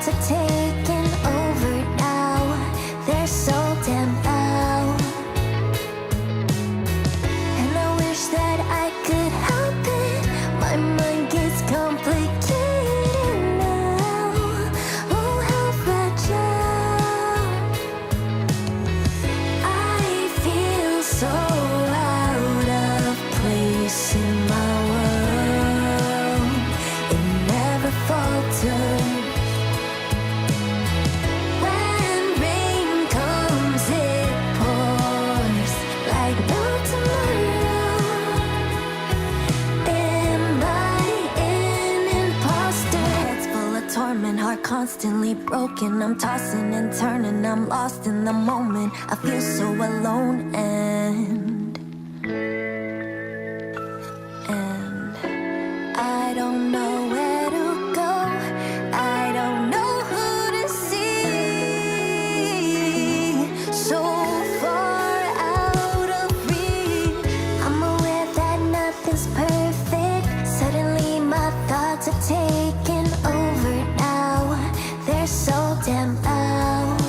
thoughts are taking over now. They're so damn loud, and I wish that I could help it. My mind gets complicated now. Oh, how fragile. I feel so out of place in my world. It never falters. When rain comes, it pours like no tomorrow. Am I an imposter? Head's full of torment, heart constantly broken. I'm tossing and turning, I'm lost in the moment. I feel so alone and I don't know where to go. I don't know who to see. So far out of reach. I'm aware that nothing's perfect. Suddenly my thoughts are taking over now. They're so damn loud,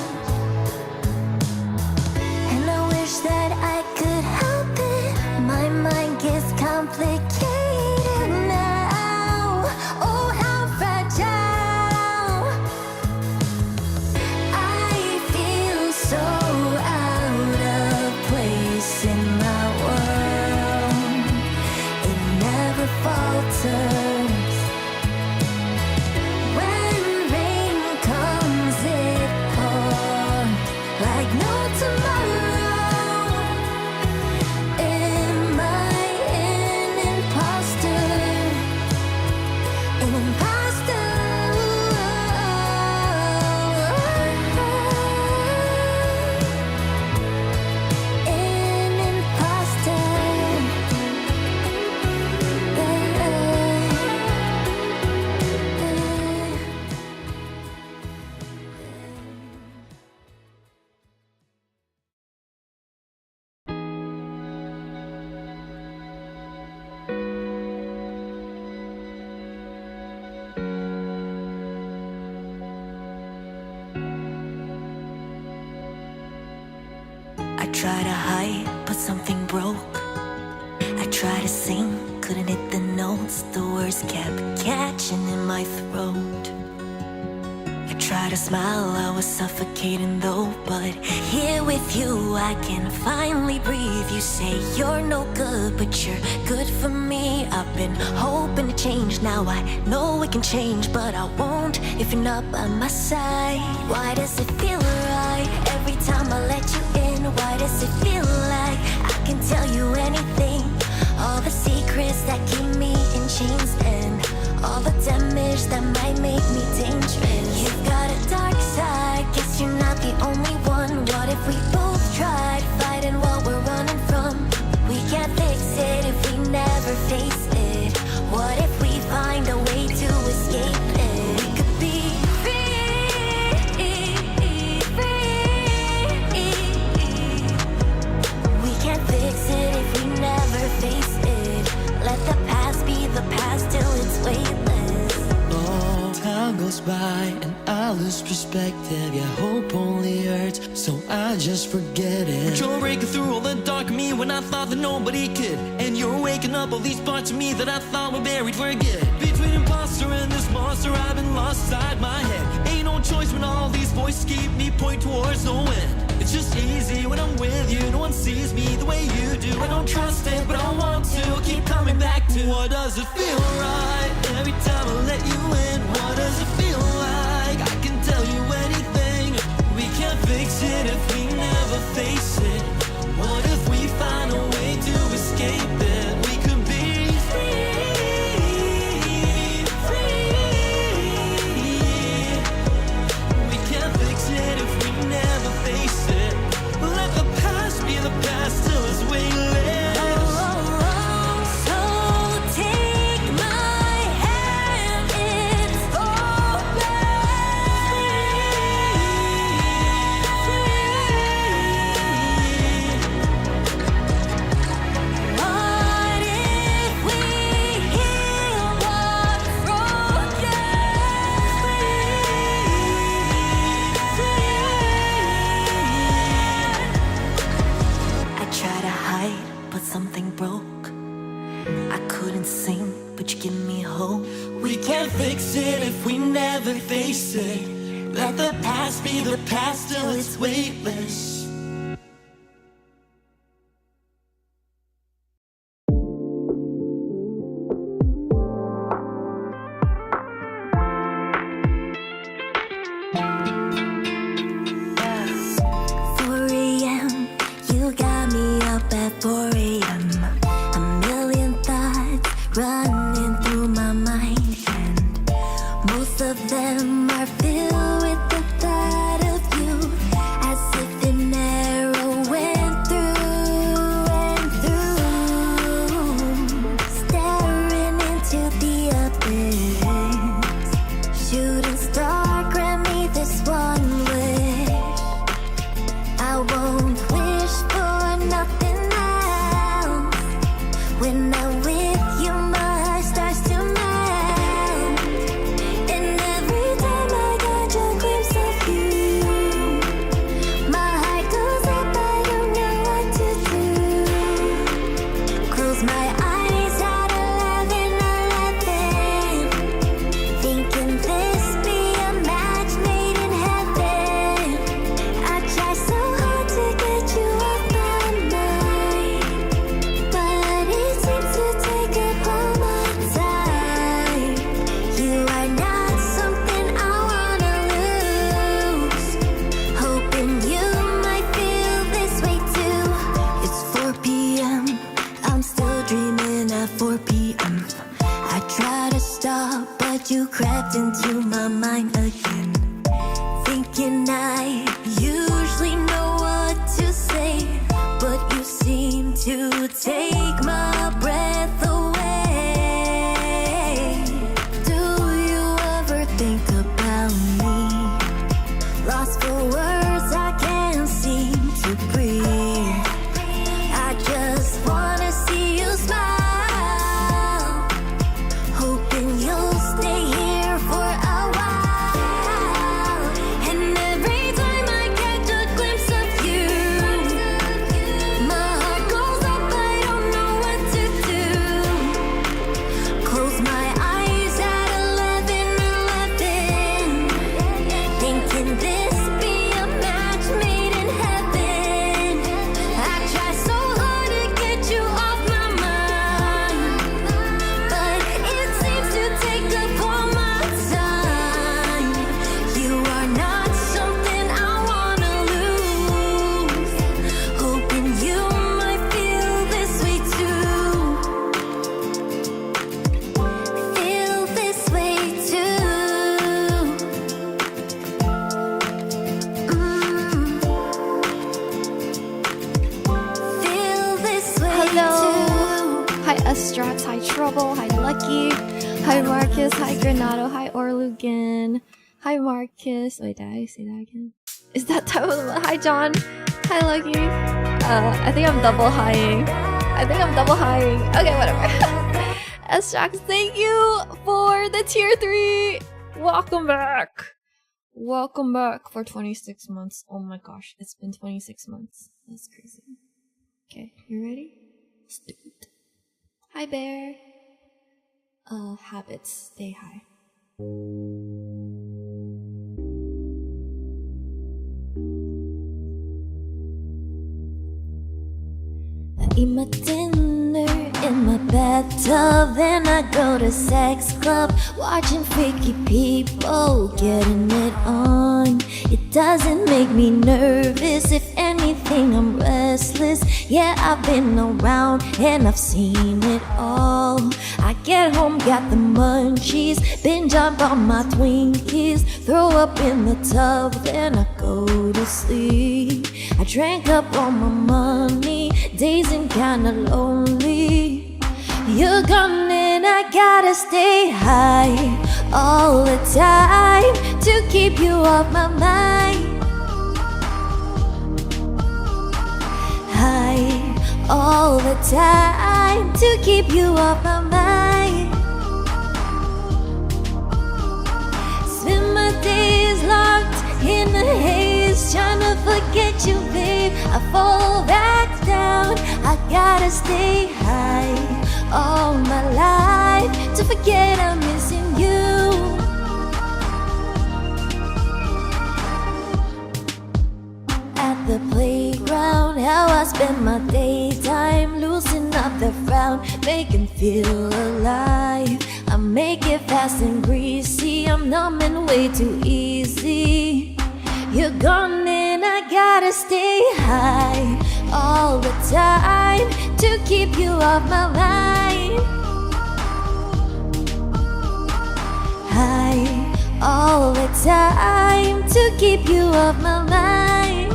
and I wish that I could help it. My mind gets complicated now. Oh, how fragile. I feel so out of place in my world. It never falters. When rain comes, it pours like no tomorrow. Am I an imposter? An imposter. An imposter. I try to hide, but something broke. I try to sing, couldn't hit the notes. The words kept catching in my throat. I try to smile, I was suffocating though. But here with you, I can finally breathe. You say you're no good, but you're good for me. I've been hoping to change, now I know it can change. But I won't if you're not by my side. Why does it feel right every time I let you in? Why does it feel like I can tell you anything? All the secrets that keep me in chains, and all the damage that might make me dangerous. You've got a dark side, guess you're not the only one. What if we both tried fighting what we're running from? We can't fix it if we never face it. What if we find a way to escape it? We could be free, free. We can't fix it if we never face it. Let the past be the past till it's weightless. Oh, time goes by and I lose perspective. Yeah, hope only hurts, so I just forget it. But you're breaking through all the dark in me when I thought that nobody could. And you're waking up all these parts of me that I thought were buried for good. Between imposter and this monster, I've been lost inside my head. Ain't no choice when all these voices keep me point towards no end. It's just easy when I'm with you, no one sees me the way you do. I don't trust it, but I want to keep coming back to what does it feel right every time I let you in? What does it feel like? I can tell you anything. We can't fix it if we never face it. What if we find a way to escape it? We could be free, free. We can't fix it if we never face it. Let the past be the past till it's weightless. So take my hand in it if we never face it. Let the past be the past till it's weightless. Running through my mind, and most of them are filled with the thought of you, as if an arrow went through and through, staring into the abyss. Shooting star, grant me this one wish. I won't wish for nothing else when I'm with you. You crept into my mind again, thinking I usually know what to say, but you seem to take my breath away. Do you ever think about me? Lost for words, I can't seem to breathe. I just wanna see you smile. Astrax, hi Trouble, hi Lucky, hi Marcus, hi Granado, hi Orlugan, hi Marcus. Wait, did I say that again? Is that type of hi John, hi Lucky. I think I'm double highing. Okay, whatever. Astrax, thank you for the tier 3. Welcome back for 26 months. Oh my gosh, it's been 26 months. That's crazy. Okay, you ready? Let's do it. Hi Bear. Habits, stay high. I eat my dinner in my bathtub, then I go to sex club, watching freaky people getting it on. It doesn't make me nervous, if anything I'm restless. Yeah, I've been around and I've seen it all. I get home, got the munchies, binge up on my Twinkies, throw up in the tub, then I go to sleep. I drank up all my money, dazing kinda lonely. You're gone and I gotta stay high all the time to keep you off my mind. High all the time to keep you off my mind. Spend my days locked in the haze, trying to forget you, babe. I fall back down, I gotta stay high all my life to forget I'm missing you. in my daytime, loosen up the frown, make him feel alive. I make it fast and greasy, I'm numbing way too easy. You're gone and I gotta stay high all the time to keep you off my mind. High all the time to keep you off my mind.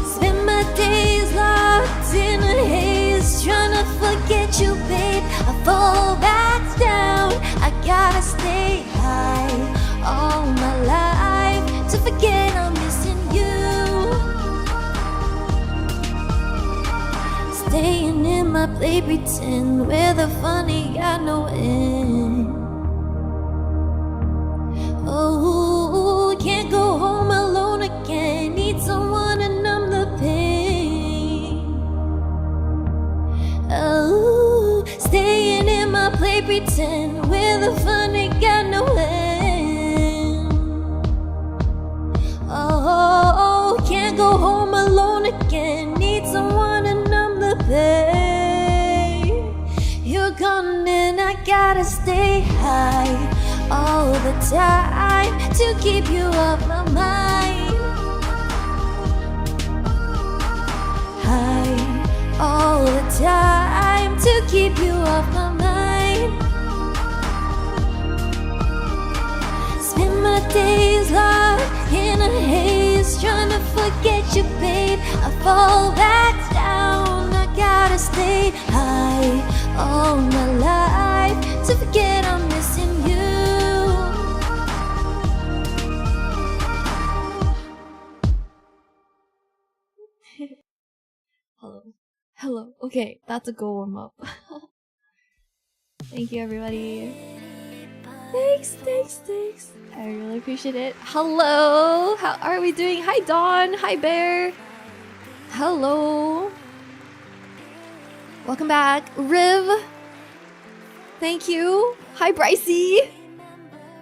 Spend my days locked in a haze, trying to forget you, babe. I fall back down, I gotta stay high all my life to forget I'm missing you. Staying in my play pretend where the funny got no end. Oh, can't go home alone again, need someone to numb the pain. Oh, staying in my play pretend where the funny got no end. Oh, can't go home alone again, need someone to numb the pain. You're gone and I gotta stay high all the time to keep you off my mind. High all the time to keep you off my mind. Spend my days locked in a haze, trying to forget you, babe. I fall back down, I gotta stay high all my life to forget I'm missing you. Hello. Okay, that's a go warm up. Thank you, everybody. Thanks. I really appreciate it. Hello. How are we doing? Hi, Dawn. Hi, Bear. Hello. Welcome back, Riv. Thank you. Hi, Brycey.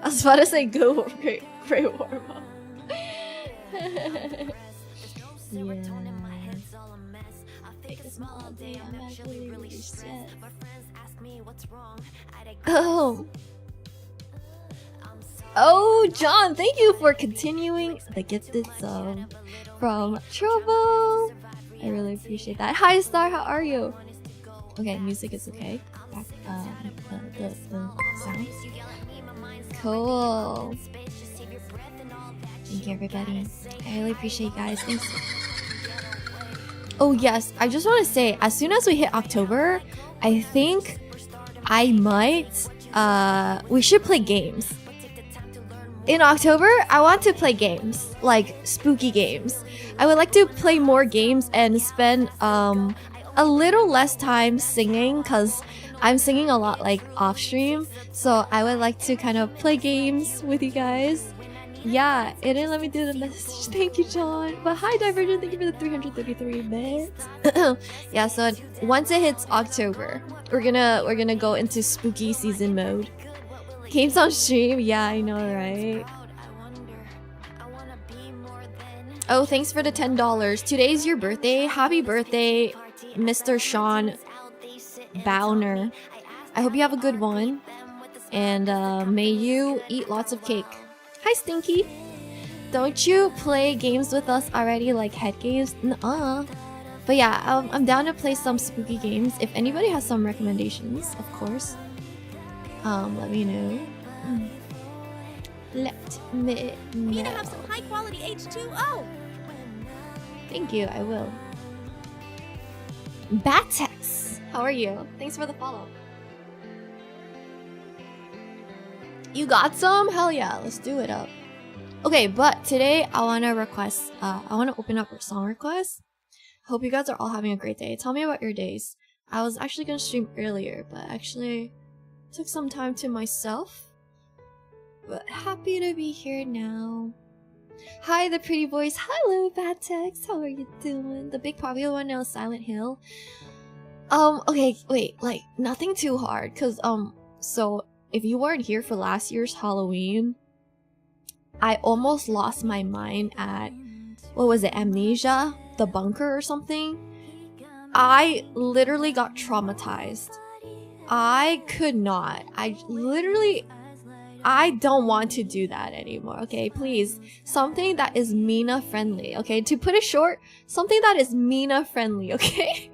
I was about to say go great warm up. Yeah. Oh, John, thank you for continuing the gifted sub from Trouble. I really appreciate that. Hi, Star, how are you? Okay, music is okay. Back, the sound. Cool. Thank you, everybody. I really appreciate you guys. Thanks. Oh yes, I just want to say, as soon as we hit October, I think I might, we should play games. In October, I want to play games, like spooky games. I would like to play more games and spend a little less time singing, because I'm singing a lot like off stream. So I would like to kind of play games with you guys. Yeah, it didn't let me do the message. Thank you, John. But hi, Divergent. Thank you for the 333 bits. Yeah, so once it hits October, we're gonna go into spooky season mode. Games on stream. Yeah, I know, right? Oh, thanks for the $10. Today's your birthday. Happy birthday, Mr. Sean Bowner. I hope you have a good one, and may you eat lots of cake. Hi, Stinky. Don't you play games with us already, like head games? Nuh-uh. But yeah, I'm down to play some spooky games. If anybody has some recommendations, of course, let me know. Let me know. We need to have some high quality H2O. Thank you, I will. Batex, how are you? Thanks for the follow. You got some? Hell yeah, let's do it up. Okay, but today I want to request, I want to open up for song requests. Hope you guys are all having a great day. Tell me about your days. I was actually going to stream earlier, but actually took some time to myself. But happy to be here now. Hi, the pretty boys. Hello, Batex. How are you doing? The big popular one now is Silent Hill. Okay, wait, like, nothing too hard, cause, so, if you weren't here for last year's Halloween, I almost lost my mind at what was it, Amnesia, The Bunker or something, I literally got traumatized. I could not. I don't want to do that anymore, okay? Please, something that is Mina friendly, okay? To put it short, something that is Mina friendly, okay?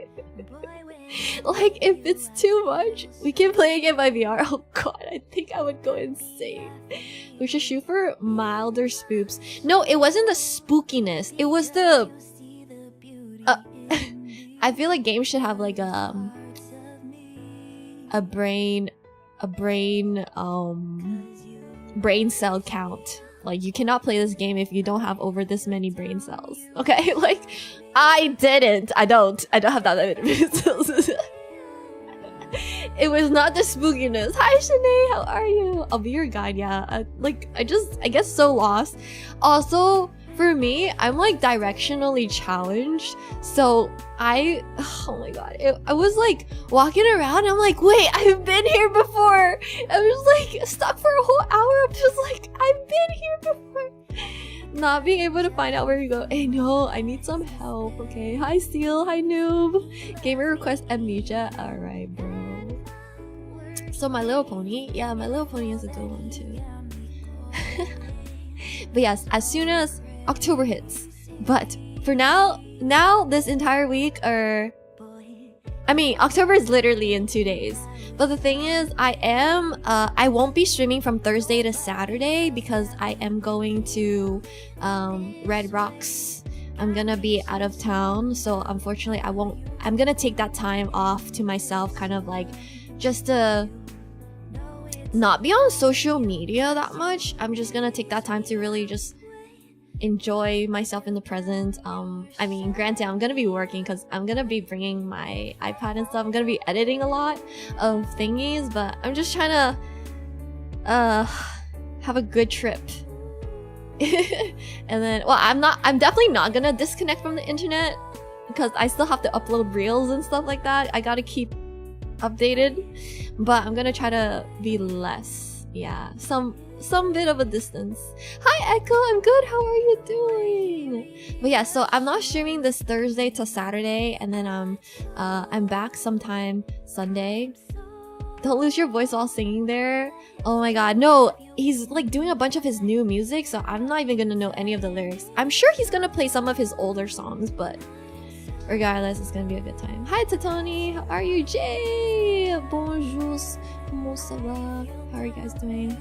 Like, if it's too much, we can play again by VR. Oh god, I think I would go insane. We should shoot for milder spoops. No, it wasn't the spookiness. It was the... I feel like games should have like a brain cell count. Like, you cannot play this game if you don't have over this many brain cells. Okay, like, I don't have that many brain cells. It was not the spookiness. Hi Shanae, how are you? I'll be your guide. Yeah, I get so lost. Also, for me, I'm like directionally challenged, so oh my god, I was like walking around, I'm like, wait, I've been here before. I was like stuck for a whole hour. I'm just like, I've been here before. Not being able to find out where you go. Hey, no, I need some help. Okay, hi Steel, hi Noob. Gamer request Amnesia. All right, bro. So My Little Pony, yeah, My Little Pony is a good one too. But yes, as soon as October hits. But for now this entire week, October is literally in 2 days. But the thing is, I won't be streaming from Thursday to Saturday because I am going to Red Rocks. I'm gonna be out of town, so unfortunately I'm gonna take that time off to myself, kind of like just to not be on social media that much. I'm just gonna take that time to really just enjoy myself in the present. Granted, I'm gonna be working because I'm gonna be bringing my iPad and stuff. I'm gonna be editing a lot of thingies, but I'm just trying to have a good trip. And then, well, I'm definitely not gonna disconnect from the internet because I still have to upload reels and stuff like that. I gotta keep updated, but I'm gonna try to be less, yeah, some bit of a distance. Hi Echo, I'm good, how are you doing? But yeah, so I'm not streaming this Thursday to Saturday, and then I'm back sometime Sunday. Don't lose your voice while singing there. Oh my god, no, he's like doing a bunch of his new music, so I'm not even gonna know any of the lyrics. I'm sure he's gonna play some of his older songs, but regardless, it's gonna be a good time. Hi Tatoni, how are you? Jay, bonjour, comment ça va? How are you guys doing?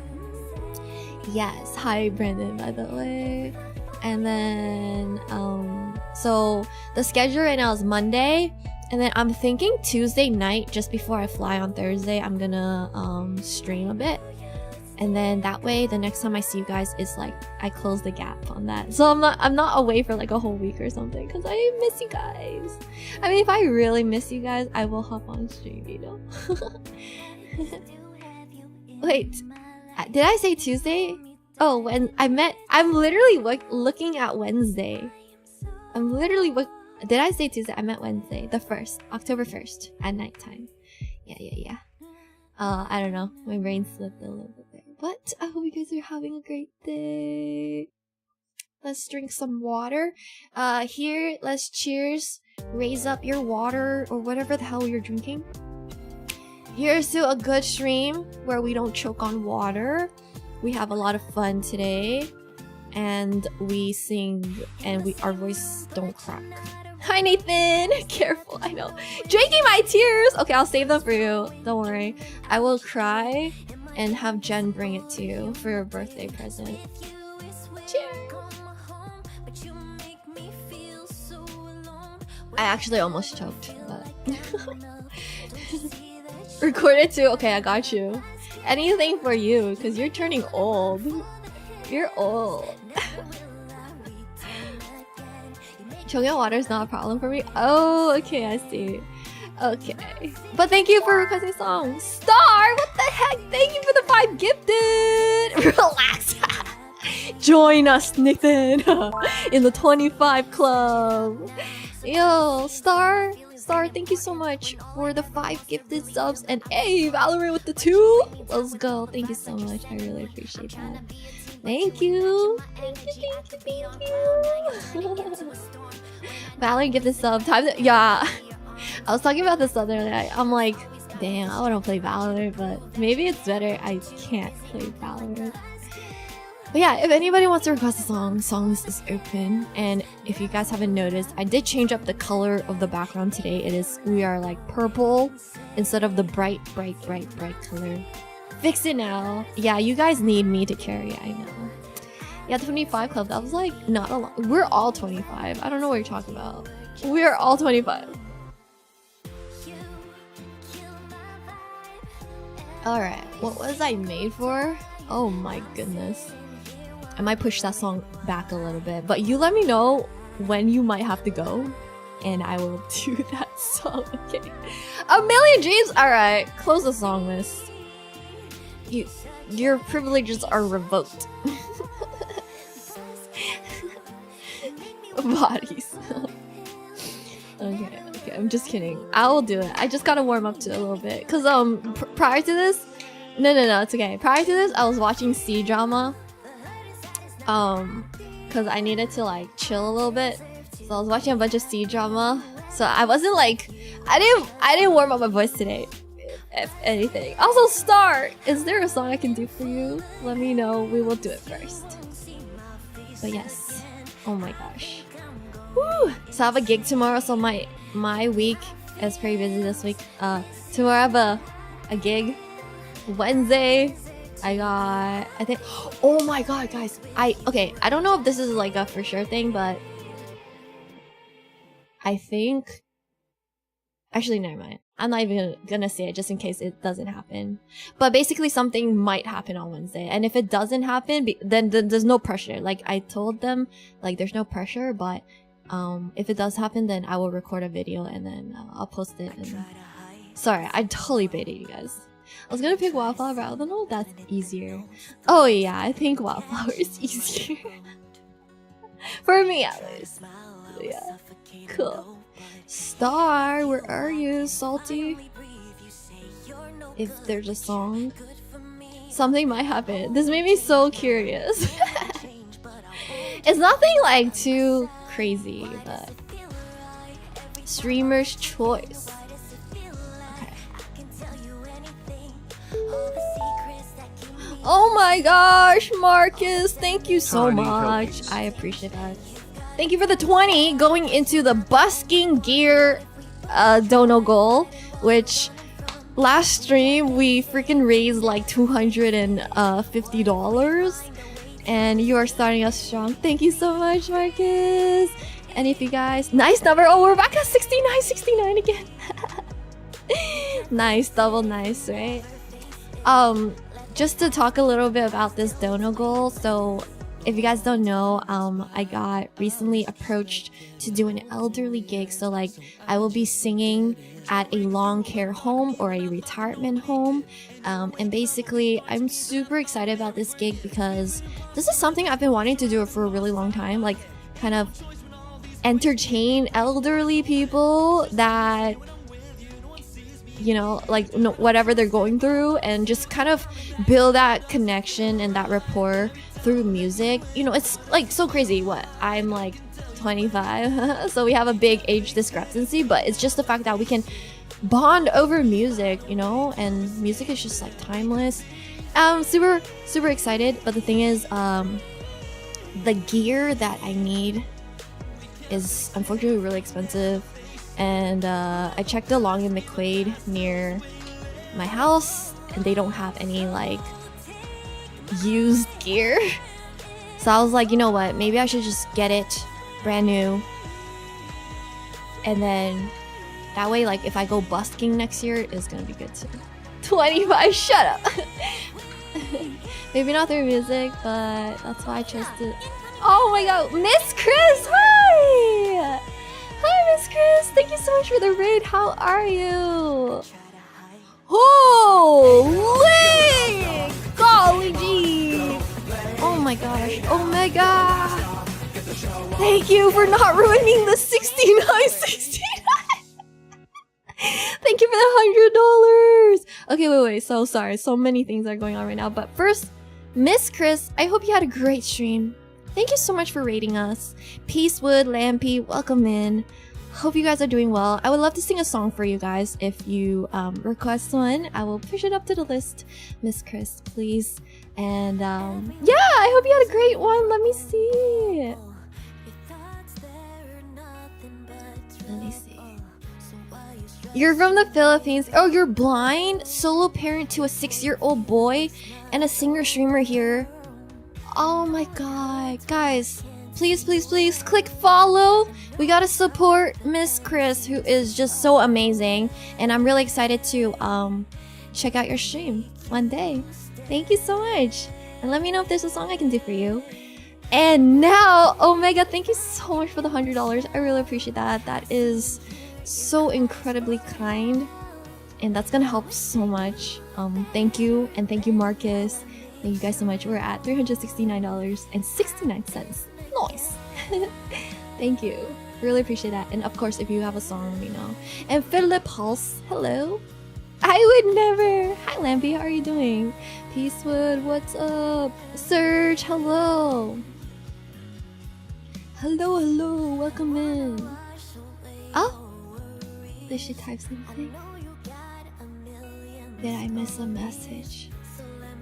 Yes, hi Brandon, by the way. And then so the schedule right now is Monday, and then I'm thinking Tuesday night, just before I fly on Thursday, I'm gonna stream a bit, and then that way the next time I see you guys is like I close the gap on that. So I'm not away for like a whole week or something, because I miss you guys. I mean, if I really miss you guys, I will hop on stream, you know. Wait, did I say Tuesday? Oh, when I'm literally looking at Wednesday. I'm literally did I say Tuesday? I meant Wednesday, the 1st, October 1st at nighttime. Yeah. I don't know, my brain slipped a little bit there, but I hope you guys are having a great day. Let's drink some water. Here, let's cheers. Raise up your water or whatever the hell you're drinking. Here's to a good stream where we don't choke on water. We have a lot of fun today, and we sing, and our voice don't crack. Hi Nathan! Careful, I know. Drinking my tears! Okay, I'll save them for you. Don't worry. I will cry and have Jen bring it to you for your birthday present. Cheers! I actually almost choked, but... Record it too? Okay, I got you. Anything for you, because you're turning old. You're old. Choking on water is not a problem for me. Oh, okay, I see. Okay. But thank you for requesting songs. Star, what the heck? Thank you for the 5 gifted. Relax. Join us, Nathan, in the 25 club. Yo, Star, Star, thank you so much for the 5 gifted subs. And hey, Valorant with the 2. Let's go. Thank you so much. I really appreciate that. Thank you. Thank you. Valorant gifted sub. Yeah. I was talking about this the other night. I'm like, damn, I want to play Valorant, but maybe it's better I can't play Valorant. But yeah, if anybody wants to request a song list is open. And if you guys haven't noticed, I did change up the color of the background today. We are like purple instead of the bright color. Fix it now. Yeah, you guys need me to carry it, I know. Yeah, 25 club, that was like not a lot. We're all 25. I don't know what you're talking about. We are all 25. Alright, what was I made for? Oh my goodness. I might push that song back a little bit, but you let me know when you might have to go, and I will do that song, okay? A million dreams? Alright, close the song list. Your privileges are revoked. Bodies. Okay, I'm just kidding. I will do it. I just gotta warm up to it a little bit. Cause prior to this, no, it's okay. Prior to this, I was watching C-drama. Cause I needed to like chill a little bit. So I was watching a bunch of C-drama. So I wasn't like, I didn't warm up my voice today. If anything. Also, Star, is there a song I can do for you? Let me know. We will do it first. But yes. Oh my gosh. Woo! So I have a gig tomorrow, so my week is pretty busy this week. Tomorrow I have a gig. Wednesday I think, oh my god guys, I don't know if this is like a for sure thing, but I think, actually never mind, I'm not even gonna say it just in case it doesn't happen. But basically something might happen on Wednesday, and if it doesn't happen, then there's no pressure. Like I told them, like there's no pressure, but if it does happen, then I will record a video and then I'll post it. And sorry, I totally baited you guys. I was gonna pick Wildflower, but I don't know if that's easier. Oh yeah, I think Wildflower is easier. For me at least. So, yeah. Cool. Star, where are you, Salty? If there's a song, something might happen. This made me so curious. It's nothing like too crazy, but streamer's choice. Okay. Oh my gosh, Marcus, thank you so much. I appreciate that. Thank you for the 20 going into the busking gear dono goal, which last stream we freaking raised like $250. And you are starting us strong. Thank you so much, Marcus. And if you guys, nice number. Oh, we're back at 69 again. Nice, double nice, right? Just to talk a little bit about this dono goal. So if you guys don't know, I got recently approached to do an elderly gig. So like I will be singing at a long care home or a retirement home. And basically I'm super excited about this gig because this is something I've been wanting to do for a really long time. Like kind of entertain elderly people that, you know, like whatever they're going through, and just kind of build that connection and that rapport through music. You know, it's like so crazy. What, I'm like 25 so we have a big age discrepancy, but it's just the fact that we can bond over music, you know, and music is just like timeless. Super excited, but the thing is, the gear that I need is unfortunately really expensive. And I checked along in McQuaid near my house, and they don't have any like used gear. So I was like, you know what, maybe I should just get it brand new, and then that way, like if I go busking next year, it's gonna be good too. 25, shut up. Maybe not through music, but that's why I chose to. Oh my god, Miss Chris, hi! Hi, Miss Chris. Thank you so much for the raid. How are you? Holy! Golly gee! Oh my gosh. Omega! Thank you for not ruining the 69. Thank you for the $100. Okay, wait. So sorry. So many things are going on right now. But first, Miss Chris, I hope you had a great stream. Thank you so much for rating us. Peacewood, Lampy, welcome in. Hope you guys are doing well. I would love to sing a song for you guys. If you request one, I will push it up to the list. Miss Chris, please. And yeah, I hope you had a great one. Let me see. Let me see. You're from the Philippines. Oh, you're blind? Solo parent to a 6-year-old boy and a singer streamer here. Oh my god. Guys, please click follow. We gotta support Miss Chris, who is just so amazing. And I'm really excited to check out your stream one day. Thank you so much. And let me know if there's a song I can do for you. And now, Omega, thank you so much for the $100. I really appreciate that. That is so incredibly kind. And that's gonna help so much. Thank you. And thank you, Marcus. Thank you guys so much. We're at $369.69. Nice. Thank you. Really appreciate that. And of course, if you have a song, let me know. And Philip Pulse, hello. I would never. Hi, Lampy. How are you doing? Peacewood, what's up? Serge, hello. Hello. Welcome in. Oh, did she type something? Did I miss a message?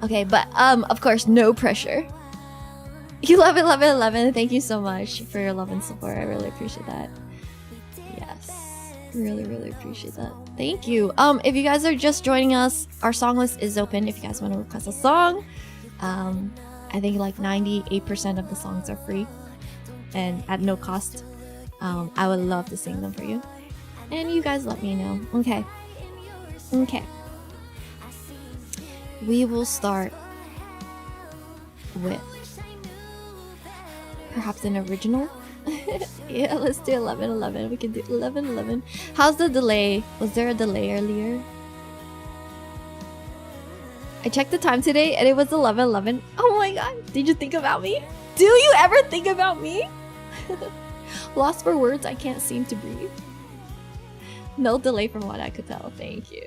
Okay, but of course, no pressure. You love it. Thank you so much for your love and support. I really appreciate that. Yes, really appreciate that. Thank you. If you guys are just joining us, our song list is open. If you guys want to request a song, I think like 98% of the songs are free and at no cost. I would love to sing them for you, and you guys let me know. Okay. We will start with perhaps an original. Yeah, let's do 11:11. We can do 11:11. How's the delay? Was there a delay earlier? I checked the time today and it was 11:11. Oh my god, did you think about me? Do you ever think about me? Lost for words, I can't seem to breathe. No delay from what I could tell. Thank you.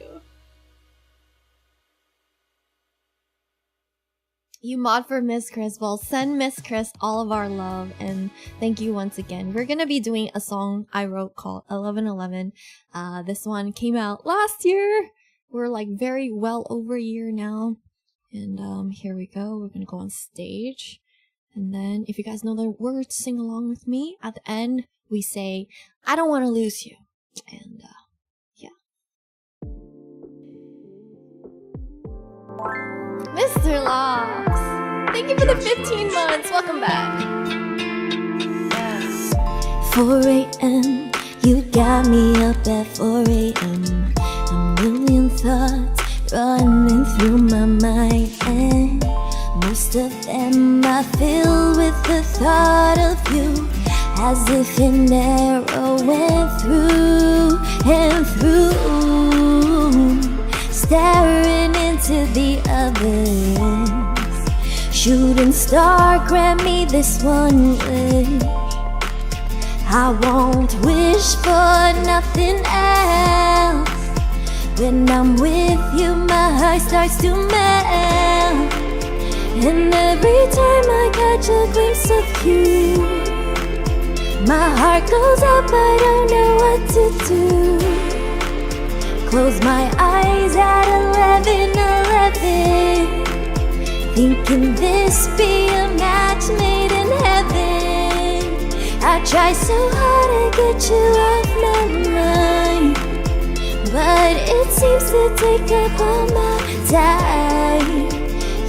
You mod for Miss Chris. Well, send Miss Chris all of our love and thank you once again. We're gonna be doing a song I wrote called 11:11. This one came out last year. We're like very well over a year now. And here we go. We're gonna go on stage. And then if you guys know the words, sing along with me. At the end, we say, I don't want to lose you. And yeah. Mr. Locks, thank you for the 15 months. Welcome back. 4 a.m. You got me up at 4 a.m. A million thoughts running through my mind, and most of them I fill with the thought of you, as if an arrow went through and through, staring into the abyss. Shooting star, grant me this one wish. I won't wish for nothing else. When I'm with you, my heart starts to melt. And every time I catch a glimpse of you, my heart goes up, I don't know what to do. Close my eyes at 11:11, thinking this be a match made in heaven. I try so hard to get you off my mind, but it seems to take up all my time.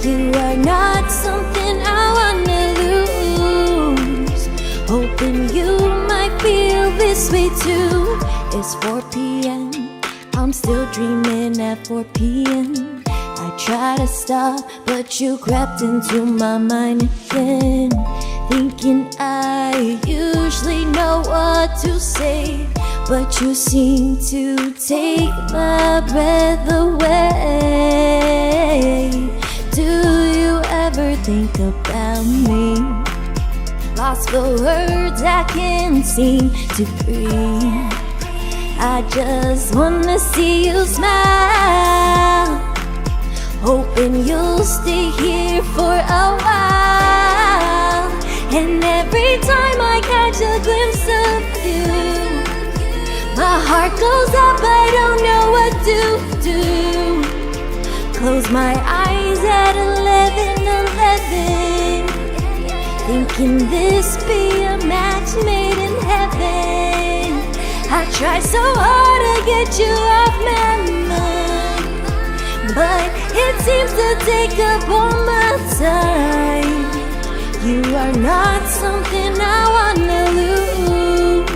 You are not something I wanna lose. Hoping you might feel this way too. It's 4 p.m. I'm still dreaming at 4 p.m. I try to stop, but you crept into my mind again. Thinking I usually know what to say, but you seem to take my breath away. Do you ever think about me? Lost for words, I can't seem to breathe. I just wanna see you smile, hoping you'll stay here for a while. And every time I catch a glimpse of you, my heart goes up, I don't know what to do. Close my eyes at 11:11, thinking this be a match made in heaven. I try so hard to get you off my mind, but it seems to take up all my time. You are not something I wanna lose,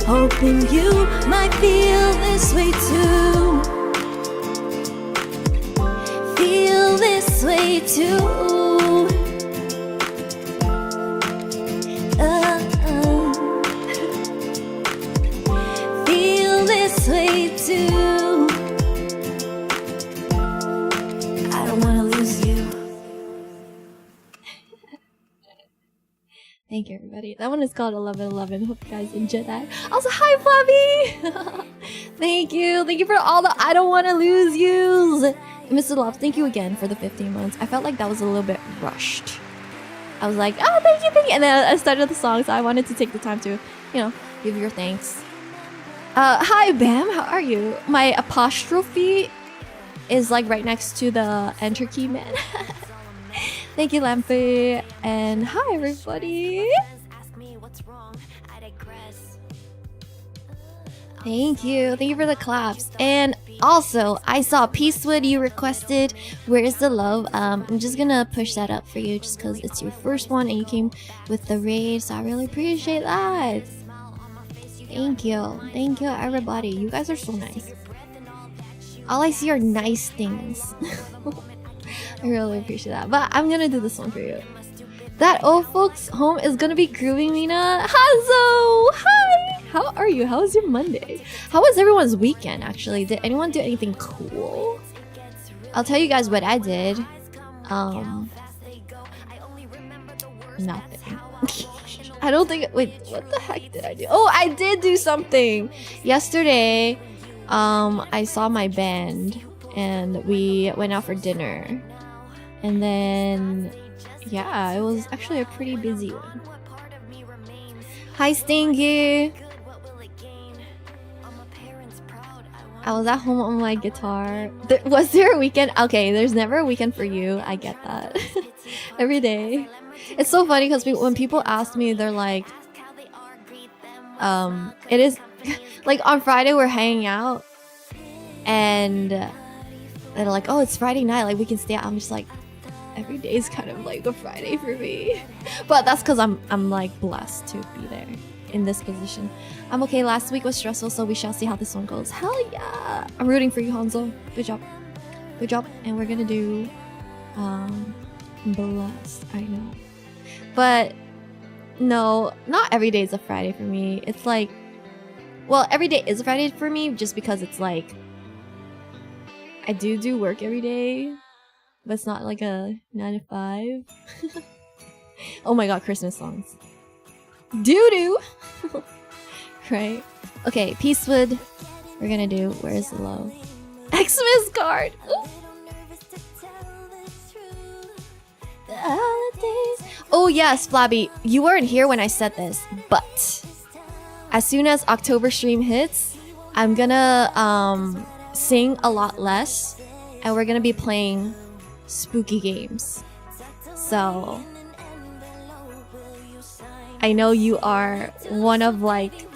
hoping you might feel this way too. Feel this way too. Feel this way too. I don't wanna lose you. Thank you, everybody. That one is called 11:11. Hope you guys enjoyed that. Also, hi, Flabby! Thank you. Thank you for all the I don't want to lose yous. Mr. Love, thank you again for the 15 months. I felt like that was a little bit rushed. I was like, oh, thank you. And then I started the song, so I wanted to take the time to, you know, give your thanks. Hi, Bam. How are you? My apostrophe is like right next to the enter key, man. Thank you, Lampy. And hi, everybody. Thank you. Thank you for the claps. And also, I saw Peacewood you requested Where's the Love. I'm just gonna push that up for you just because it's your first one and you came with the raid, so I really appreciate that. Thank you. Thank you, everybody. You guys are so nice. All I see are nice things. I really appreciate that. But I'm gonna do this one for you. That old folks home is gonna be groovy, Mina. Hazo! Hi! How are you? How was your Monday? How was everyone's weekend, actually? Did anyone do anything cool? I'll tell you guys what I did. Nothing. I don't think... Wait, what the heck did I do? Oh, I did do something! Yesterday, I saw my band and we went out for dinner. And then... yeah, it was actually a pretty busy one. Hi, Stingy! I was at home on my guitar. Was there a weekend? Okay, there's never a weekend for you. I get that. Every day. It's so funny because when people ask me, they're like, it is like on Friday we're hanging out and they're like, oh, it's Friday night, like we can stay out. I'm just like, every day is kind of like a Friday for me. But that's because I'm like blessed to be there in this position. I'm okay. Last week was stressful, so we shall see how this one goes. Hell yeah! I'm rooting for you, Hanzo. Good job. Good job. And we're gonna do blessed. I know. But no, not every day is a Friday for me. It's like, well, every day is a Friday for me just because it's like I do work every day. But it's not like a 9 to 5. Oh my god, Christmas songs. Doo-doo! Right? Okay, Peacewood. We're gonna do Where's the Love? Xmas card! Ooh. Oh yes, Flabby. You weren't here when I said this, but as soon as October stream hits, I'm gonna sing a lot less. And we're gonna be playing spooky games. So I know you are one of like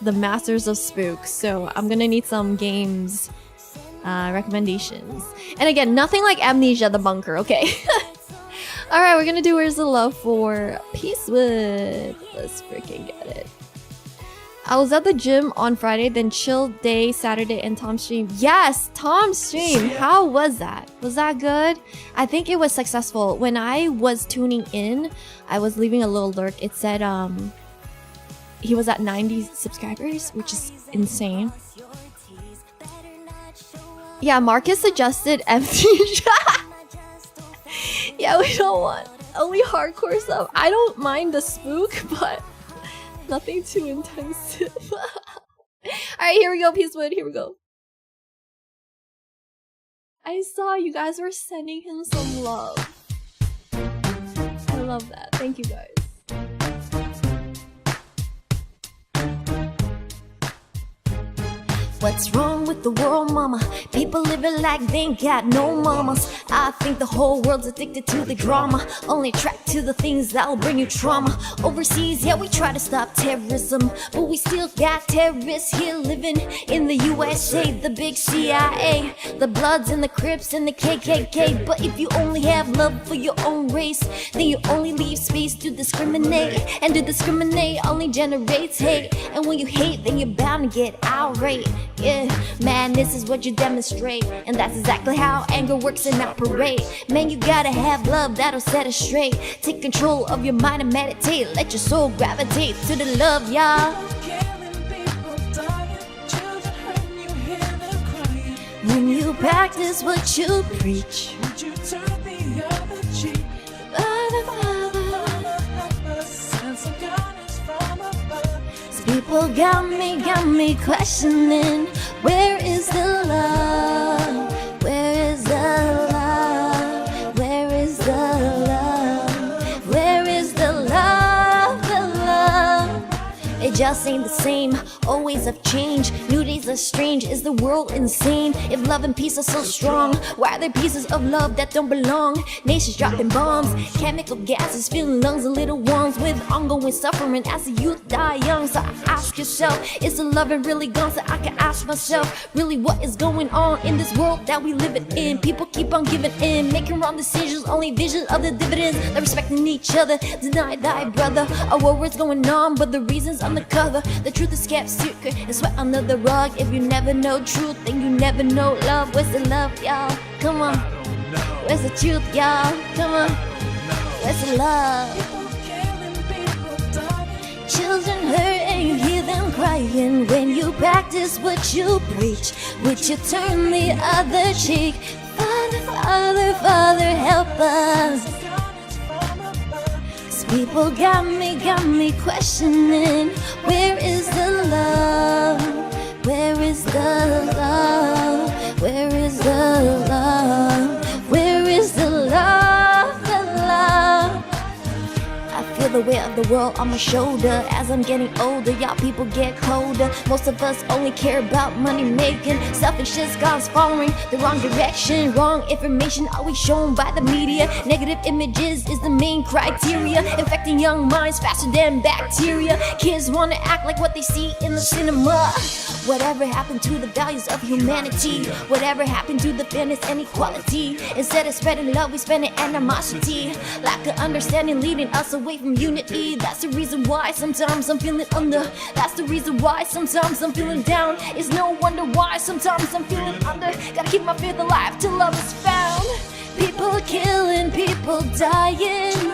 the masters of spooks, so I'm gonna need some games recommendations. And again, nothing like Amnesia the Bunker, okay? Alright, we're gonna do Where's the Love for Peacewood. Let's freaking get it. I was at the gym on Friday, then chill day, Saturday, and Tom's stream. Yes, Tom's stream. How was that? Was that good? I think it was successful. When I was tuning in, I was leaving a little alert. It said he was at 90 subscribers, which is insane. Yeah, Marcus suggested Amnesia. Yeah, we don't want only hardcore stuff. I don't mind the spook, but nothing too intensive. Alright, here we go, Peacewood. Here we go. I saw you guys were sending him some love. I love that. Thank you guys. What's wrong with the world, mama? People living like they ain't got no mamas. I think the whole world's addicted to the drama, only attract to the things that'll bring you trauma. Overseas, yeah, we try to stop terrorism, but we still got terrorists here living in the USA. The big CIA, the Bloods and the Crips and the KKK. But if you only have love for your own race, then you only leave space to discriminate, and to discriminate only generates hate. And when you hate, then you're bound to get irate. Yeah, man, this is what you demonstrate, and that's exactly how anger works and operate. Man, you gotta have love that'll set us straight. Take control of your mind and meditate. Let your soul gravitate to the love, y'all. When you practice what you preach, would you turn the other cheek? Father, people got me questioning, where is the love? Where is the love? Where is the love? Where is the love? The love. It just ain't the same. Always have changed. New days are strange. Is the world insane? If love and peace are so strong, why are there pieces of love that don't belong? Nations dropping bombs, chemical gases filling lungs of little ones with ongoing suffering as the youth die young. So ask yourself, is the loving really gone? So I can ask myself, really what is going on in this world that we living in? People keep on giving in, making wrong decisions, only vision of the dividends, not respecting each other. Deny thy brother, or what was going on, but the reasons undercover. The truth is kept secret and swept under the rug. If you never know truth, then you never know love. Where's the love, y'all? Come on. Where's the truth, y'all? Come on. Where's the love? Children hurt and you hear them crying. When you practice what you preach, would you turn the other cheek? Father, Father, Father, help us. People got me questioning, where is the love? Where is the love? Where is the love? Where is the love? The love. I feel the weight of the world on my shoulder. As I'm getting older, y'all people get colder. Most of us only care about money making. Selfish just God's following the wrong direction. Wrong information always shown by the media. Negative images is the main criteria, infecting young minds faster than bacteria. Kids wanna act like what they see in the cinema. Whatever happened to the values of humanity? Whatever happened to the fairness and equality? Instead of spreading love, we spend animosity. Lack of understanding leading us away from unity. That's the reason why sometimes I'm feeling under. That's the reason why sometimes I'm feeling down. It's no wonder why sometimes I'm feeling under. Gotta keep my faith alive till love is found. People killing, people dying.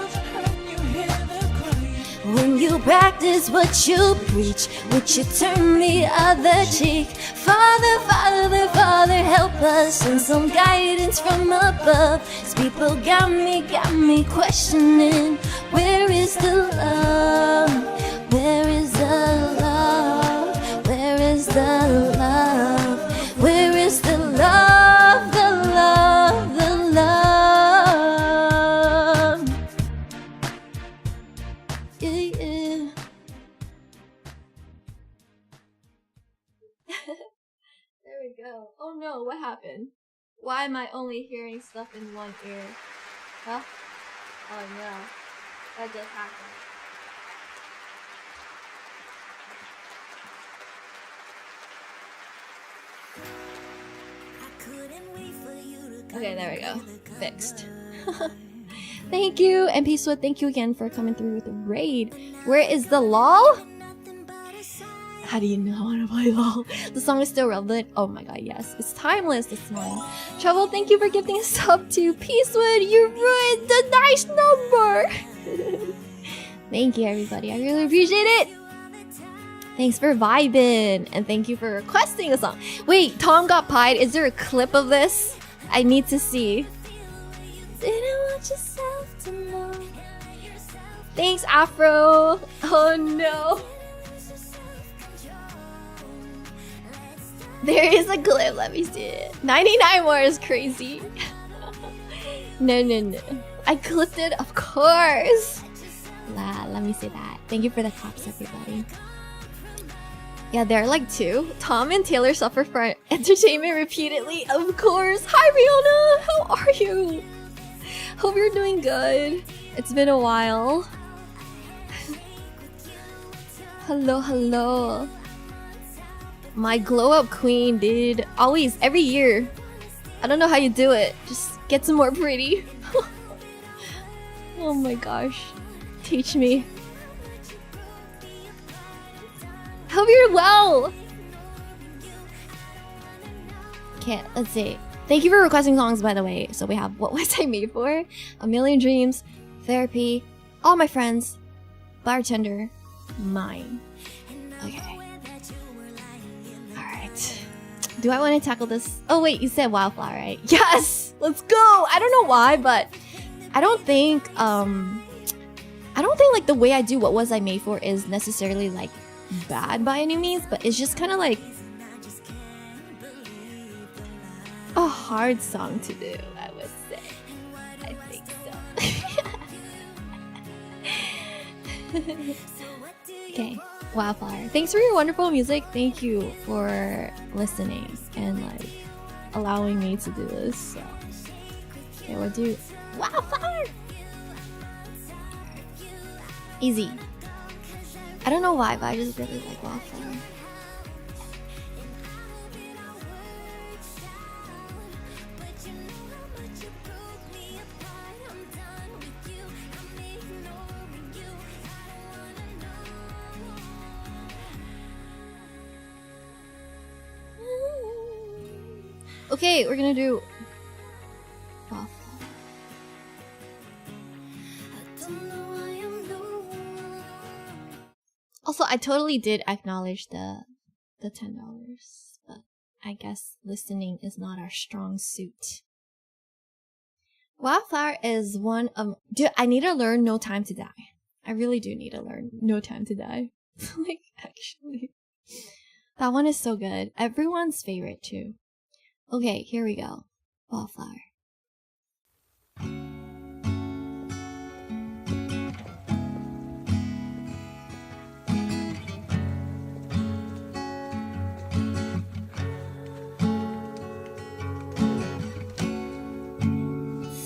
When you practice what you preach, would you turn the other cheek? Father, Father, Father, help us. Send some guidance from above. These people got me questioning, where is the love? Where is the love? Where is the love? Where is the love? The love, the love. Yeah. There we go. Oh no, what happened? Why am I only hearing stuff in one ear? Huh? Oh no. That just happened. Okay, there we go. Fixed. Thank you, and Peacewood, thank you again for coming through with the raid. Where is the LOL? How do you know how to play LOL? The song is still relevant. Oh my god, yes. It's timeless, this one. Trouble, thank you for gifting a sub to Peacewood. You ruined the nice number. Thank you, everybody. I really appreciate it. Thanks for vibing, and thank you for requesting a song. Wait, Tom Got Pied. Is there a clip of this? I need to see. Didn't want yourself to know. Thanks, Afro. Oh no. There is a clip, let me see it. 99 more is crazy. No. I clipped it, of course. Let me see that. Thank you for the claps, everybody. Yeah, there are like two. Tom and Taylor suffer for entertainment repeatedly, of course. Hi, Riona! How are you? Hope you're doing good. It's been a while. Hello. My glow up queen, dude. Always, every year. I don't know how you do it. Just get some more pretty. Oh my gosh. Teach me. Hope you're well. Okay, let's see. Thank you for requesting songs, by the way. So we have What Was I Made For? A Million Dreams, Therapy, All My Friends, Bartender, Mine. Okay. Alright. Do I want to tackle this? Oh wait, you said Wildflower, right? Yes! Let's go! I don't know why, but I don't think like the way I do What Was I Made For is necessarily like bad by any means, but it's just kind of like a hard song to do, I would say. I think so. Okay, Wildflower. Thanks for your wonderful music. Thank you for listening and like allowing me to do this. So. Okay, we'll do Wildflower. Easy. I don't know why, but I just really like Wildflower. Okay, we're gonna do Wildflower. Also, I totally did acknowledge the $10, but I guess listening is not our strong suit. Wildflower is one of... Dude, I need to learn No Time to Die. I really do need to learn No Time to Die. Like, actually. That one is so good. Everyone's favorite, too. Okay, here we go. Wildflower.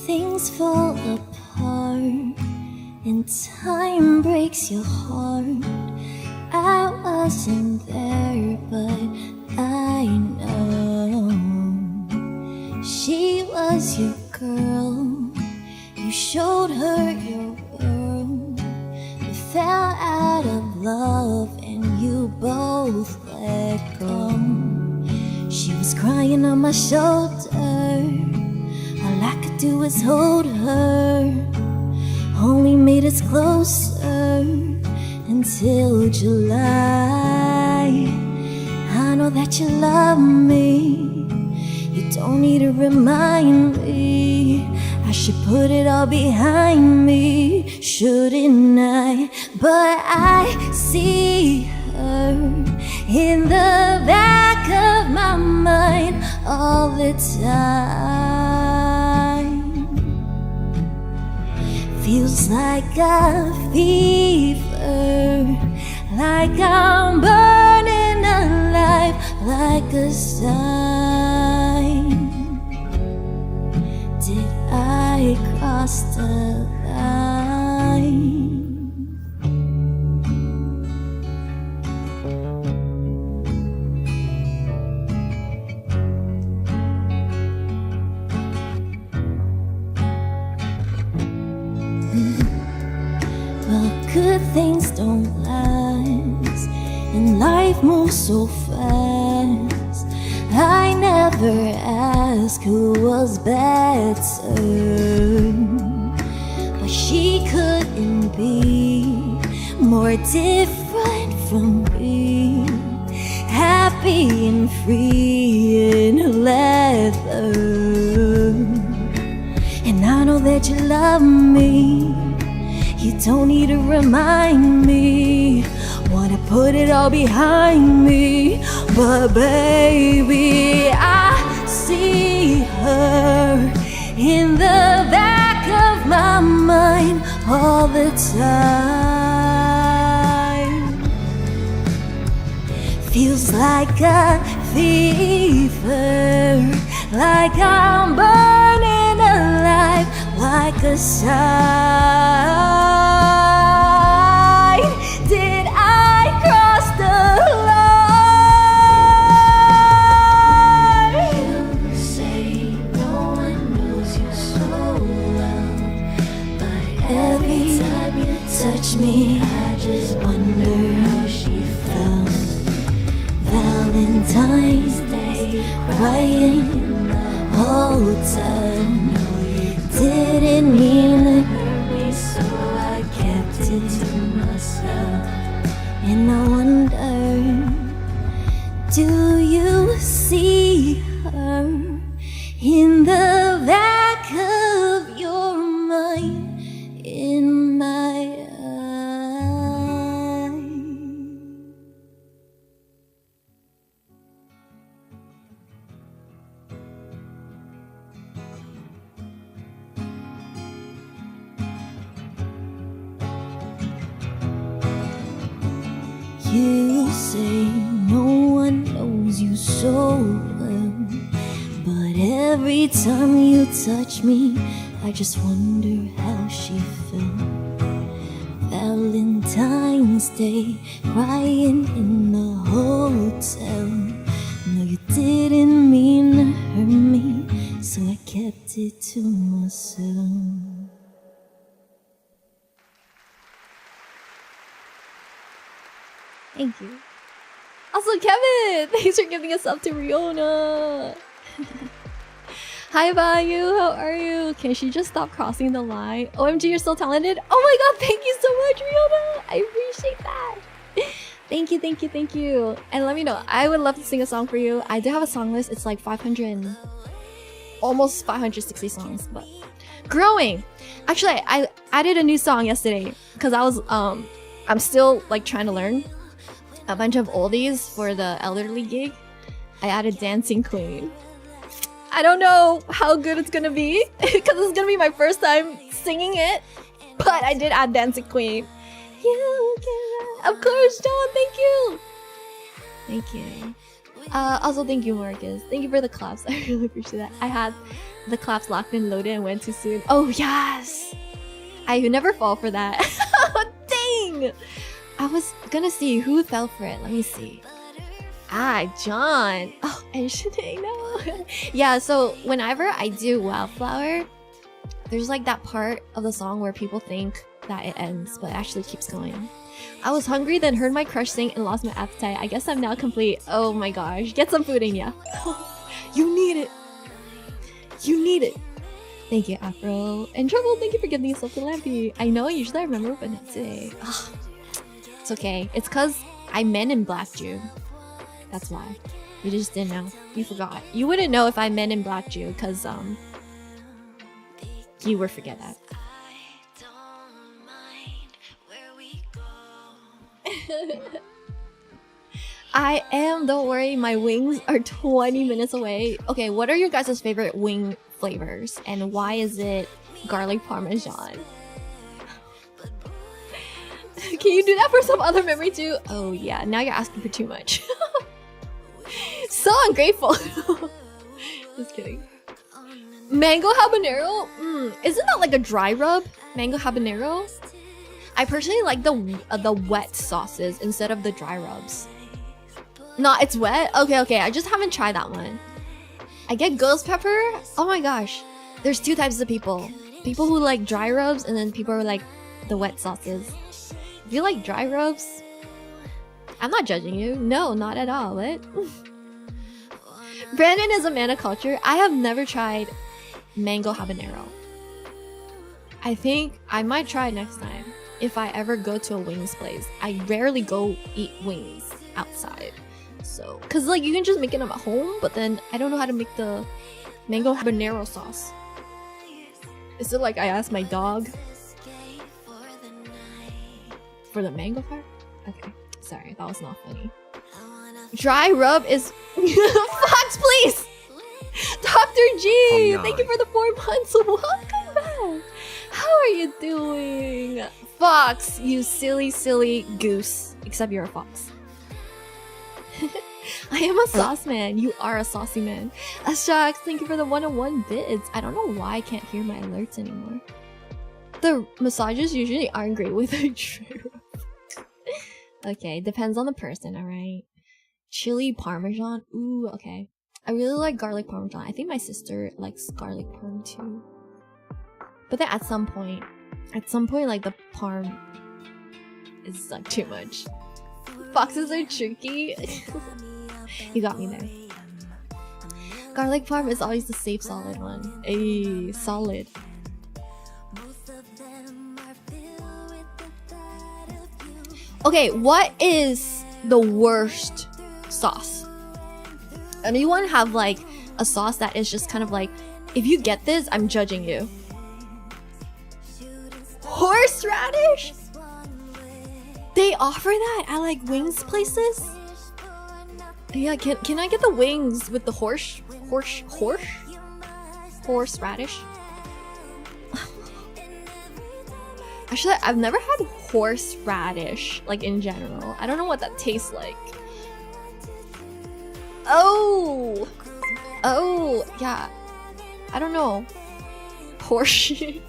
Things fall apart and time breaks your heart. I wasn't there, but I know she was your girl. You showed her your world. You fell out of love and you both let go. She was crying on my shoulder. All I could do was hold her. Only made us closer until July. I know that you love me. You don't need to remind me. I should put it all behind me, shouldn't I? But I see her in the back of my mind all the time. Feels like a fever, like I'm burning alive, like a sign. Did I cross the line? Good things don't last, and life moves so fast. I never asked who was better, but she couldn't be more different from me. Happy and free in her leather, and I know that you love me. You don't need to remind me. Wanna put it all behind me. But baby, I see her in the back of my mind all the time. Feels like a fever, like I'm burning alive, like a sign. Did I cross the line? You say no one knows you so well, but every time you touch me, I just wonder how she felt. Valentine's Day, crying the hotel. Didn't mean to hurt me, so I kept it to myself. And I wonder, do you see her in the back of your mind, in my eye? You say no one knows you so well, but every time you touch me, I just wonder how she felt. Valentine's Day, crying in the hotel. No, you didn't mean to hurt me, so I kept it to myself. Thank you. Also, Kevin! Thanks for giving us up to Riona! Hi, Bayu! How are you? Can she just stop crossing the line? OMG, you're so talented! Oh my god, thank you so much, Riona! I appreciate that! Thank you, thank you, thank you! And let me know, I would love to sing a song for you. I do have a song list, it's like 500... almost 560 songs, but... Growing! Actually, I added a new song yesterday, because I was, I'm still, like, trying to learn a bunch of oldies for the elderly gig. I added Dancing Queen. I don't know how good it's gonna be because it's gonna be my first time singing it, but I did add Dancing Queen. You can, of course, John. Thank you. Thank you. Also, thank you, Marcus. Thank you for the claps. I really appreciate that. I had the claps locked and loaded and went too soon. Oh yes, I never fall for that. Dang. I was gonna see who fell for it. Let me see. Ah, John. Oh, and Shanae, no. Yeah, so whenever I do Wildflower, there's like that part of the song where people think that it ends, but it actually keeps going. I was hungry, then heard my crush sing and lost my appetite. I guess I'm now complete. Oh my gosh. Get some food in ya. You need it. You need it. Thank you, Afro. And Trouble, thank you for giving yourself to Lampy. I know, usually I remember, but not today. Ugh. It's okay. It's cause I Men in Blacked you. That's why. You just didn't know. You forgot. You wouldn't know if I Men in Blacked you, cause you would forget that. I am, don't worry, my wings are 20 minutes away. Okay, what are your guys' favorite wing flavors? And why is it garlic parmesan? Can you do that for some other memory too? Oh yeah, now you're asking for too much. So ungrateful. Just kidding. Mango habanero? Isn't that like a dry rub? Mango habanero? I personally like the wet sauces instead of the dry rubs. No, it's wet? Okay, I just haven't tried that one. I get ghost pepper? Oh my gosh. There's two types of people. People who like dry rubs and then people who like the wet sauces. If you like dry rubs, I'm not judging you. No, not at all. What? Brandon is a man of culture. I have never tried mango habanero. I think I might try it next time if I ever go to a wings place. I rarely go eat wings outside. So, cause like you can just make them at home, but then I don't know how to make the mango habanero sauce. Is it like I asked my dog for the mango part? Okay, sorry, that was not funny. Dry rub is Fox, please. Dr. G, thank you for the 4 months. Welcome back. How are you doing? Fox, you silly, silly goose. Except you're a fox. I am a sauce man. You are a saucy man. Ashax, thank you for the 101 bids. I don't know why I can't hear my alerts anymore. The massages usually aren't great with a true. Okay, depends on the person, alright? Chili parmesan. Ooh, okay. I really like garlic parmesan. I think my sister likes garlic parm too. But then at some point, like the parm is like too much. Foxes are tricky. You got me there. Garlic parm is always the safe, solid one. Ayy, solid. Okay, what is the worst sauce? Anyone have like a sauce that is just kind of like, if you get this, I'm judging you? Horseradish? They offer that at like wings places? Yeah, can I get the wings with the horseradish? Actually, I've never had horseradish, like in general. I don't know what that tastes like. Oh, yeah. I don't know. Porsche.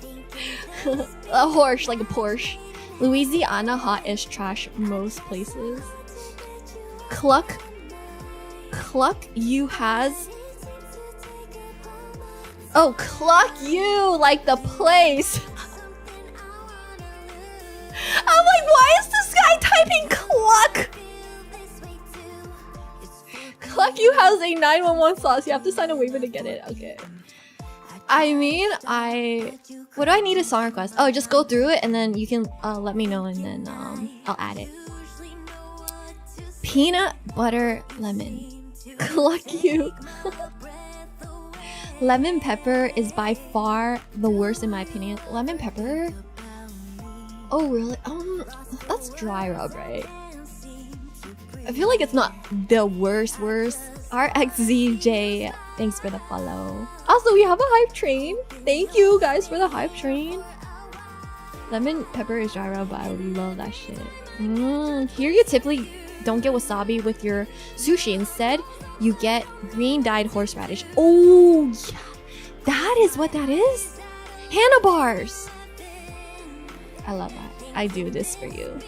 A horse, like a Porsche. Louisiana hot-ish trash most places. Cluck you has. Oh, Cluck you, like the place. I'm like, why is this guy typing Cluck? Cluck you has a 911 sauce. You have to sign a waiver to get it. Okay. I mean, what do I need a song request? Oh, just go through it and then you can let me know and then I'll add it. Peanut butter lemon. Cluck you. Lemon pepper is by far the worst in my opinion. Lemon pepper? Oh really? That's dry rub, right? I feel like it's not the worst. RXZJ, thanks for the follow. Also, we have a hype train. Thank you guys for the hype train. Lemon pepper is dry rub, but I love that shit. Here you typically don't get wasabi with your sushi. Instead, you get green dyed horseradish. Oh yeah, that is what that is. Handlebars. I love that. I do this for you.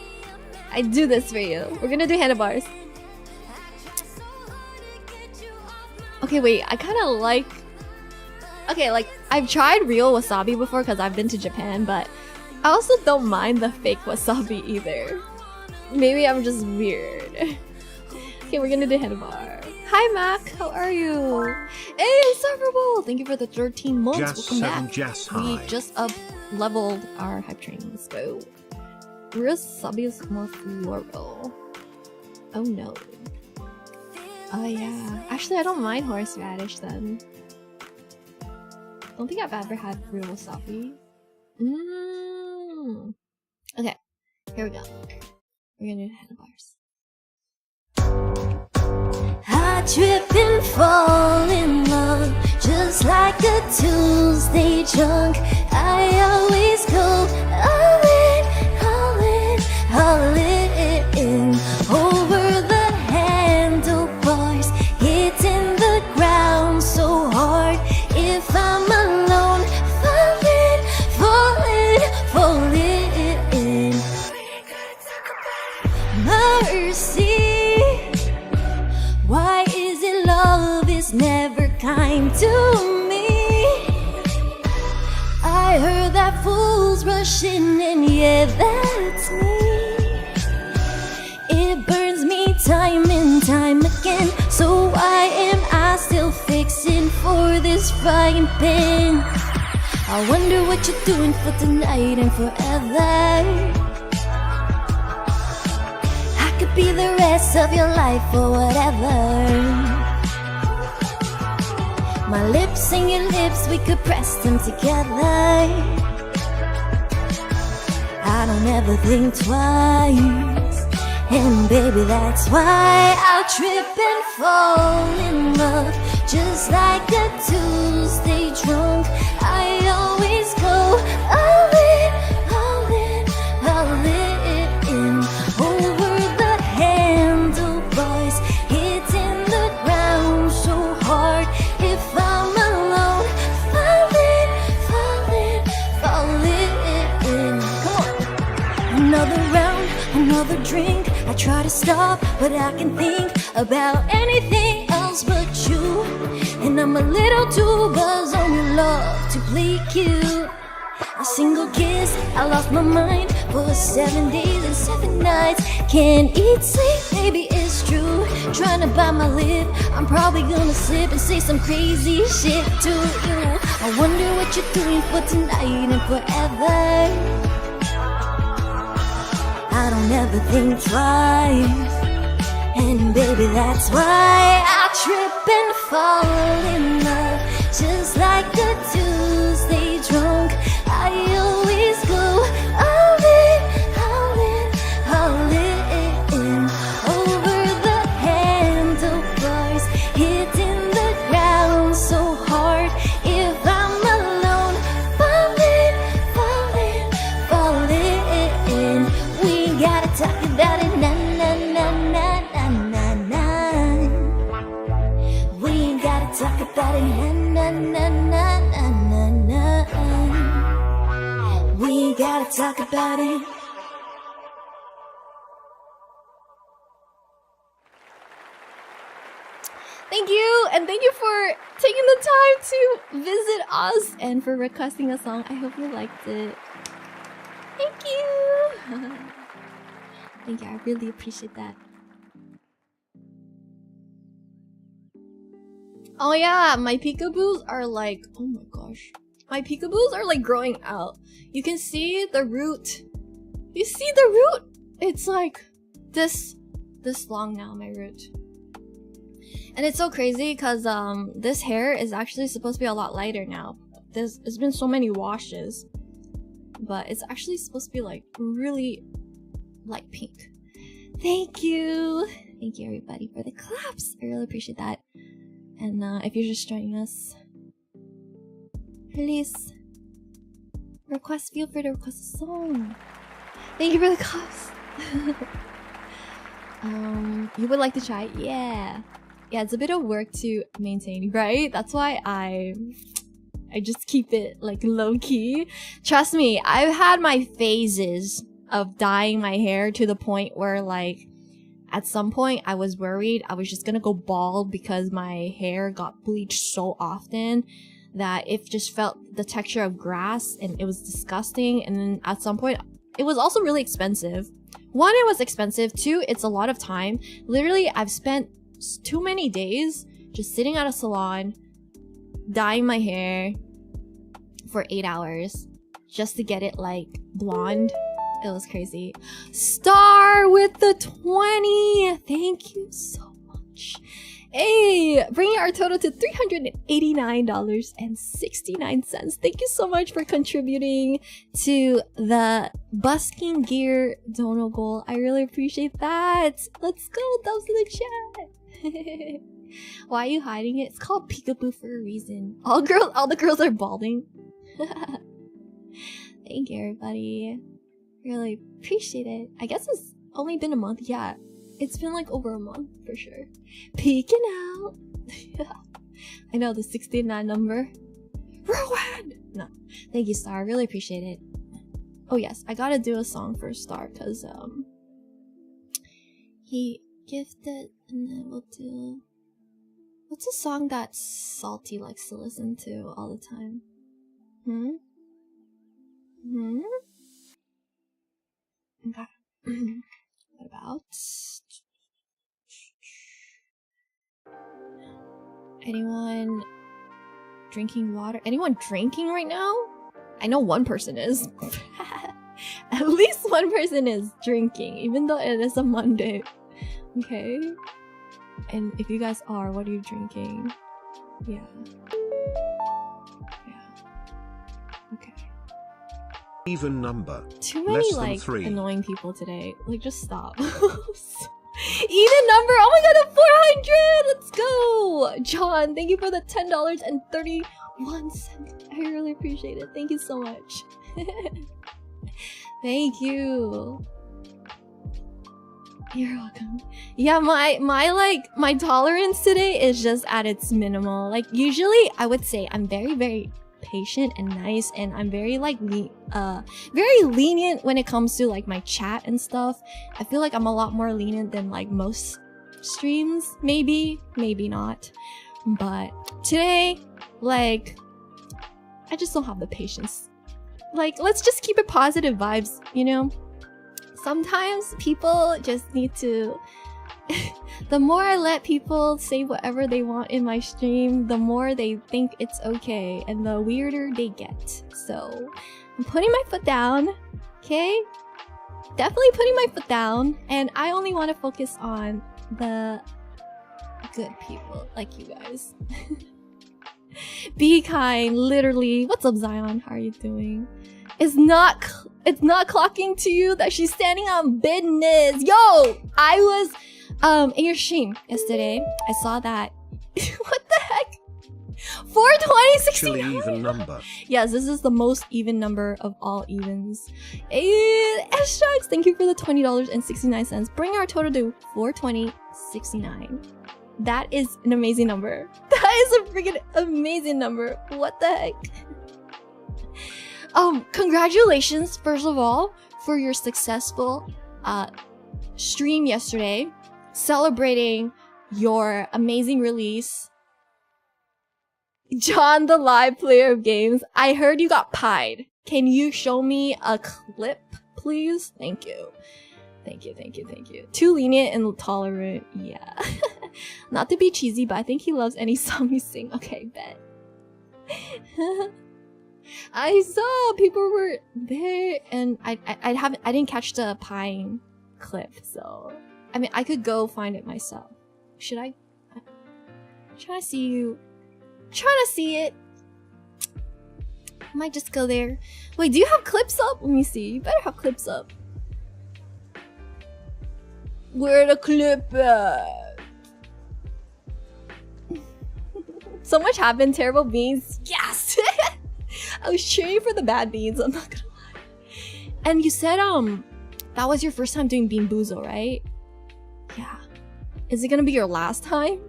We're gonna do handlebars. Okay, wait. I kind of like. Okay, like I've tried real wasabi before because I've been to Japan, but I also don't mind the fake wasabi either. Maybe I'm just weird. Okay, we're gonna do handlebar. Hi Mac, how are you? Hey, Insufferable! Thank you for the 13 months. Welcome back. We just up-leveled our hype train. Let's go. Real wasabi is more floral. Oh no. Oh yeah. Actually, I don't mind horseradish then. Don't think I've ever had real wasabi. Okay, here we go. We're gonna do handlebars. I trip and fall in love, just like a Tuesday drunk. I always go all in, over the handlebars, hitting the ground so hard. If I'm alone, falling. Mercy, why is it love is never kind to me? I heard that fools rushing in, yeah, that's me. It burns me time and time again. So why am I still fixing for this frying pan? I wonder what you're doing for tonight and forever. I could be the rest of your life or whatever. My lips and your lips, we could press them together. I don't ever think twice. And baby, that's why I'll trip and fall in love. Just like a Tuesday drunk, I always go all in, all in, all in. Over the handlebars, hitting the ground so hard. If I'm alone, falling, falling, falling. Come on. Another round, another drink. I try to stop, but I can think about anything else but you. And I'm a little too buzzed on your love to play cute. A single kiss, I lost my mind for 7 days and 7 nights. Can't eat, sleep, baby, it's true. Trying to bite my lip, I'm probably gonna slip and say some crazy shit to you. I wonder what you're doing for tonight and forever. I don't ever think twice. And baby, that's why I trip and fall in love. Just like a Tuesday drunk, I always go all in, all in, all in. Over the handlebars, hitting the ground so hard. If I'm alone, falling, falling, falling. We gotta talk about it, na na na na na na na. We ain't gotta talk about it, na na na na na na na. We ain't gotta talk about it. Thank you, and thank you for taking the time to visit us and for requesting a song. I hope you liked it. Thank you. Thank you. I really appreciate that. Oh yeah, my peekaboos are like, oh my gosh. My peekaboos are like growing out. You can see the root. You see the root? It's like this long now, my root. And it's so crazy because this hair is actually supposed to be a lot lighter now. There's been so many washes. But it's actually supposed to be like really light pink. Thank you. Thank you everybody for the claps. I really appreciate that. And if you're just joining us, please feel free to request a song. Thank you for the claps. You would like to try? Yeah, it's a bit of work to maintain, right? That's why I just keep it like low-key. Trust me, I've had my phases of dyeing my hair to the point where like at some point I was worried I was just gonna go bald because my hair got bleached so often that it just felt the texture of grass and it was disgusting. And then at some point it was also really expensive. One, it was expensive. Two, it's a lot of time. Literally, I've spent too many days just sitting at a salon dyeing my hair for 8 hours just to get it like blonde. It was crazy. Star with the 20. Thank you so much. Hey, bringing our total to $389.69. Thank you so much for contributing to the Busking Gear Dono goal. I really appreciate that. Let's go, thumbs in the chat. Why are you hiding it? It's called peekaboo for a reason. All the girls are balding. Thank you, everybody. Really appreciate it. I guess it's only been a month. Yeah, it's been like over a month for sure. Peeking out. I know the 69 number. Ruined. No, thank you, Star. I really appreciate it. Oh yes, I gotta do a song for Star because he gifted, and then we'll do. What's a song that Salty likes to listen to all the time? Okay. What about anyone drinking water? Anyone drinking right now? I know one person is. At least one person is drinking, even though it is a Monday. Okay. And if you guys are, what are you drinking? Yeah. Okay. Even number. Too many Less than like 3. annoying people today. Like just stop. Even number. Oh my god, the 400. Let's go. John, thank you for the $10.31. I really appreciate it. Thank you so much. Thank you. You're welcome. Yeah, my tolerance today is just at its minimal. Like usually I would say I'm very patient and nice, and I'm very like very lenient when it comes to like my chat and stuff. I feel like I'm a lot more lenient than like most streams, maybe not. But today, like, I just don't have the patience. Like, let's just keep it positive vibes, you know? Sometimes people just need to... The more I let people say whatever they want in my stream, the more they think it's okay, and the weirder they get. So, I'm putting my foot down, okay? Definitely putting my foot down, and I only want to focus on the good people, like you guys. Be kind, literally. What's up, Zion? How are you doing? It's not clocking to you that she's standing on business. Yo, I was in your stream yesterday. I saw that. What the heck? 420, Actually even number. Yes, this is the most even number of all evens. S-Shucks, thank you for the $20.69. Bring our total to 420.69. That is an amazing number. That is a freaking amazing number. What the heck? Congratulations, first of all, for your successful stream yesterday, celebrating your amazing release. John, the live player of games, I heard you got pied. Can you show me a clip, please? Thank you. Thank you. Too lenient and tolerant, yeah. Not to be cheesy, but I think he loves any song you sing. Okay, bet. I saw people were there, and I didn't catch the pieing clip, so I mean I could go find it myself. Should I? I'm trying to see you. Trying to see it. I might just go there. Wait, do you have clips up? Let me see. You better have clips up. Where the clip at? So much happened. Terrible beans. Yes. I was cheering for the bad beans, I'm not gonna lie. And you said that was your first time doing Bean Boozle, right? Yeah. Is it gonna be your last time?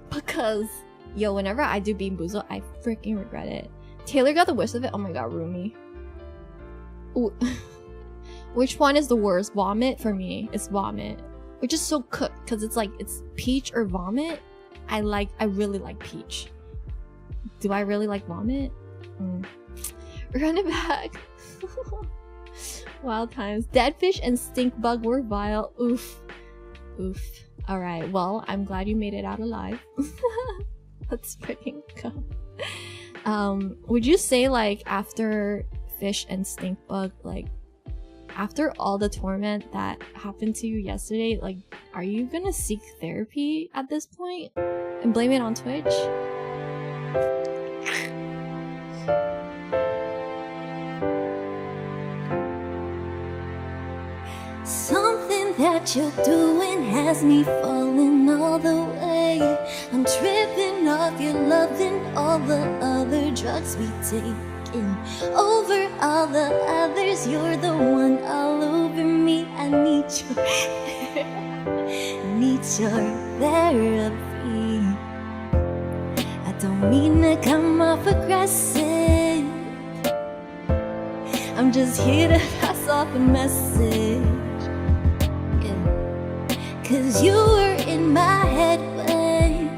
Because yo, whenever I do Bean Boozle, I freaking regret it. Taylor got the worst of it. Oh my god, Rumi. Ooh. Which one is the worst? Vomit for me. It's vomit. Which is so cooked because it's like it's peach or vomit. I really like peach. Do I really like vomit? Run it back. Wild times. Dead fish and stink bug were vile. Oof. Alright, well, I'm glad you made it out alive. Let's freaking go. Would you say like after fish and stink bug, like after all the torment that happened to you yesterday, like are you gonna seek therapy at this point? And blame it on Twitch? Something that you're doing has me falling all the way. I'm tripping off your love and all the other drugs we taken. Over all the others, you're the one all over me. I need your therapy. I don't mean to come off aggressive. I'm just here to pass off a message. Cause you were in my head when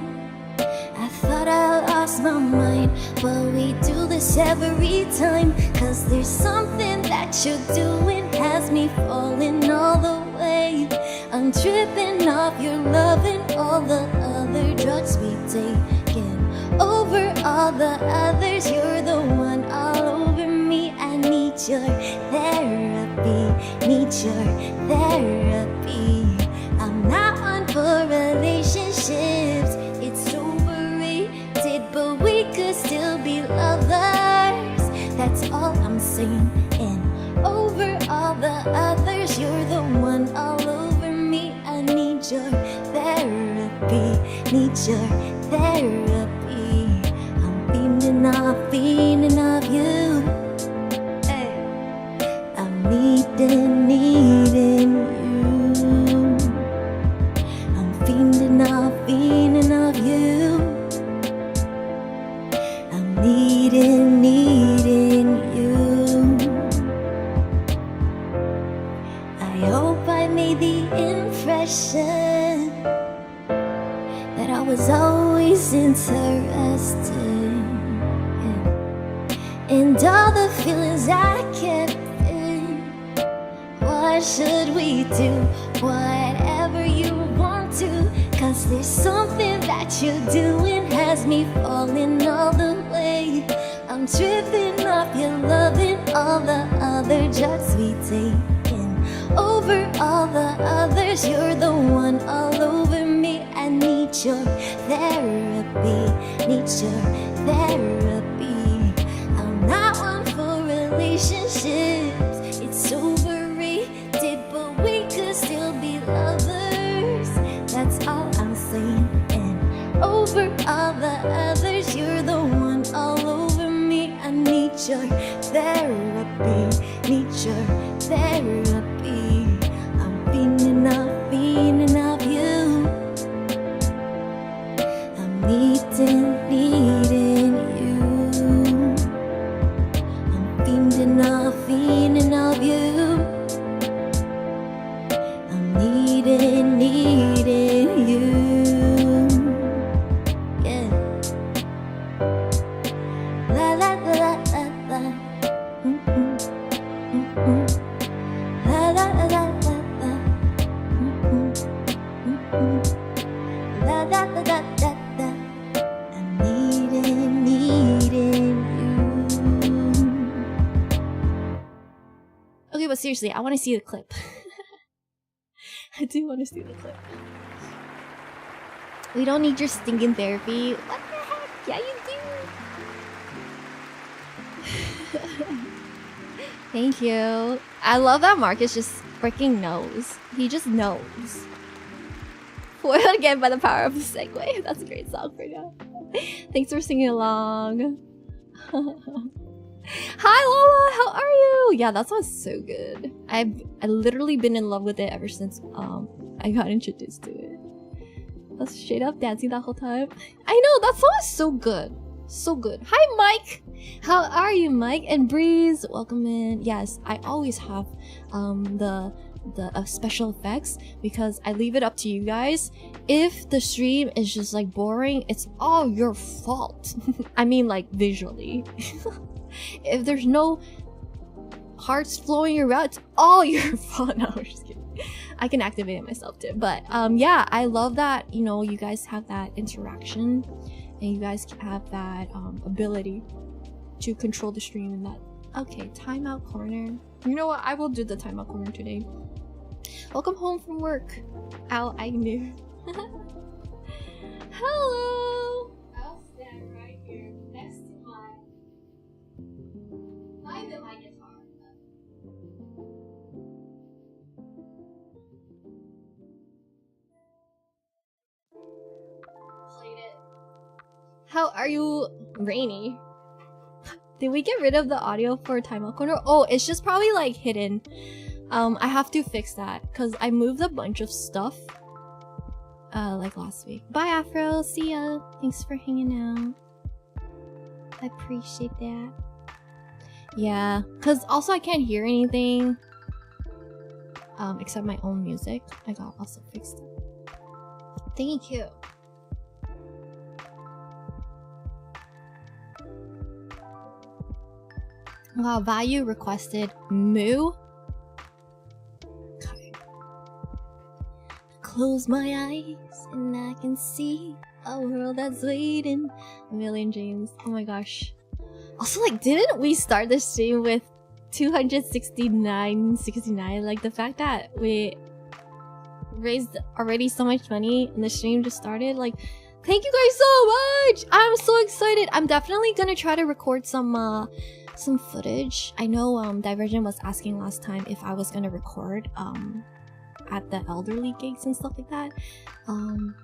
I thought I lost my mind. But we do this every time. Cause there's something that you're doing has me falling all the way. I'm tripping off your love and all the other drugs we taken. Over all the others, you're the one all over me. I need your therapy, need your therapy. I'm not on for relationships, it's overrated, but we could still be lovers. That's all I'm saying. And over all the others, you're the one all over me. I need your therapy, need your therapy. I'm fiending of you. Hey. I'm needing you. I'm fiending of you. I'm needing you. I hope I made the impression that I was always interested in all the feelings I kept in. What should we do? Whatever you want to. Cause there's something that you're doing has me falling all the way. I'm tripping off your loving, all the other drugs we taken. Over all the others, you're the one all over me. I need your therapy, need your therapy. I'm not one for relationships, it's overrated, but we could still be lovers. That's all I'm saying. And over all the others, you're the one all over me. I need your therapy, need your therapy. I'm fiending of you. I'm needing you. I'm fiending of you. I'm needing you. Yeah. La la la la la. Mm-mm. Mm-mm. La la la la la la. Mm-mm. Mm-mm. La la la la la la. I'm needing you. Okay, but seriously, I want to see the clip. I do want to see the clip. We don't need your stinking therapy. What the heck? Yeah, you do. Thank you. I love that Marcus just freaking knows. He just knows. Foiled again by the power of the segue. That's a great song for now. Thanks for singing along. Hi Lola, how are you? Yeah, that song's so good. I literally been in love with it ever since I got introduced to it. I was straight up dancing that whole time. I know, that song is so good. So good. Hi Mike! How are you, Mike? And Breeze, welcome in. Yes, I always have the special effects because I leave it up to you guys. If the stream is just like boring, it's all your fault. I mean like visually. If there's no hearts flowing around, it's all your fault. No, I'm just kidding. I can activate it myself too. But yeah, I love that, you know, you guys have that interaction and you guys have that ability to control the stream and that. Okay, timeout corner. You know what? I will do the timeout corner today. Welcome home from work. Ow, I knew. Hello. I'll stand right here next to my guitar. Played it. How are you, Rainy? Did we get rid of the audio for timeout corner? Oh, it's just probably like hidden. I have to fix that because I moved a bunch of stuff like last week. Bye Afro, see ya. Thanks for hanging out. I appreciate that. Yeah, because also I can't hear anything except my own music. I got also fixed it. Thank you. Wow, Value requested Moo. Okay. Close my eyes and I can see a world that's waiting. A million dreams. Oh my gosh. Also, like, didn't we start this stream with 269.69? Like, the fact that we raised already so much money and the stream just started, like, thank you guys so much! I'm so excited. I'm definitely gonna try to record some some footage. I know Divergent was asking last time if I was gonna record at the elderly gigs and stuff like that. I'm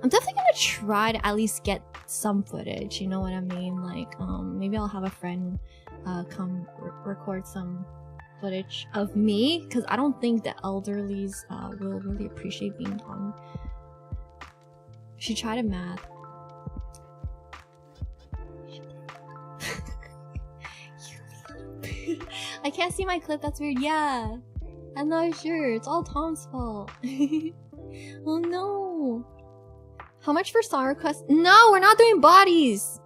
definitely gonna try to at least get some footage, you know what I mean? Like maybe I'll have a friend come record some footage of me, because I don't think the elderlies will really appreciate being on. She tried a math. I can't see my clip, that's weird. Yeah, I'm not sure. It's all Tom's fault. Oh no. How much for song requests? No, we're not doing bodies.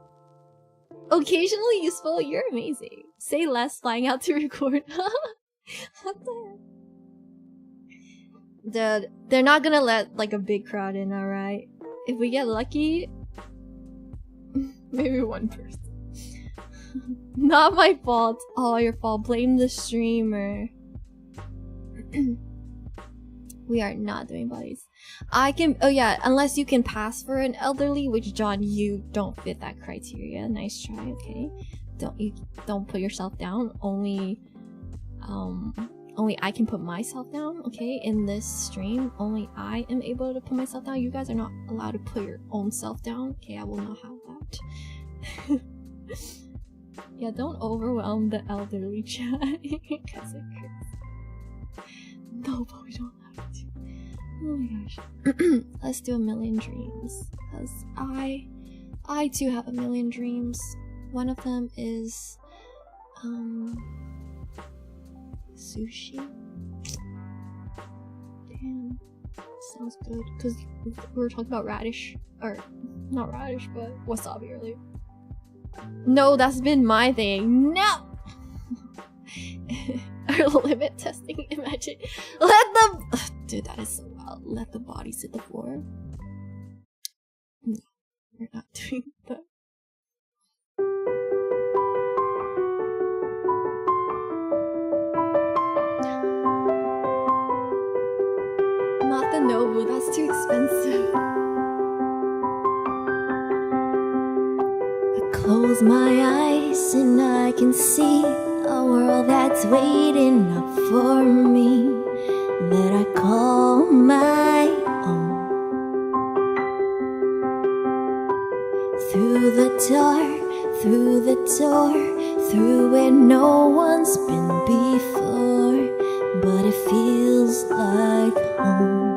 Occasionally useful. You're amazing. Say less, flying out to record. What the heck? They're not gonna let like a big crowd in, alright? If we get lucky, maybe one person. Not my fault. Oh, your fault. Blame the streamer. We are not doing bodies. I can. Oh yeah, unless you can pass for an elderly, which John, you don't fit that criteria. Nice try. Okay, don't put yourself down. Only I can put myself down. Okay, in this stream, only I am able to put myself down. You guys are not allowed to put your own self down. Okay, I will not have that. Yeah, don't overwhelm the elderly chat. Cause it hurts. No, but we don't have to. Oh my gosh. Let's do 1,000,000 dreams. Because I too have 1,000,000 dreams. One of them is sushi. Damn. Sounds good. Because we were talking about radish. Or not radish, but wasabi earlier. No, that's been my thing. No! Our limit testing, imagine. Let them. Dude, that is so wild. Let the bodies hit the floor. No, we're not doing that. Not the Nobu, that's too expensive. Close my eyes and I can see a world that's waiting up for me, that I call my own. Through the door, through where no one's been before, but it feels like home.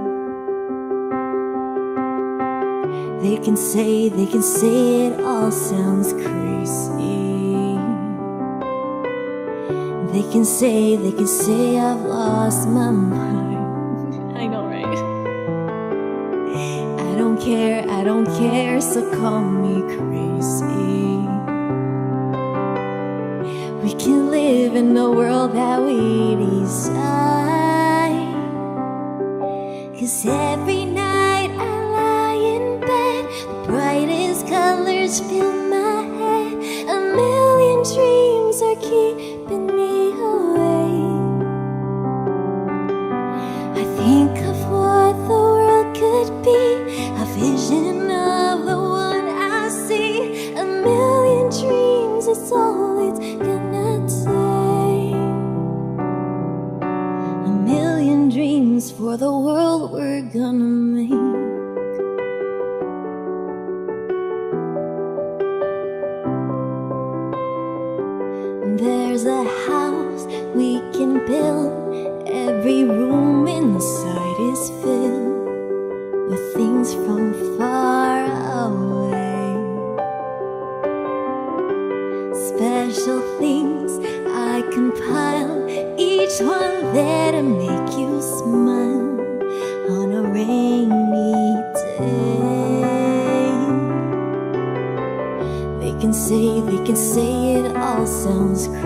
They can say it all sounds crazy. They can say I've lost my mind. I know, right? I don't care, so call me crazy. We can live in the world that we decide. 'Cause every night I lie in bed, the brightest colors fill my head. 1,000,000 dreams are keeping me awake. I think of what the world could be, a vision of the one I see. 1,000,000 dreams is all it's gonna take. 1,000,000 dreams for the world we're gonna make. There's a house we can build. Every room inside is filled with things from far away. Special things I compile, each one there to make you smile on a rainy day. They can say it all sounds crazy.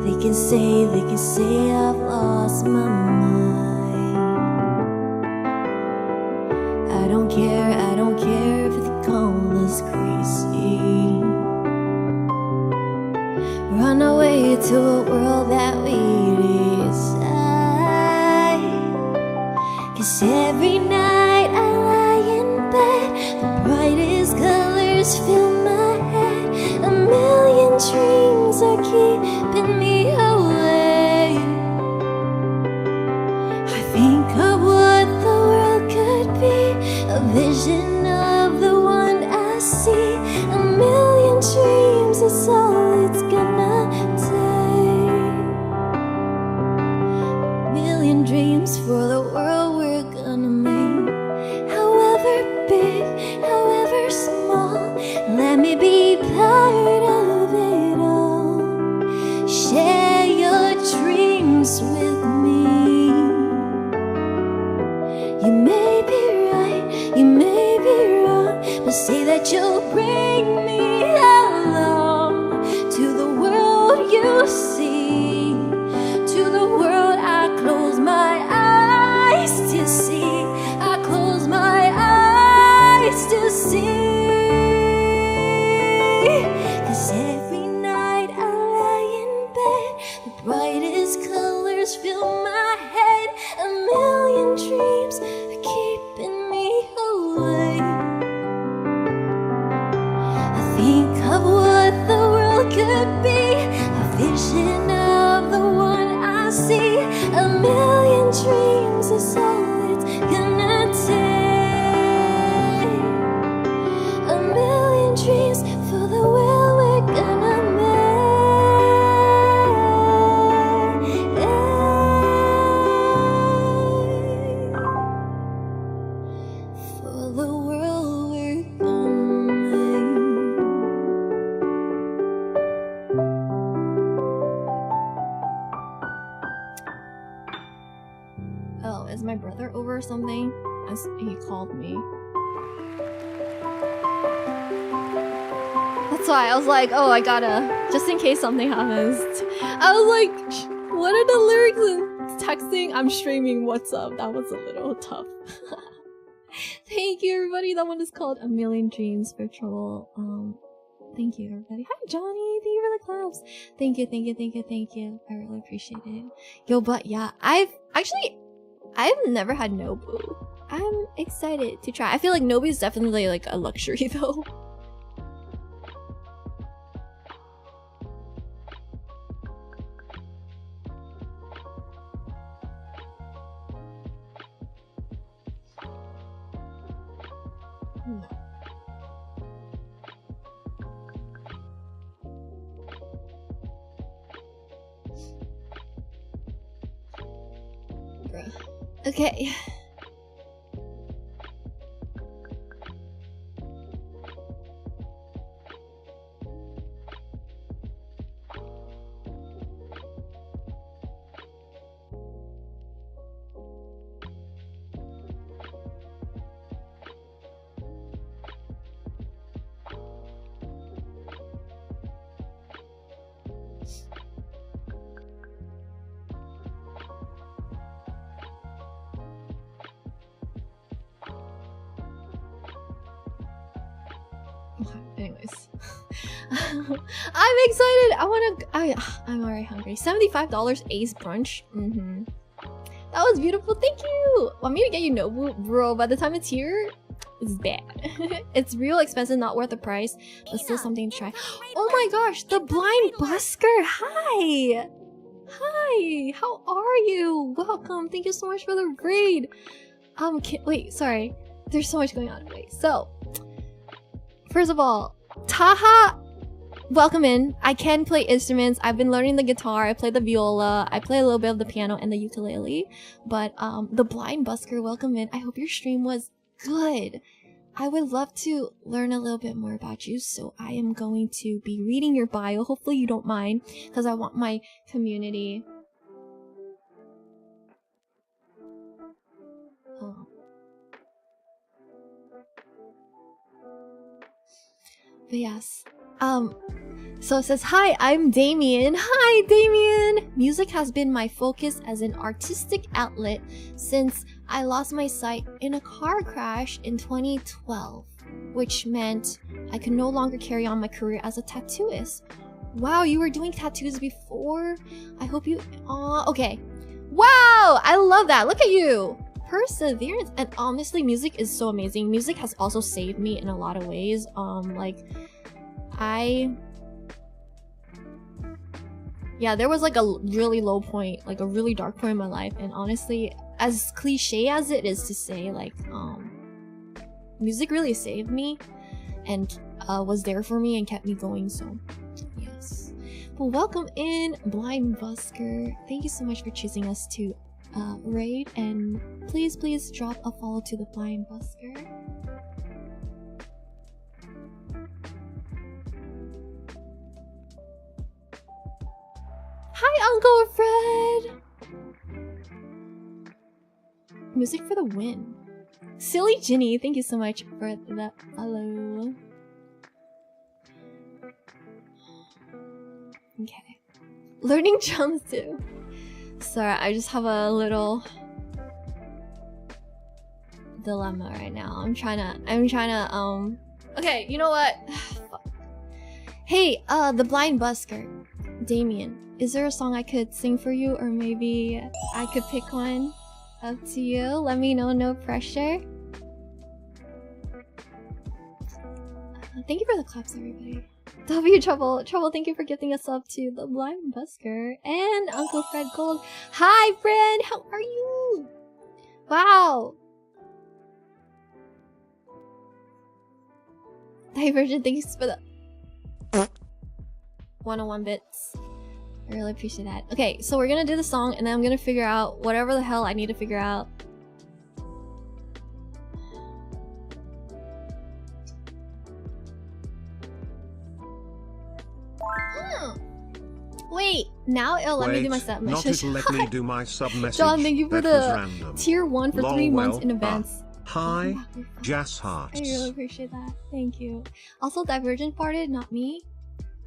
They can say I've lost my mind. I don't care if they call us crazy. Run away to a world that we decide. 'Cause every night I lie in bed, the brightest colors fill my head. my brother over or something? As he called me. That's why I was like, oh, I gotta, just in case something happens. I was like, what are the lyrics in texting? I'm streaming, what's up? That was a little tough. Thank you, everybody. That one is called A Million Dreams for Trouble. Thank you, everybody. Hi, Johnny. Thank you for the claps. Thank you, thank you, thank you, thank you. I really appreciate it. Yo, but yeah, I've never had Nobu. I'm excited to try. I feel like Nobu is definitely like a luxury though. Okay. Anyways. I'm excited! I'm already hungry. $75 Ace Brunch. That was beautiful, thank you! Want me to get you Nobu? Bro, by the time it's here, it's bad. It's real expensive, not worth the price, but still something to try. Oh my gosh, the Blind Busker! Hi! Hi! How are you? Welcome, thank you so much for the raid! Wait, sorry. There's so much going on. Wait, so... First of all, Taha, welcome in. I can play instruments. I've been learning the guitar. I play the viola. I play a little bit of the piano and the ukulele. But the Blind Busker, welcome in. I hope your stream was good. I would love to learn a little bit more about you. So I am going to be reading your bio. Hopefully you don't mind, because I want my community. Oh. But yes, so it says, hi, I'm Damien. Hi, Damien! Music has been my focus as an artistic outlet since I lost my sight in a car crash in 2012, which meant I could no longer carry on my career as a tattooist. Wow, you were doing tattoos before? I hope you... okay. Wow! I love that! Look at you! Perseverance. And honestly, music is so amazing. Music has also saved me in a lot of ways. There was like a really low point, like a really dark point in my life, and honestly, as cliche as it is to say, like music really saved me and was there for me and kept me going. So yes. Well, welcome in, Blind Busker. Thank you so much for choosing us to raid, and please drop a follow to the Blind Busker. Hi, Uncle Fred! Music for the win. Silly Ginny, thank you so much for the follow. Okay. Learning drums too. Sorry, I just have a little dilemma right now. I'm trying to okay, you know what? Hey, the Blind Busker, Damien, is there a song I could sing for you, or maybe I could pick one? Up to you. Let me know, no pressure. Thank you for the claps, everybody. W Trouble, thank you for gifting us up to the Blind Busker and Uncle Fred Gold. Hi, friend, how are you? Wow. Divergent, thanks for the 101 bits. I really appreciate that. Okay, so we're gonna do the song, and then I'm gonna figure out whatever the hell I need to figure out. Wait, now it'll let me do my sub not message. it'll let me do my sub message. John, thank you for That was the random. tier 1 for Lol, 3 months well, in advance. Hi, Welcome back, you're fine. Jazz Hearts. I really appreciate that. Thank you. Also, Divergent farted, not me.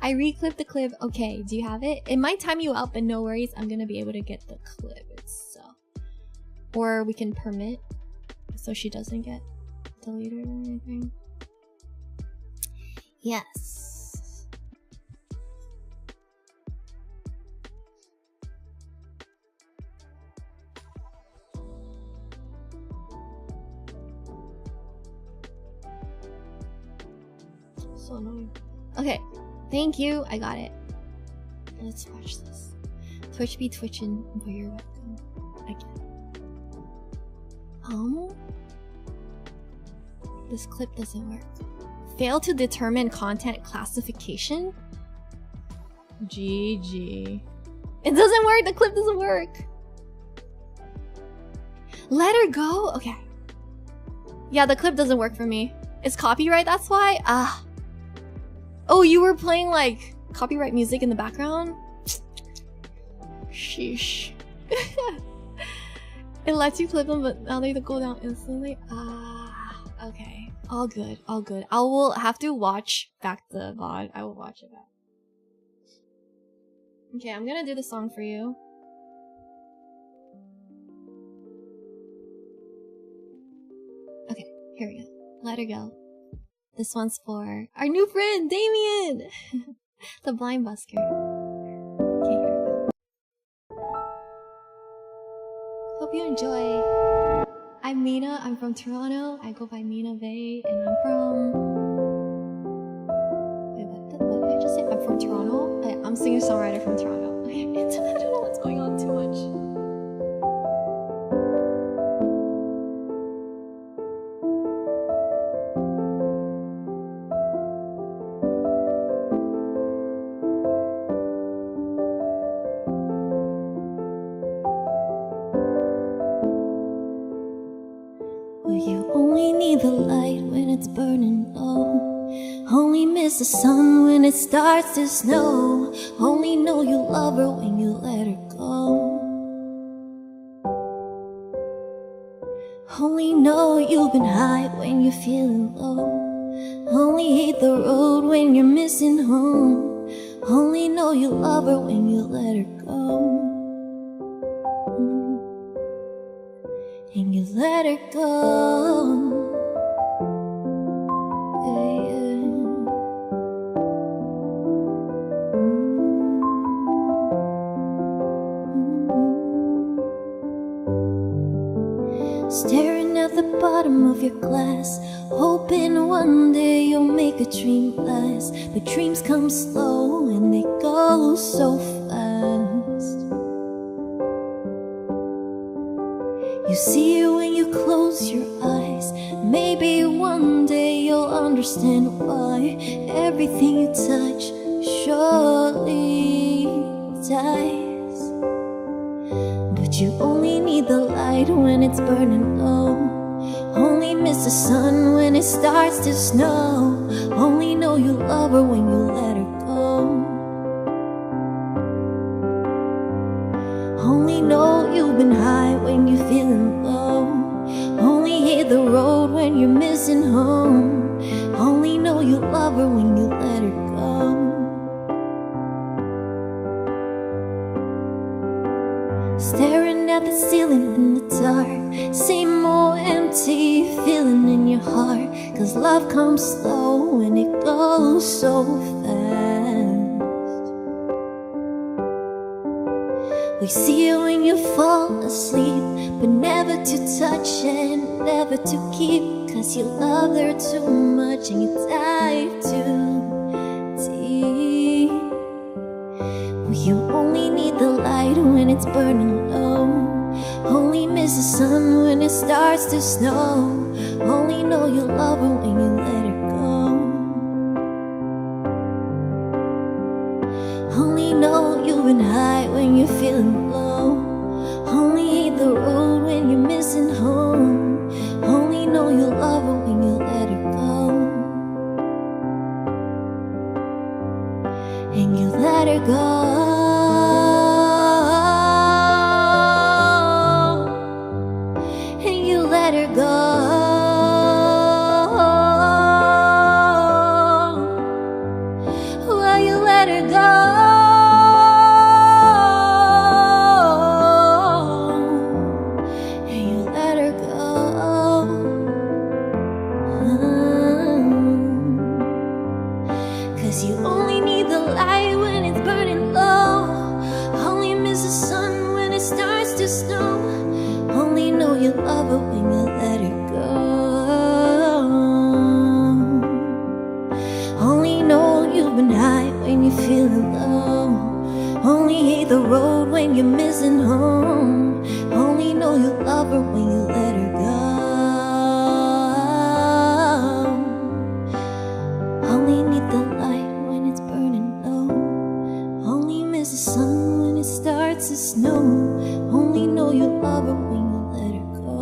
I re-clipped the clip. Okay, do you have it? It might time you out, but no worries. I'm gonna be able to get the clip itself. Or we can permit so she doesn't get deleted or anything. Yes. So annoying. Okay, thank you. I got it. Let's watch this. Twitch be twitching for your webcam. I get it. This clip doesn't work. Fail to determine content classification? GG. It doesn't work! The clip doesn't work! Let her go? Okay. Yeah, the clip doesn't work for me. It's copyright, that's why? Ah. Oh, you were playing like copyright music in the background? Sheesh. It lets you clip them, but now they go down instantly. Ah, okay. All good, all good. I will have to watch back the VOD. I will watch it back. Okay, I'm gonna do the song for you. Okay, here we go. Let her go. This one's for our new friend, Damien! The blind busker. Okay, here we go. Hope you enjoy. I'm Mina, I'm from Toronto. I go by Mina Vey, and I'm from... Wait, what did I just say? I'm from Toronto? I'm a singer-songwriter from Toronto. Okay, I don't know what's going on too much. You only need the light when it's burning low. Only miss the sun when it starts to snow. Only know you love her when you let her go. Only know you've been high when you're feeling low. Only hate the road when you're missing home. Only know you love her when you let her go. And you let her go. Yeah, yeah. Staring at the bottom of your glass, hoping one day you'll make a dream last. But dreams come slow and they go so fast. You see it when you close your eyes. Maybe one day you'll understand why everything you touch surely dies. But you only need the light when it's burning low. Only miss the sun when it starts to snow. Only know you love her when you let her go. Only know you've been high when you're feeling low. Only hate the road when you're missing home. Only know you love her when you let her go. Staring at the ceiling in the dark, same old empty feeling in your heart. Cause love comes slow and it goes so fast. We see it when you fall asleep, but never to touch and never to keep. Cause you love her too much and you dive too deep. Well, you only need the light when it's burning low. Only miss the sun when it starts to snow. Only know you love her when you let her go. Only know you've been high when you're feeling low. Only hate the road when you're missing home. Only know you love her when you let her go. And you let her go. let her go. And you let her go. 'Cause you only need the light when it's burning low. Only miss the sun when it starts to snow. Only know you love her when you let her go. Only know you've been high when you're feeling low. Only hate the road when you're missing home. Only know you love her when you let her go. Only need the light when it's burning low. Only miss the sun when it starts to snow. Only know you love her when you let her go.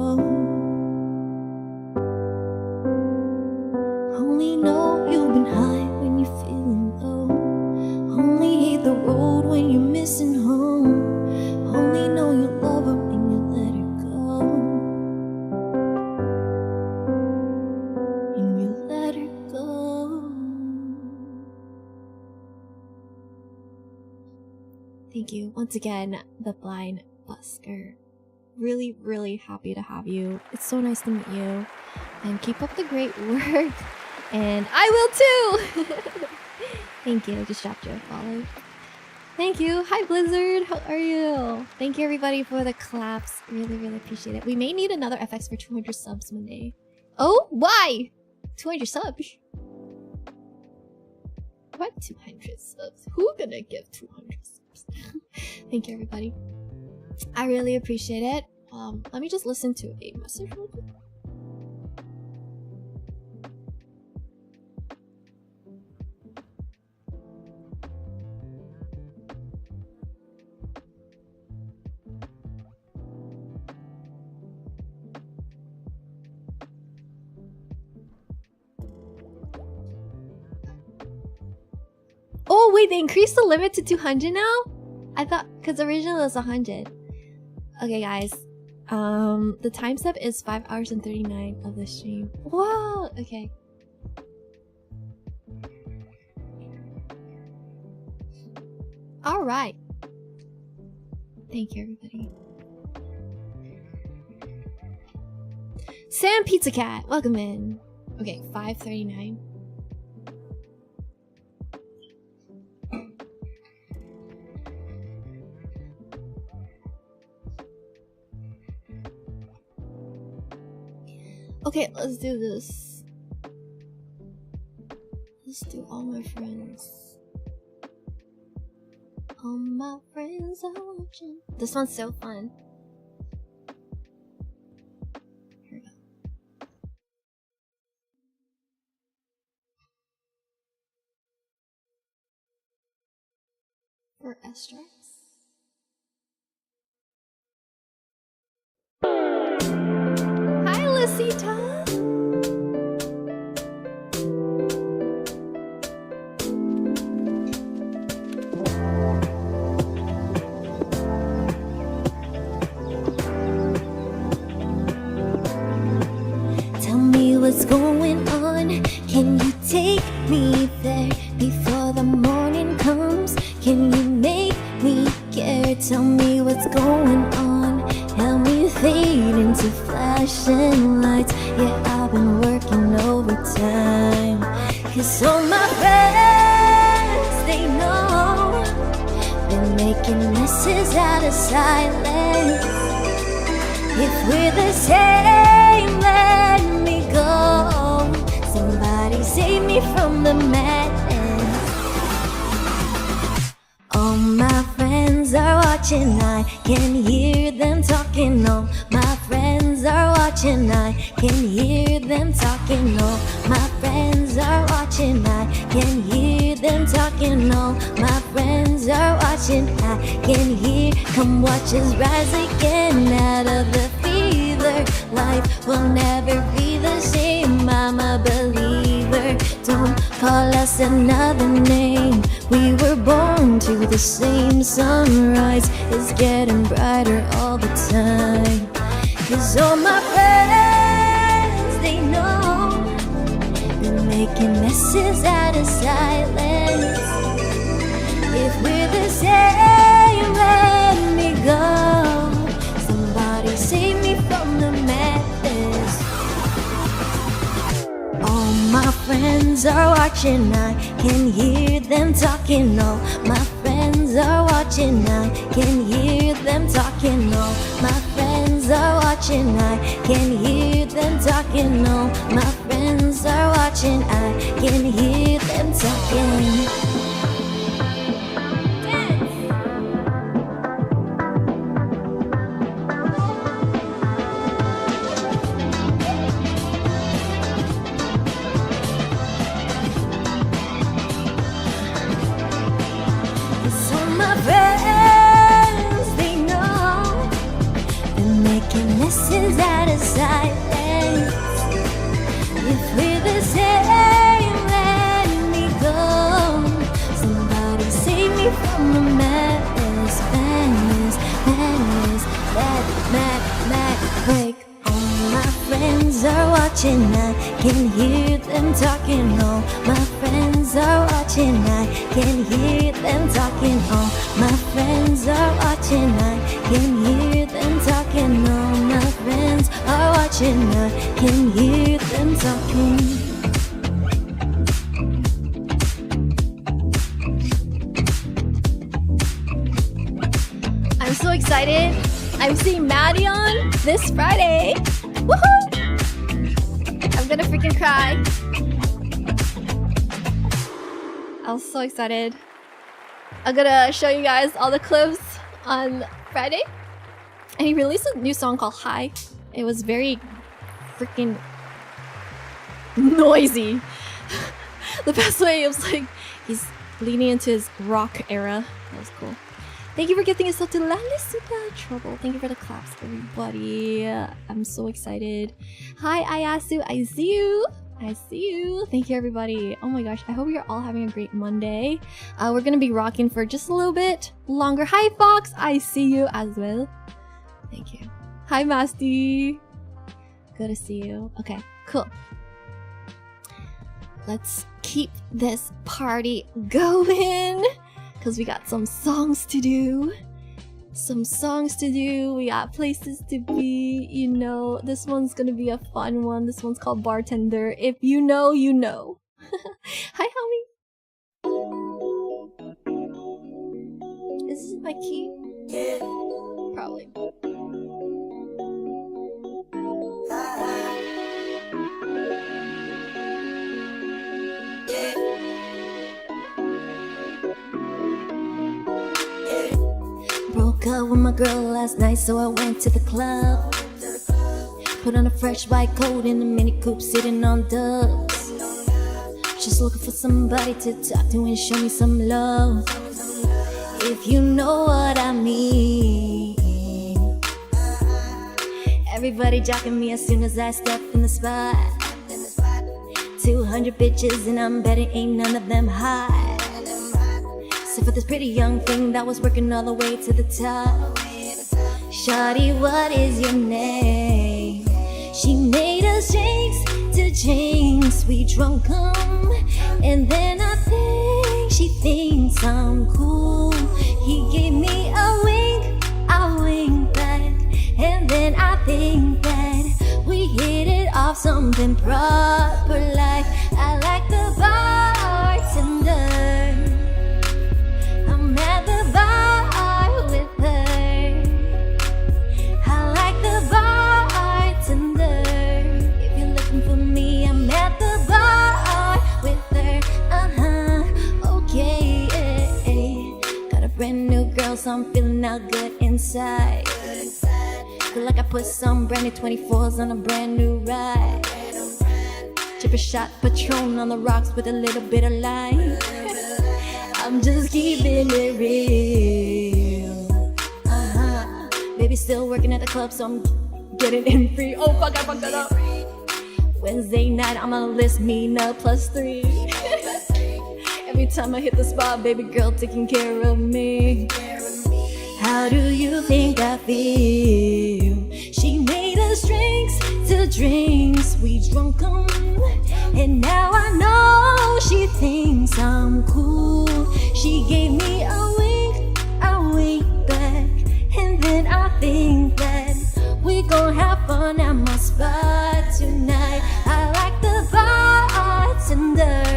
Only know you've been high when you're feeling low. Only hate the road when you're missing home. Only know you love her when you let her go. And you let her go. Thank you once again, The Blind Busker. Really, really happy to have you. It's so nice to meet you. And keep up the great work. And I will too! Thank you. Just dropped you a follow. Thank you. Hi, Blizzard. How are you? Thank you, everybody, for the claps. Really, really appreciate it. We may need another FX for 200 subs one day. Oh, why? 200 subs? What 200 subs? Who gonna give 200 subs? Thank you, everybody. I really appreciate it. Let me just listen to a message real quick. Oh wait, they increased the limit to 200 now? I thought, because originally it was 100. Okay, guys. The time step is 5 hours and 39 of the stream. Wow. Okay. All right. Thank you, everybody. Sam Pizza Cat, welcome in. Okay, 5:39. Okay, let's do this. Let's do all my friends. All my friends are watching. This one's so fun. Here we go. For Estrax. Hi, Lisita. Tell me what's going on. Can you take me there before the morning comes? Can you make me care? Tell me what's going on. Help me fade into flashing lights. Yeah, I've been working overtime. 'Cause all my friends, they know, been making messes out of silence. If we're the same, let me go. Somebody save me from the madness. All my friends are watching, I can hear them talking. All my friends are watching, I can hear them talking. All my friends are watching, I can hear them talking. All my friends are watching, I can hear. Come watch us rise again out of the fever. Life will never be the same, I'm a believer. Don't call us another name. We were born to the same sunrise. It's getting brighter all the time. 'Cause all my friends, they know, been making messes out of silence. friends are watching, I can hear them talking. All my friends are watching, I can hear them talking. All my friends are watching, I can hear them talking. All my friends are watching, I can hear them talking. So my friends, they know they're making messes out of silence. If we're the same, let me go. Somebody save me from the madness, mad break. All my friends are watching, I can hear them talking. All my friends are watching, I can hear them talking. All my friends are watching, I can hear them talking. All my friends are watching, I can hear them talking. I'm so excited. I'm seeing Maddie on this Friday. Woohoo! I'm gonna freaking cry. I was so excited. I'm gonna show you guys all the clips on Friday. And he released a new song called High. It was very freaking noisy. The best way, it was like he's leaning into his rock era. That was cool. Thank you for gifting yourself to La Lisuka Trouble. Thank you for the claps, everybody. I'm so excited. Hi, Ayasu. I see you. I see you. Thank you, everybody. Oh my gosh. I hope you're all having a great Monday. We're going to be rocking for just a little bit longer. Hi, Fox. I see you as well. Thank you. Hi, Masti. Good to see you. Okay, cool. Let's keep this party going. Because we got some songs to do. We got places to be. You know, this one's gonna be a fun one. This one's called Bartender. If you know, you know. Hi, homie. Is this my key? Yeah. Probably. Broke up with my girl last night, so I went to the club. Put on a fresh white coat in the Mini Coupe, sitting on dubs. Just looking for somebody to talk to and show me some love. If you know what I mean. Everybody jocking me as soon as I step in the spot. 200 bitches and I'm betting ain't none of them hot. So for this pretty young thing that was working all the way to the top. Shawty, what is your name? She made us drinks to drinks, we drunk 'em. And then I think she thinks I'm cool. He gave me a wink, I wink back. And then I think that we hit it off something proper, like I like the bartender. I'm at the bar with her. I like the bartender. If you're looking for me, I'm at the bar with her. Okay. Got a brand new girl, so I'm feeling all good inside. Feel like I put some brand new 24s on a brand new ride. Chip a shot Patron on the rocks with a little bit of lime. I'm just keeping it real. Baby still working at the club, so I'm getting in free. Oh fuck, I fucked that up. Wednesday night, I'ma list me up +3. Every time I hit the spot, baby girl taking care of me. How do you think I feel? She made us drinks to drinks, we drunk 'em. And now I know she thinks I'm cool. She gave me a wink, I wink back. And then I think that we gon' have fun at my spot tonight. I like the bartender.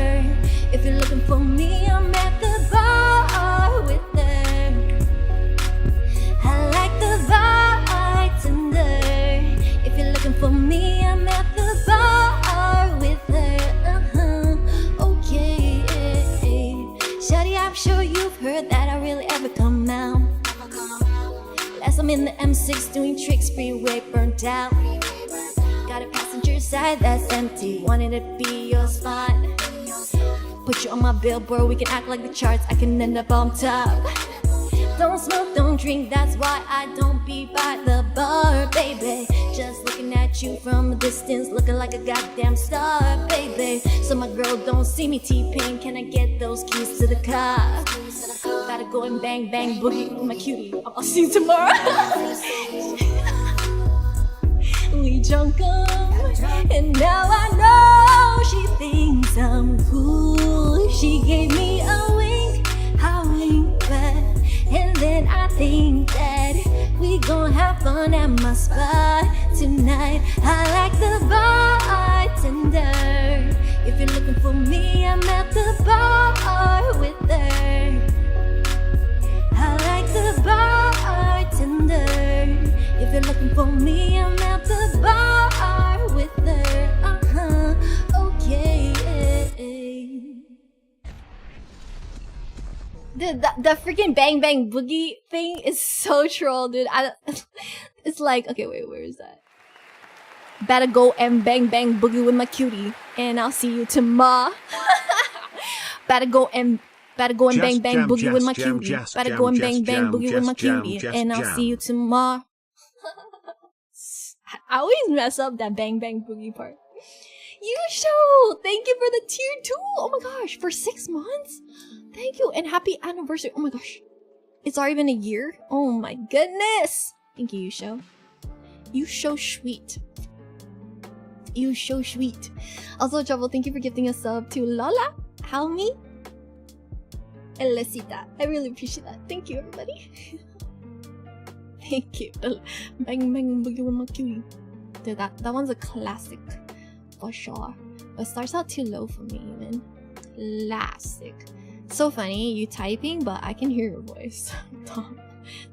I'm in the M6 doing tricks, freeway burnt out. Got a passenger side that's empty, wanted to be your spot. Put you on my billboard, we can act like the charts, I can end up on top. Don't smoke, don't drink, that's why I don't be by the bar, baby. Just looking at you from a distance, looking like a goddamn star, baby. So my girl don't see me T-Pain, can I get those keys to the car? Gotta go and bang bang boogie with my cutie, I'll see you tomorrow. We drunk and now I know she thinks I'm cool. She gave me a wink, I wink back. And then I think that we gon' have fun at my spot tonight. I like the bartender. If you're looking for me, I'm at the bar with her. I like the bartender. If you're looking for me, I'm at the bar with her. Okay. Dude, the freaking bang bang boogie thing is so troll, dude. It's like, okay, wait, where is that? Better go and bang bang boogie with my cutie, and I'll see you tomorrow. Better go and bang bang boogie with my cutie. Better go and bang bang boogie with my cutie, and I'll see you tomorrow. I always mess up that bang bang boogie part. Yusho, thank you for the tier 2. Oh my gosh, for 6 months. Thank you and happy anniversary. Oh my gosh, it's already been a year. Oh my goodness. Thank you, Yusho. You so sweet. You so sweet. Also, Trouble, thank you for gifting a sub to Lola, Halmi, and Lesita. I really appreciate that. Thank you, everybody. Thank you. Bang bang boogie with my cutie. Dude, that one's a classic for sure. But it starts out too low for me, even. Classic. So funny, you typing, but I can hear your voice.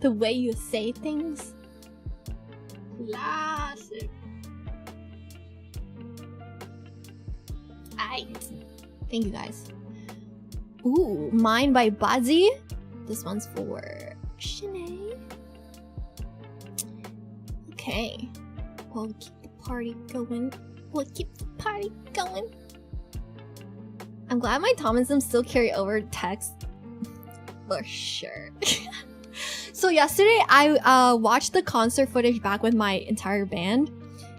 The way you say things. Classic. Aight. Thank you guys. Ooh, Mine by Bazzi. This one's for Shanae. Okay. We'll keep the party going. We'll keep the party going. I'm glad my Tom and Sim still carry over text. For sure. So yesterday I watched the concert footage back with my entire band.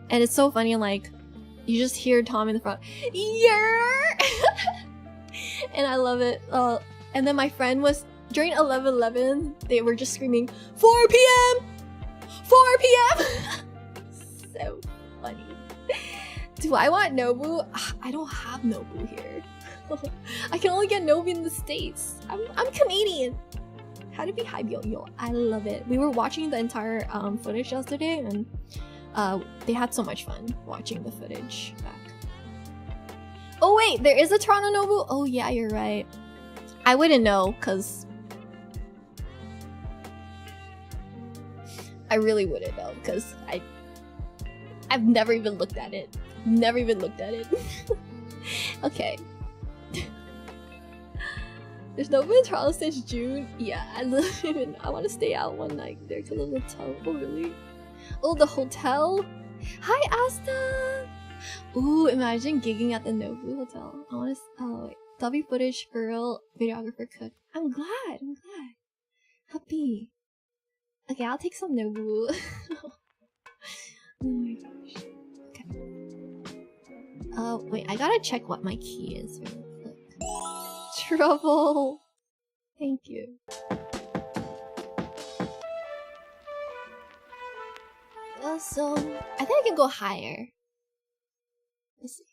And it's so funny, like, you just hear Tom in the front. Yeah! And I love it. And then my friend was, during 11:11, they were just screaming, 4 p.m! 4 p.m! So funny. Do I want Nobu? I don't have Nobu here. I can only get Nobu in the States. I'm Canadian. How to be hype, yo. I love it. We were watching the entire footage yesterday, and they had so much fun watching the footage back. Oh wait, there is a Toronto Nobu? Oh yeah, you're right. I wouldn't know, cause I really wouldn't know, cause I've never even looked at it. Never even looked at it. Okay. There's no been Toronto since June. Yeah, I want to stay out one night there because of the hotel. Oh really? Oh, the hotel. Hi Asta. Ooh, imagine gigging at the Nobu Hotel. I want to. Oh wait, W footage girl videographer cook. I'm glad. Happy. Okay, I'll take some Nobu. Oh my gosh. Okay. Wait, I gotta check what my key is really quick. Trouble. Thank you. So, I think I can go higher. Let's see.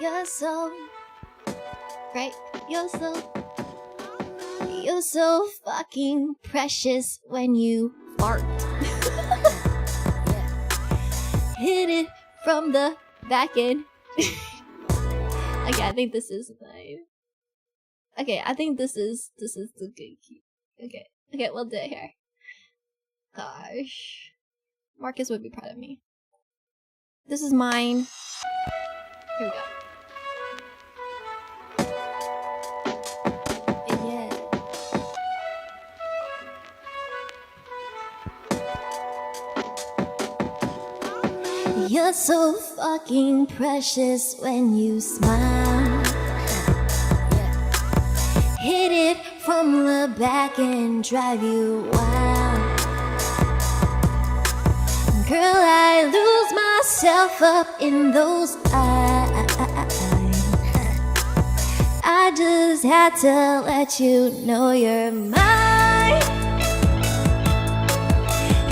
You're so... Right? You're so fucking precious when you fart. Hit it from the back end. Okay, I think this is mine. Okay, I think this is the good key. Okay, we'll do it here. Gosh, Marcus would be proud of me. This is mine. Here we go. You're so fucking precious when you smile. Hit it from the back and drive you wild. Girl, I lose myself up in those eyes. I just had to let you know you're mine.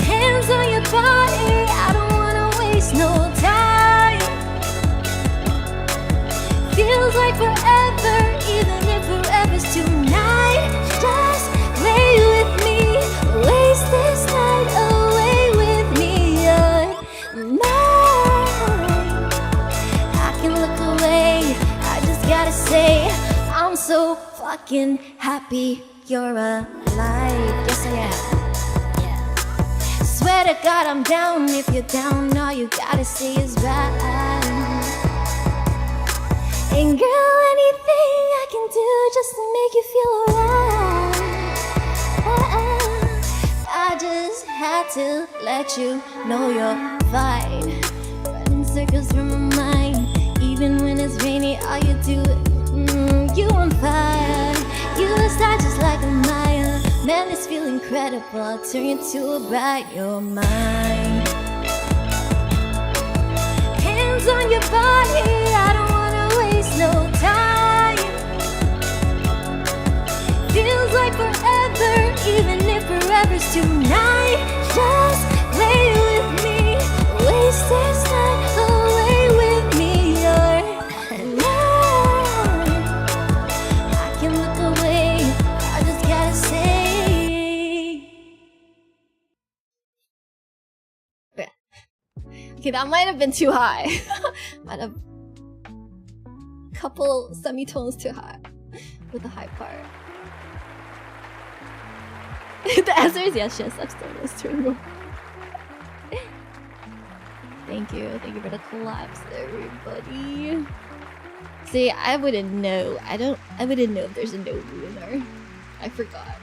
Hands on your body, I don't wanna waste no time. Feels like forever, even if forever's tonight. Just lay with me, waste this night away with me. You're mine. I can look away, I just gotta say, I'm so fucking happy you're alive. Yes, I am. Swear to God I'm down. If you're down, all you gotta say is right. And girl, anything I can do just to make you feel alright. I just had to let you know you're fine. Running circles through my mind. Even when it's rainy, all you do is you on fire. You a star just like a Maya. Man, this feel incredible. I'll turn you to a bride. You're mine. Hands on your body, I don't wanna waste no time. Feels like forever, even if forever's tonight. Just lay with me, waste this night away with me. You're mine. I can look away, I just gotta say. Okay, that might have been too high. Might have couple semitones too high with the high part. The answer is yes, I'm still listening. Thank you for the collabs, everybody. See, I wouldn't know. I wouldn't know if there's a no winner. I forgot.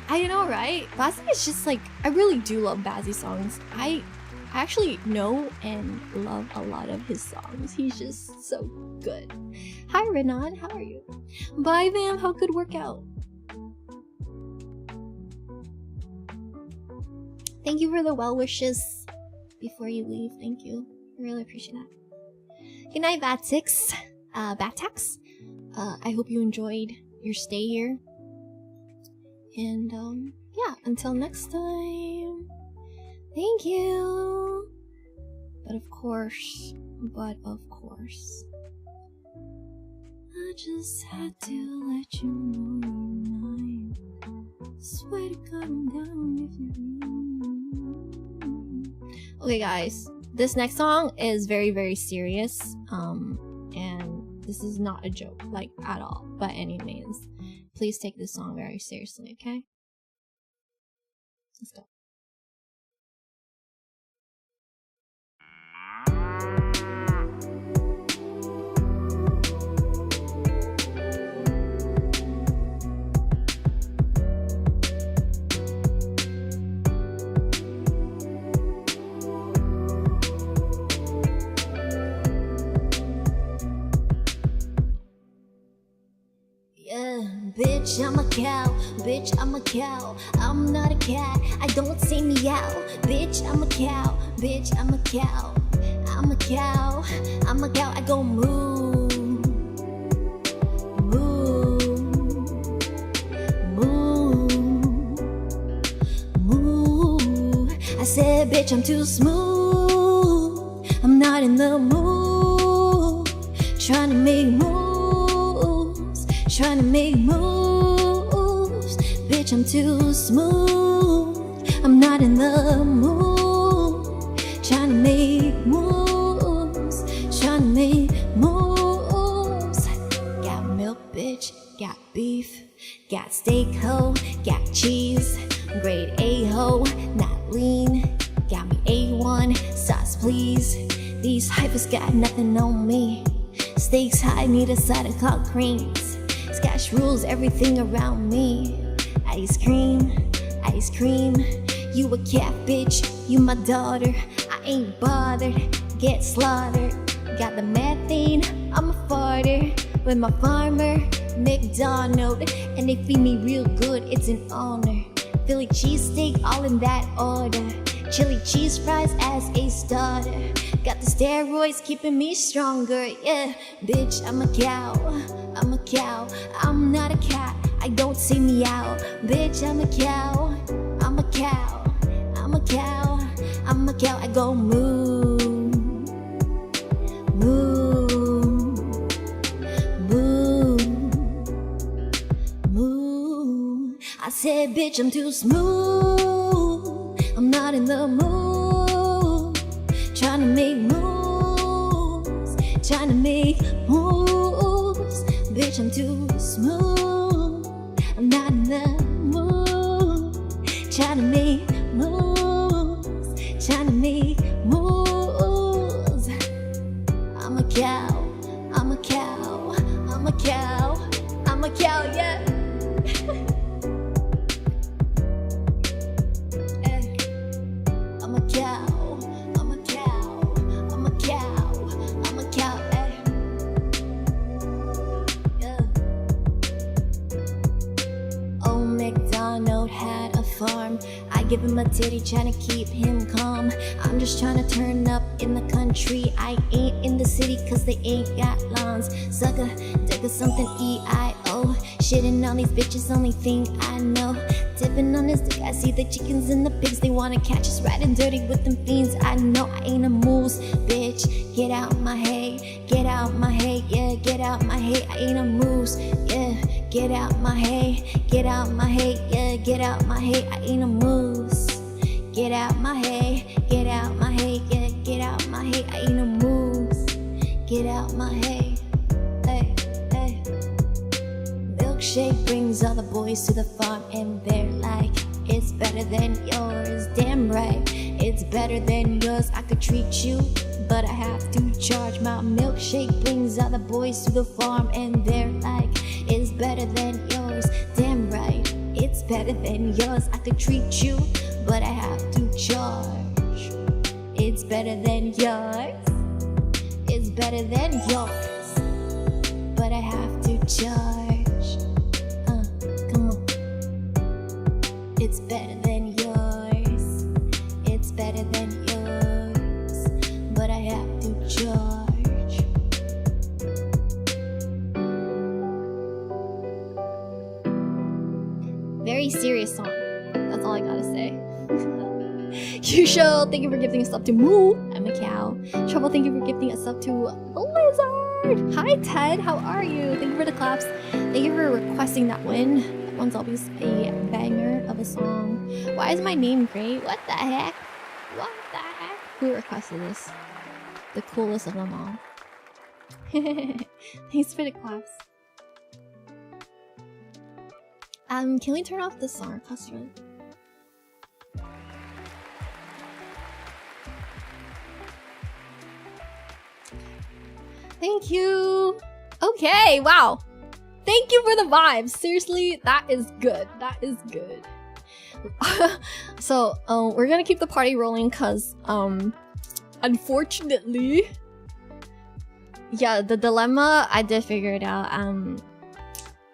I know, right? Bazzi is just like, I really do love Bazzi songs. I actually know and love a lot of his songs. He's just so good. Hi Renan, how are you? Bye Vam, how could work out? Thank you for the well wishes before you leave. Thank you. I really appreciate that. Good night, Vatix. Batax. I hope you enjoyed your stay here. And yeah, until next time. Thank you. But of course, I just had to let you know you're mine. Swear to God I'm down if you. Okay guys, this next song is very, very serious. And this is not a joke, like at all, by any means. Please take this song very seriously, okay? Let's go. Bitch, I'm a cow. Bitch, I'm a cow. I'm not a cat. I don't say meow. Bitch, I'm a cow. Bitch, I'm a cow. I'm a cow. I'm a cow. I go moo. Moo. Moo. Moo. I said, bitch, I'm too smooth. I'm not in the mood. Trying to make moves. Trying to make moves. Bitch, I'm too smooth. I'm not in the mood. Trying to make moves. Trying to make moves. Got milk, bitch. Got beef. Got steak, ho. Got cheese. Grade A, ho. Not lean. Got me A1. Sauce, please. These hypers got nothing on me. Stakes high, need a side of cloud creams. Scotch rules everything around me. Ice cream, ice cream. You a cat, bitch, you my daughter. I ain't bothered. get slaughtered. Got the methane, I'm a farter with my farmer, McDonald. And they feed me real good, it's an honor. Philly cheesesteak, all in that order. Chili cheese fries as a starter. Got the steroids keeping me stronger, yeah. Bitch, I'm a cow, I'm a cow. I'm not a cat, I don't say meow. Bitch, I'm a cow, I'm a cow. I'm a cow, I'm a cow. I go moo, moo, moo, moo. I said, bitch, I'm too smooth. I'm not in the mood. Trying to make moves, trying to make moves. Bitch, I'm too smooth. I'm not in the mood. Trying to make moves, trying to make moves. I'm a cow, I'm a cow, I'm a cow, I'm a cow, yeah. I'm a cow, I'm a cow, I'm a cow, I'm a cow, yeah. Old MacDonald had a farm. I give him a titty, trying to keep him calm. I'm just trying to turn up in the country. I ain't in the city cause they ain't got lawns. Sucker, digger, something E-I-O. Shitting on these bitches, only thing I know. Tipping on this dick, I see the chickens and the pigs. They wanna catch us riding dirty with them fiends. I know I ain't a moose, bitch. Get out my hay, get out my hay, yeah, get out my hay. I ain't a moose, yeah. Get out my hay, get out my hay, yeah, get out my hay. I ain't a moose. Get out my hay, get out my hay, yeah, get out my hay. I ain't a moose. Get out my hay, hey, hey. Milkshake brings all the boys to the farm and they're like, it's better than yours. Damn right, it's better than yours. I could treat you, but I have to charge. My milkshake brings all the boys to the farm and they're like, it's better than yours. Damn right, it's better than yours. I could treat you, but I have to charge. It's better than yours. It's better than yours, but I have to charge. Come on. It's better than yours. It's better than yours, but I have to charge. Very serious song. That's all I gotta say. Usual, thank you for gifting us up to Moo. I'm a cow. Trouble, thank you for gifting us up to Lizard. Hi Ted, how are you? Thank you for the claps. Thank you for requesting that one. That one's always a banger of a song. Why is my name great? What the heck? What the heck? Who requested this? The coolest of them all. Thanks for the claps. Can we turn off the song cluster? Thank you. Okay, wow. Thank you for the vibes. Seriously, that is good. That is good. So, we're gonna keep the party rolling because, unfortunately, yeah, the dilemma, I did figure it out.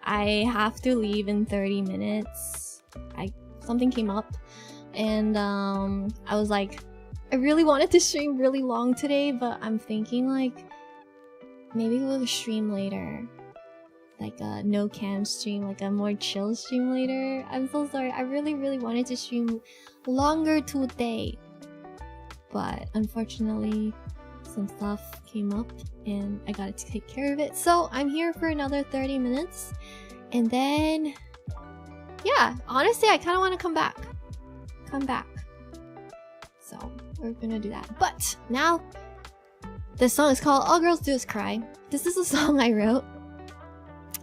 I have to leave in 30 minutes. Something came up, and I was like, I really wanted to stream really long today, but I'm thinking like, maybe we'll stream later. Like a no cam stream, like a more chill stream later. I'm so sorry. I really wanted to stream longer today, but unfortunately some stuff came up and I got to take care of it. So I'm here for another 30 minutes and then yeah, honestly I kind of want to come back. So we're gonna do that. But now this song is called All Girls Do Is Cry. This is a song I wrote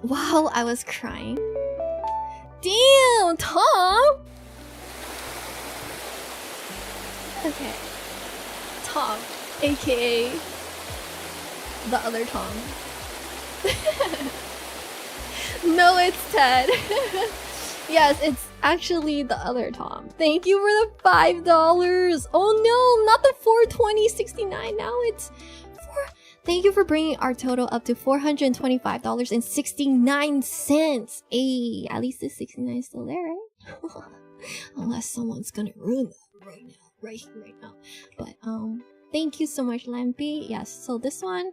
while I was crying. Damn, Tom! Okay. Tom, aka the other Tom. No, it's Ted. Yes, it's actually the other Tom. Thank you for the $5. Oh no, not the $420.69. Now it's Thank you for bringing our total up to $425.69. Hey, at least the 69 is still there, right? Unless someone's gonna ruin that right now, right now. But thank you so much, Lampy. Yes, so this one,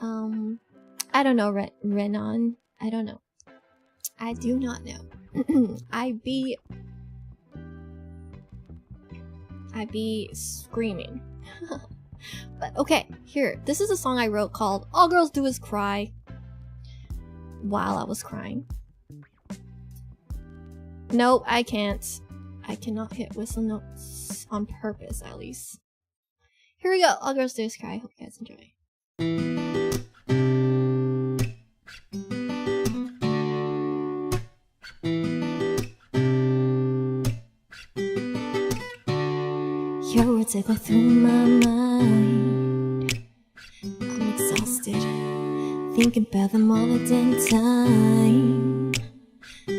I don't know, Renan. I don't know. I do not know. I be screaming. But okay, here. This is a song I wrote called All Girls Do Is Cry while I was crying. Nope, I can't. I cannot hit whistle notes on purpose, at least. Here we go. All Girls Do Is Cry. Hope you guys enjoy. Your words echo through my mind. I'm exhausted, thinking about them all the damn time.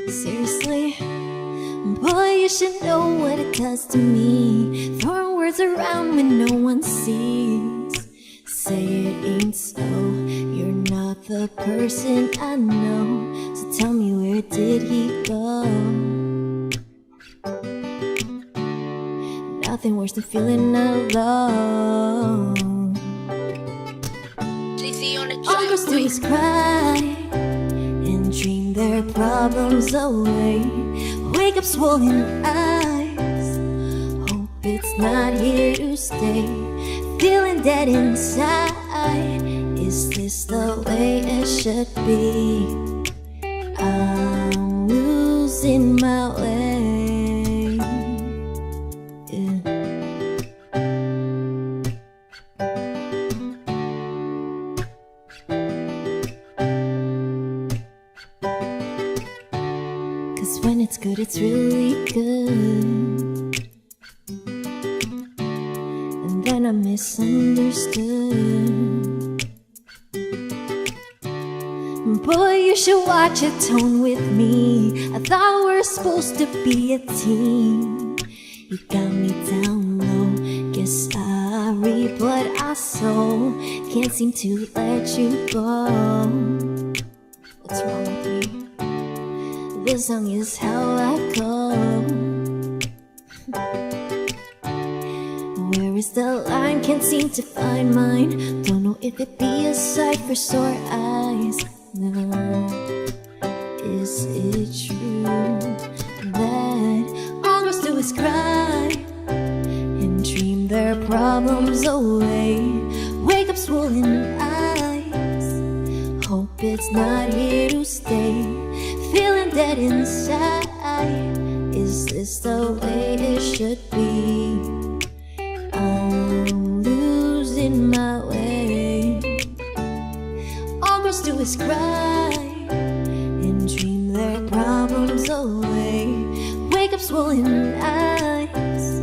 Seriously, boy, you should know what it does to me. Throwing words around when no one sees. Say it ain't so, you're not the person I know. So tell me, where did he go? Nothing worse than feeling alone. All girls do is cry and dream their problems away. Wake up swollen eyes, hope it's not here to stay. Feeling dead inside, is this the way it should be? I'm losing my way. When it's good, it's really good. And then I'm misunderstood. Boy, you should watch your tone with me. I thought we were supposed to be a team. You got me down low. Guess I reap what I sow. Can't seem to let you go. What's wrong with me? This song is how I go. Where is the line? Can't seem to find mine. Don't know if it be a sight for sore eyes. No. Is it true that all girls do is cry and dream their problems away? Wake up swollen eyes, hope it's not here to stay. Feeling dead inside, is this the way it should be? I'm losing my way. All girls do is cry and dream their problems away. Wake up swollen eyes,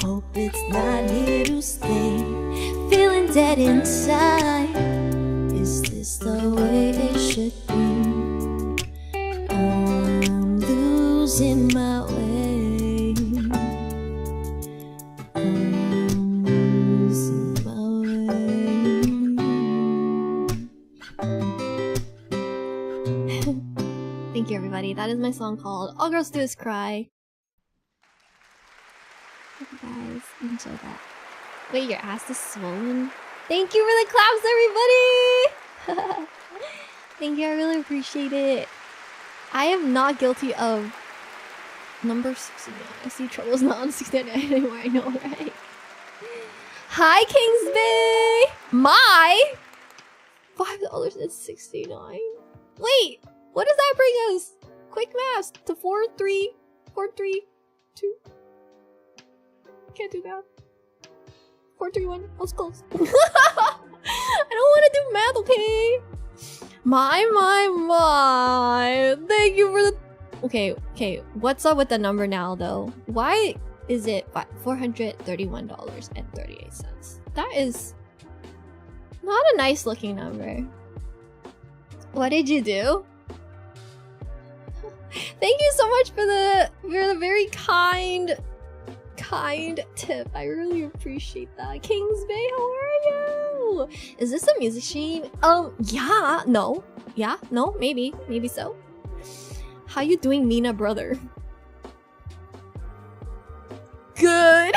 hope it's not here to stay. Feeling dead inside, is this the way it should be? I'm losing my way. I'm losing my way. Thank you, everybody. That is my song called All Girls Do Is Cry. Hope you guys enjoy that. Wait, your ass is swollen? Thank you for the claps, everybody! Thank you, I really appreciate it. I am not guilty of number 69. I see Trouble's not on 69 anymore, I know, right? Hi, Kingsby! My $5.69. Wait, what does that bring us? Quick maths to 43432. Can't do that. 431. I was close. I don't want to do math, okay? My. Thank you for the... Okay. What's up with the number now, though? Why is it $431.38? That is not a nice looking number. What did you do? Thank you so much for the very kind tip. I really appreciate that. Kings Bay, how are you? Is this a music machine? Yeah, no. Yeah, no, maybe so. How you doing, Mina brother? Good.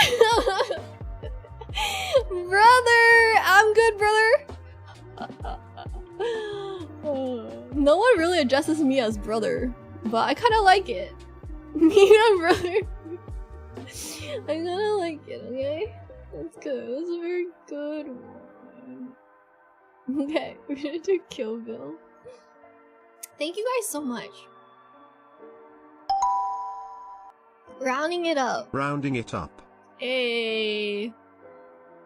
Brother, I'm good, brother. No one really addresses me as brother, but I kind of like it. Mina brother. I kind of like it, okay? That's good. That's a very good one. Okay, we're gonna do Kill Bill. Thank you guys so much. Rounding it up. Rounding it up. Hey.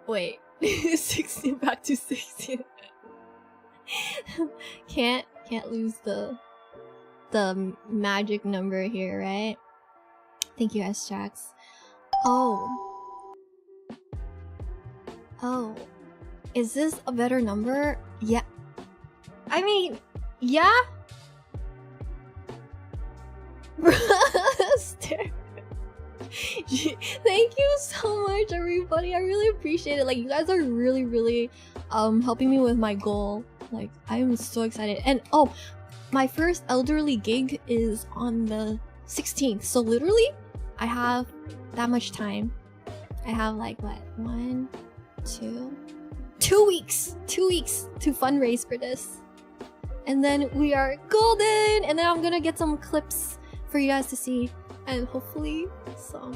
Wait. 16 back to 16. Can't lose the magic number here, right? Thank you, S-Jax. Oh. Is this a better number? Yeah. I mean, yeah. Thank you so much, everybody. I really appreciate it. Like, you guys are really helping me with my goal. Like, I am so excited. And oh, my first elderly gig is on the 16th. So literally, I have that much time. I have like what, 2 weeks to fundraise for this. And then we are golden. And then I'm gonna get some clips for you guys to see. And hopefully some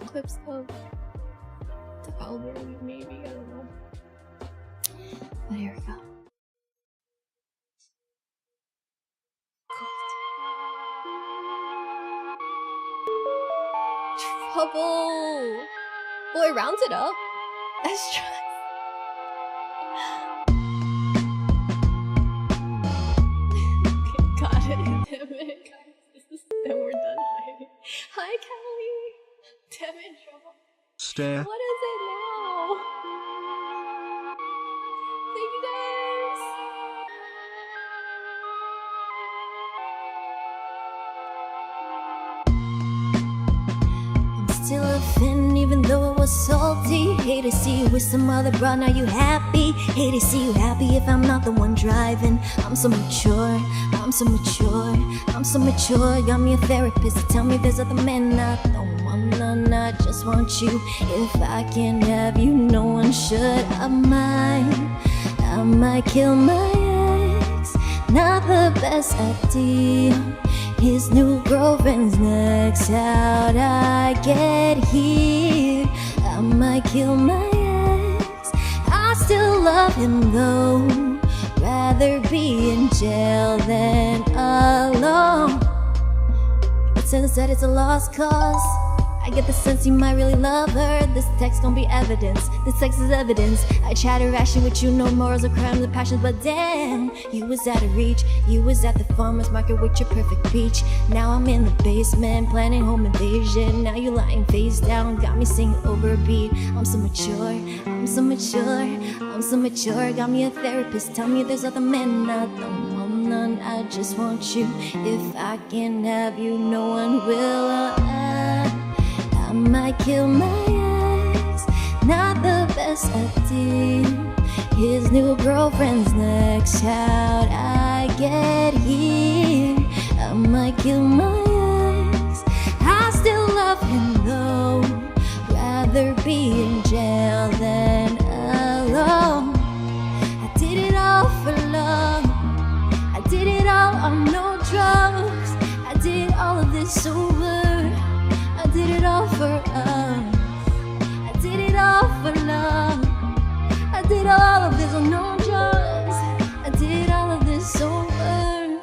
clips of the elderly, maybe, I don't know. But here we go. Trouble! Well, it rounds it up. Let's try. Okay, got it. Damn it, guys. Then we're done hiding. Hi, Kelly. Damn it, Trouble. Stare. What is it now? Thank you, guys. I'm still a fan even though it was salty. Hate to see you with some other bro, now you happy. Hate to see you happy if I'm not the one driving. I'm so mature, I'm so mature, I'm so mature. Got me a therapist to tell me there's other men I don't want none, I just want you. If I can't have you, no one should. I might kill my ex. Not the best idea. His new girlfriend's next. How'd I get here? I might kill my ex. I still love him though. Rather be in jail than alone. It says that it's a lost cause. I get the sense you might really love her. This text gon' be evidence. This text is evidence. I chatter rashing with you, no morals or crimes or passions. But damn, you was out of reach. You was at the farmer's market with your perfect peach. Now I'm in the basement planning home invasion. Now you lying face down, got me singing over a beat. I'm so mature, I'm so mature, I'm so mature. Got me a therapist, tell me there's other men I don't want none. I just want you. If I can't have you, no one will. I might kill my ex. Not the best idea. His new girlfriend's next. How'd I get here? I might kill my ex. I still love him though. Rather be in jail than alone. I did it all for love. I did it all on no drugs. I did all of this sober. I did it all for us. I did it all for love. I did all of this on no drugs. I did all of this over.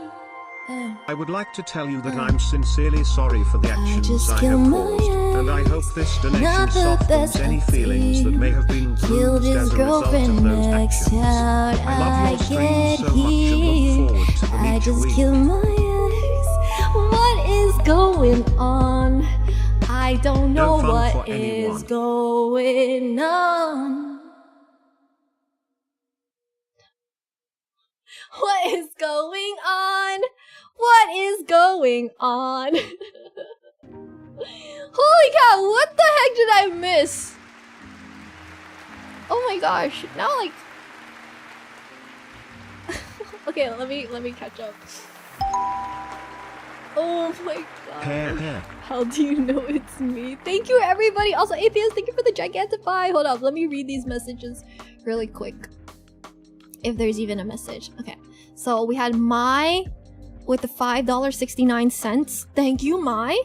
I would like to tell you that I'm sincerely sorry for the actions just I have killed my caused, and I hope this donation Not the softens best any feelings that may have been Killed bruised his as a result girlfriend of those next. actions. How'd I love your stream get so much and here? look forward to them I each just week. killed my ex. What is going on? I don't know No fun what for is anyone. going on. What is going on? What is going on? Holy cow, what the heck did I miss? Oh my gosh, now like... Okay, let me catch up. Oh my god. How do you know it's me? Thank you everybody. Also, Atheist, thank you for the Gigantify. Hold up, let me read these messages really quick. If there's even a message. Okay, so we had Mai with the $5.69. Thank you, Mai.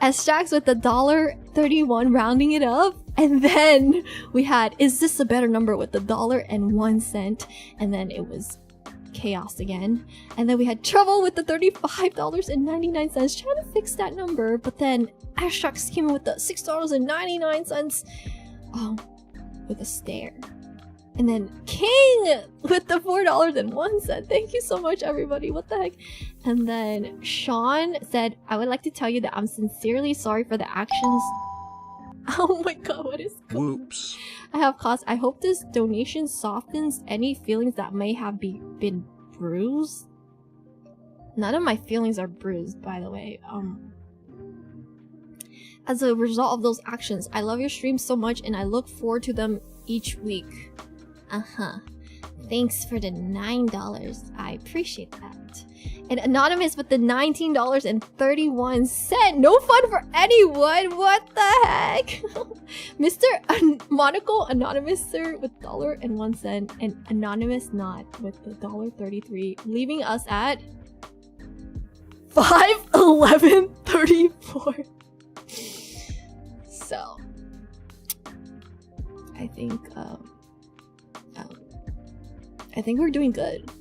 S-Jax with the $1.31, rounding it up. And then we had, is this a better number, with the $1.01. And then it was chaos again. And then we had Trouble with the $35.99, trying to fix that number. But then S-Jax came in with the $6.99. With a stare. And then King with the $4.01. Thank you so much, everybody. What the heck? And then Sean said, I would like to tell you that I'm sincerely sorry for the actions. Oh my god, what is going on? Whoops. I have caused. I hope this donation softens any feelings that may have been bruised. None of my feelings are bruised, by the way. As a result of those actions, I love your streams so much and I look forward to them each week. Thanks for the $9. I appreciate that. And Anonymous with the $19.31. No fun for anyone. What the heck? Mr. Monaco Anonymous sir with $1.01 and Anonymous not with the $1.33, leaving us at $5.11.34. So I think we're doing good.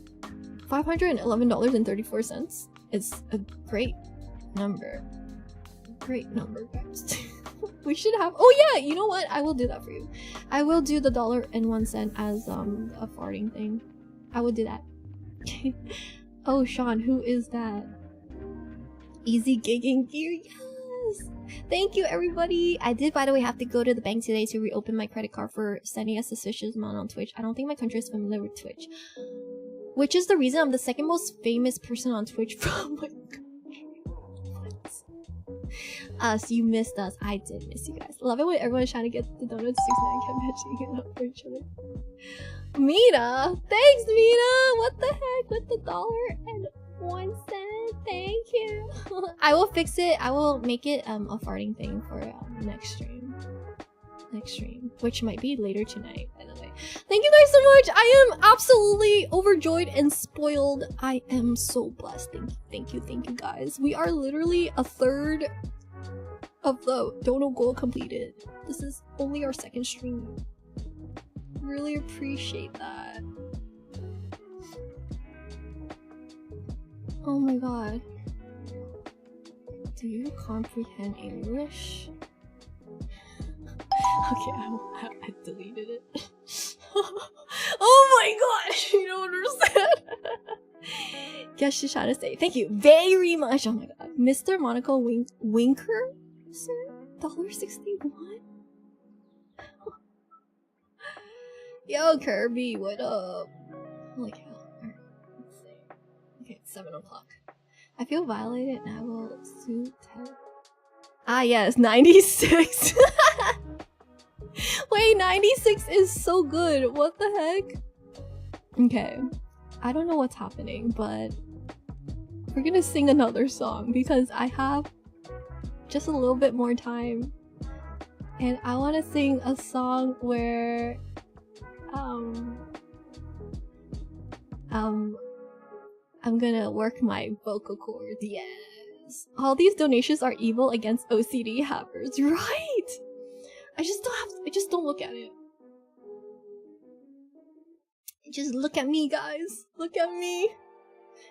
$511.34 is a great number. Great number, guys. We should have. Oh yeah, you know what? I will do that for you. I will do the $1.01 as a farting thing. I will do that. Oh, Sean, who is that? Easy gigging gear. Yes. Thank you, everybody. I did, by the way, have to go to the bank today to reopen my credit card for sending a suspicious amount on Twitch. I don't think my country is familiar with Twitch. Which is the reason I'm the second most famous person on Twitch from my country. So you missed us. I did miss you guys. Love it when everyone's trying to get the donuts 69 kept matching it up for each other. Mina! Thanks, Mina! What the heck with the $1.01? Thank you. I will fix it. I will make it a farting thing for next stream. Which might be later tonight, by the way. Thank you guys so much. I am absolutely overjoyed and spoiled. I am so blessed. Thank you guys. We are literally a third of the dono goal completed. This is only our second stream. Really appreciate that. Oh my god. Do you comprehend English? Okay, I deleted it. Oh my gosh, you don't understand. Guess she's trying to say thank you very much. Oh my god. Mr. Monaco Winker, sir? $1.61? Yo, Kirby, what up? Holy cow. Alright, let's see. Okay, it's 7 o'clock. I feel violated and I will sue Ted. Ah, yes, 96. Wait, 96 is so good. What the heck? Okay. I don't know what's happening, but we're gonna sing another song because I have just a little bit more time. And I want to sing a song where I'm gonna work my vocal cords. Yes. All these donations are evil against OCD havers. Right! I just don't look at it. Just look at me, guys. Look at me.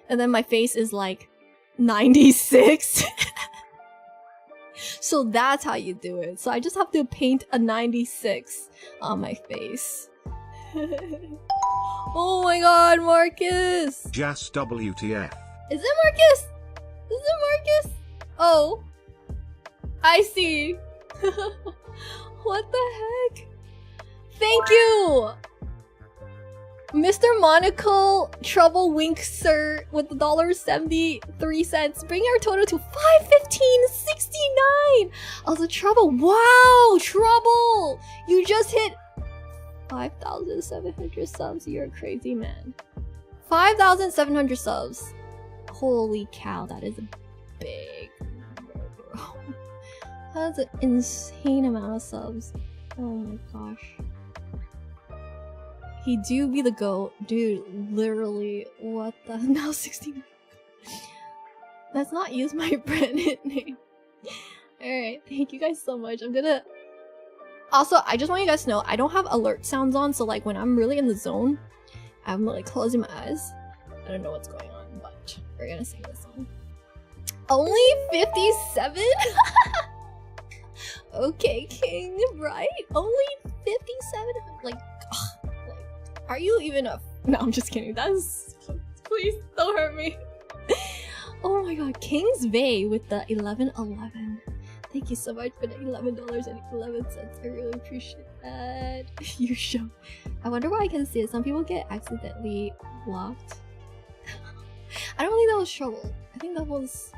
And then my face is like 96. So that's how you do it. So I just have to paint a 96 on my face. Oh my god, Marcus! Just WTF. Is it Marcus? Is it Marcus? Oh. I see. What the heck? Thank you! Mr. Monocle Trouble Wink Sir with the $1.73, bringing our total to $515.69. Also, Trouble, wow, Trouble, you just hit 5,700 subs. You're a crazy man. 5,700 subs. Holy cow, that is a big number, bro. That's an insane amount of subs. Oh my gosh. He do be the GOAT. Dude, literally, what the now 69. Let's not use my branded name. Alright, thank you guys so much. I'm gonna... Also, I just want you guys to know, I don't have alert sounds on, so like when I'm really in the zone, I'm like closing my eyes. I don't know what's going on, but we're gonna sing this song. Only 57? Okay, King, right? Only 57? Like, ugh, like, are you even a... No, I'm just kidding. That's... Please, don't hurt me. Oh my god, King's Vey with the 1111. Thank you so much for the $11.11. I really appreciate that. You show. I wonder why I can see it. Some people get accidentally blocked. I don't think that was Trouble. I think that was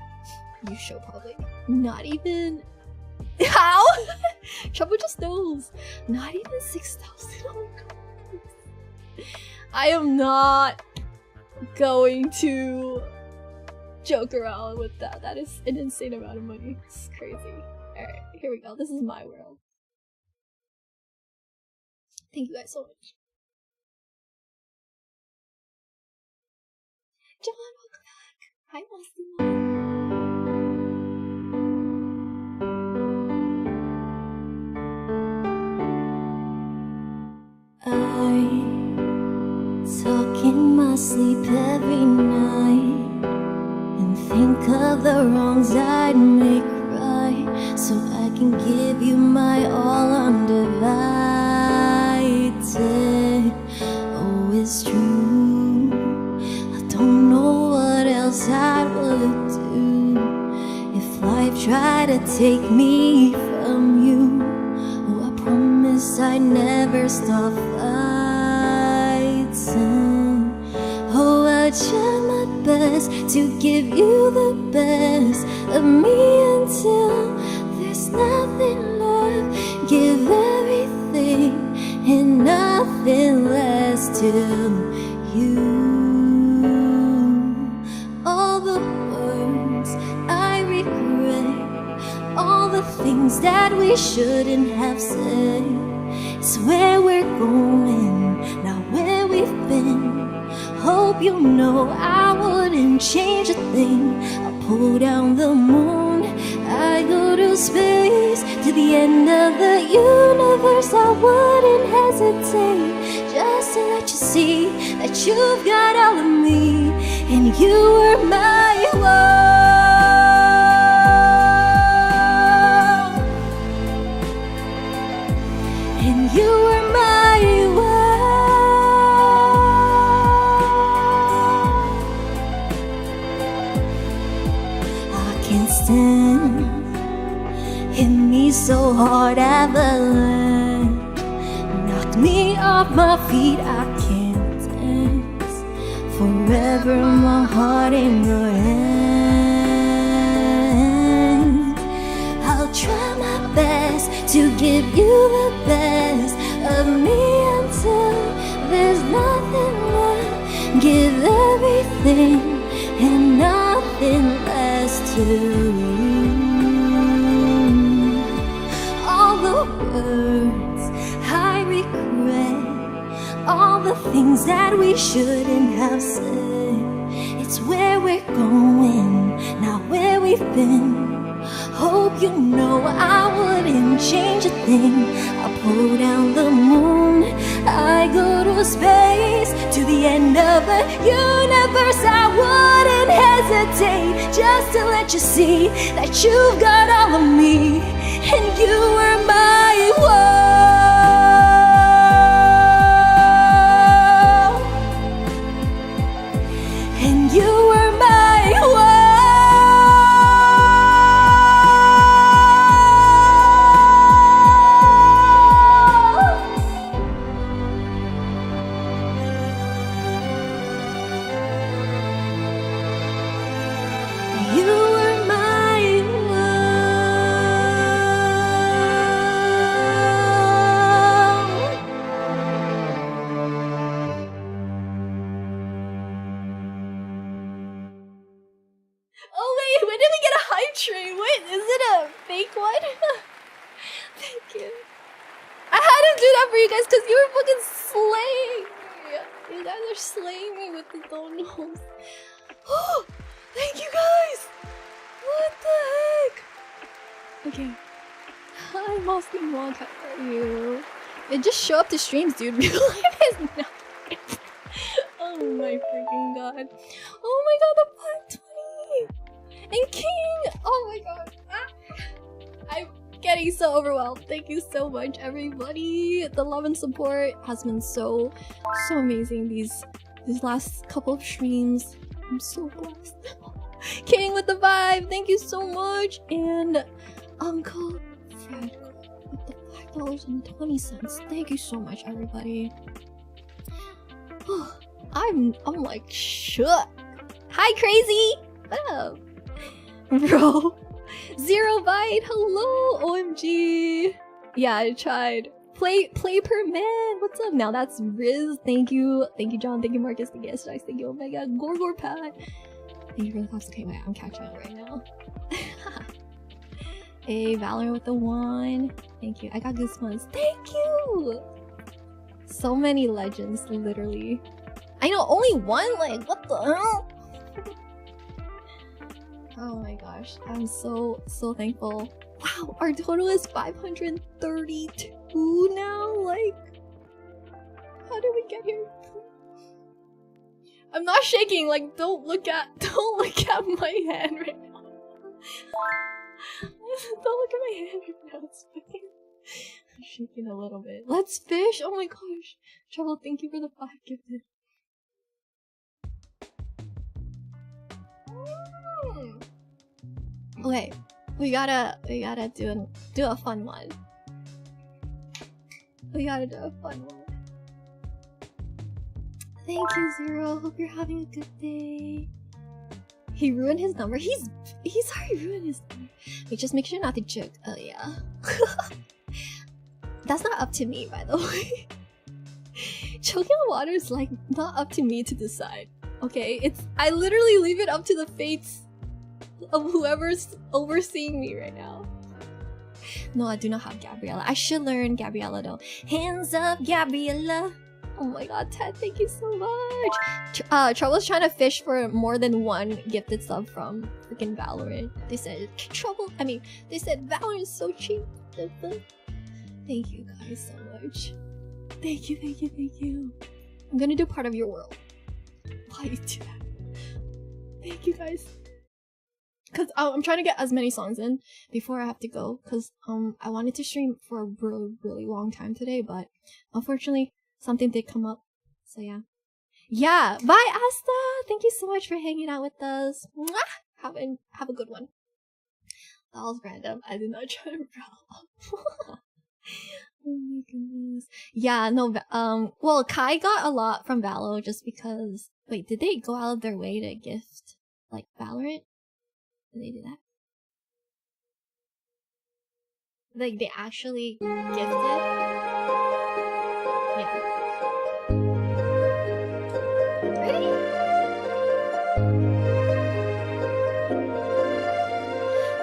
you show probably. Not even. How? Trouble just knows. Not even 6,000. Oh my god. I am not going to joke around with that. That is an insane amount of money. It's crazy. Alright, here we go. This is my world. Thank you guys so much. John, welcome back. Hi, Austin. I talk in my sleep every night and think of the wrongs I'd make right, so I can give you my all undivided. Oh, it's true, I don't know what else I would do if life tried to take me from you. Oh, I promise I'd never stop fighting. Oh, I try my best to give you the best of me until there's nothing left. Give everything and nothing less till you. All the words I regret, all the things that we shouldn't have said. It's where we're going, not where we've been. Hope you know I wouldn't change a thing. I'll pull down the moon, I go to space, to the end of the universe. I wouldn't hesitate, just to let you see that you've got all of me, and you were my world, and you were my world. Hit me so hard at the land, knocked me off my feet, I can't dance. Forever my heart in your hand. I'll try my best to give you the best of me until there's nothing left. Give everything and nothing less to you. All the words I regret, all the things that we shouldn't have said. It's where we're going, not where we've been. Hope you know I wouldn't change a thing. I'll pull down the moon, I go to space, to the end of the universe. I wouldn't hesitate, just to let you see that you've got all of me, and you were my world, and you were my world. train. Wait, is it a fake one? Thank you. I had to do that for you guys because you were fucking slaying me. You guys are slaying me with the donuts. Oh, thank you guys. What the heck? Okay. Hi, Mostly Wonka. How are you? It just show up to streams, dude. Real life is not. Oh my freaking god. Oh my god, the 520! And King! Oh my god. I'm getting so overwhelmed. Thank you so much, everybody. The love and support has been so amazing these last couple of streams. I'm so blessed. King with the 5, thank you so much. And Uncle Fred with the $5.20. Thank you so much, everybody. I'm like shook. Hi, Crazy. What up, bro? Zero Bite. Hello. OMG. Yeah, I tried. Play per man. What's up now? That's Riz. Thank you, John. Thank you, Marcus. Thank you, S-Dice. Thank you, Omega. Gorgor Pat. Thank you for the thoughts. Okay, wait, I'm catching up right now. Hey, Valor with the 1. Thank you. I got goosebumps. Thank you. So many legends, literally. I know, only one? Like, what the hell? Oh my gosh, I'm so thankful. Wow, our total is 532 now? Like, how did we get here? I'm not shaking, like, don't look at my hand right now. Don't look at my hand right now, it's fine. I'm shaking a little bit. Let's fish! Oh my gosh. Trouble, thank you for the 5 gifted. Okay, we gotta do a fun one. We gotta do a fun one. Thank you, Zero. Hope you're having a good day. He ruined his number. He's already ruined his number. Wait, just make sure not to joke. Oh yeah. That's not up to me, by the way. Choking on water is like not up to me to decide. Okay, I literally leave it up to the fates of whoever's overseeing me right now. No, I do not have Gabriella. I should learn Gabriella though. Hands up, Gabriella. Oh my god, Ted, thank you so much. Trouble's trying to fish for more than one gifted sub from freaking Valorant. They said they said Valorant is so cheap. Thank you guys so much. Thank you. I'm gonna do part of your world. Why you do that? Thank you guys. Cause I'm trying to get as many songs in before I have to go. Cause I wanted to stream for a really long time today, but unfortunately something did come up. So yeah. Yeah. Bye, Asta. Thank you so much for hanging out with us. Mwah! Have a good one. That was random. I did not try to roll. Oh my goodness. Yeah, no, well, Kai got a lot from Valo just because... Wait, did they go out of their way to gift, like, Valorant? Did they do that? Like, they actually gifted? Yeah. Ready?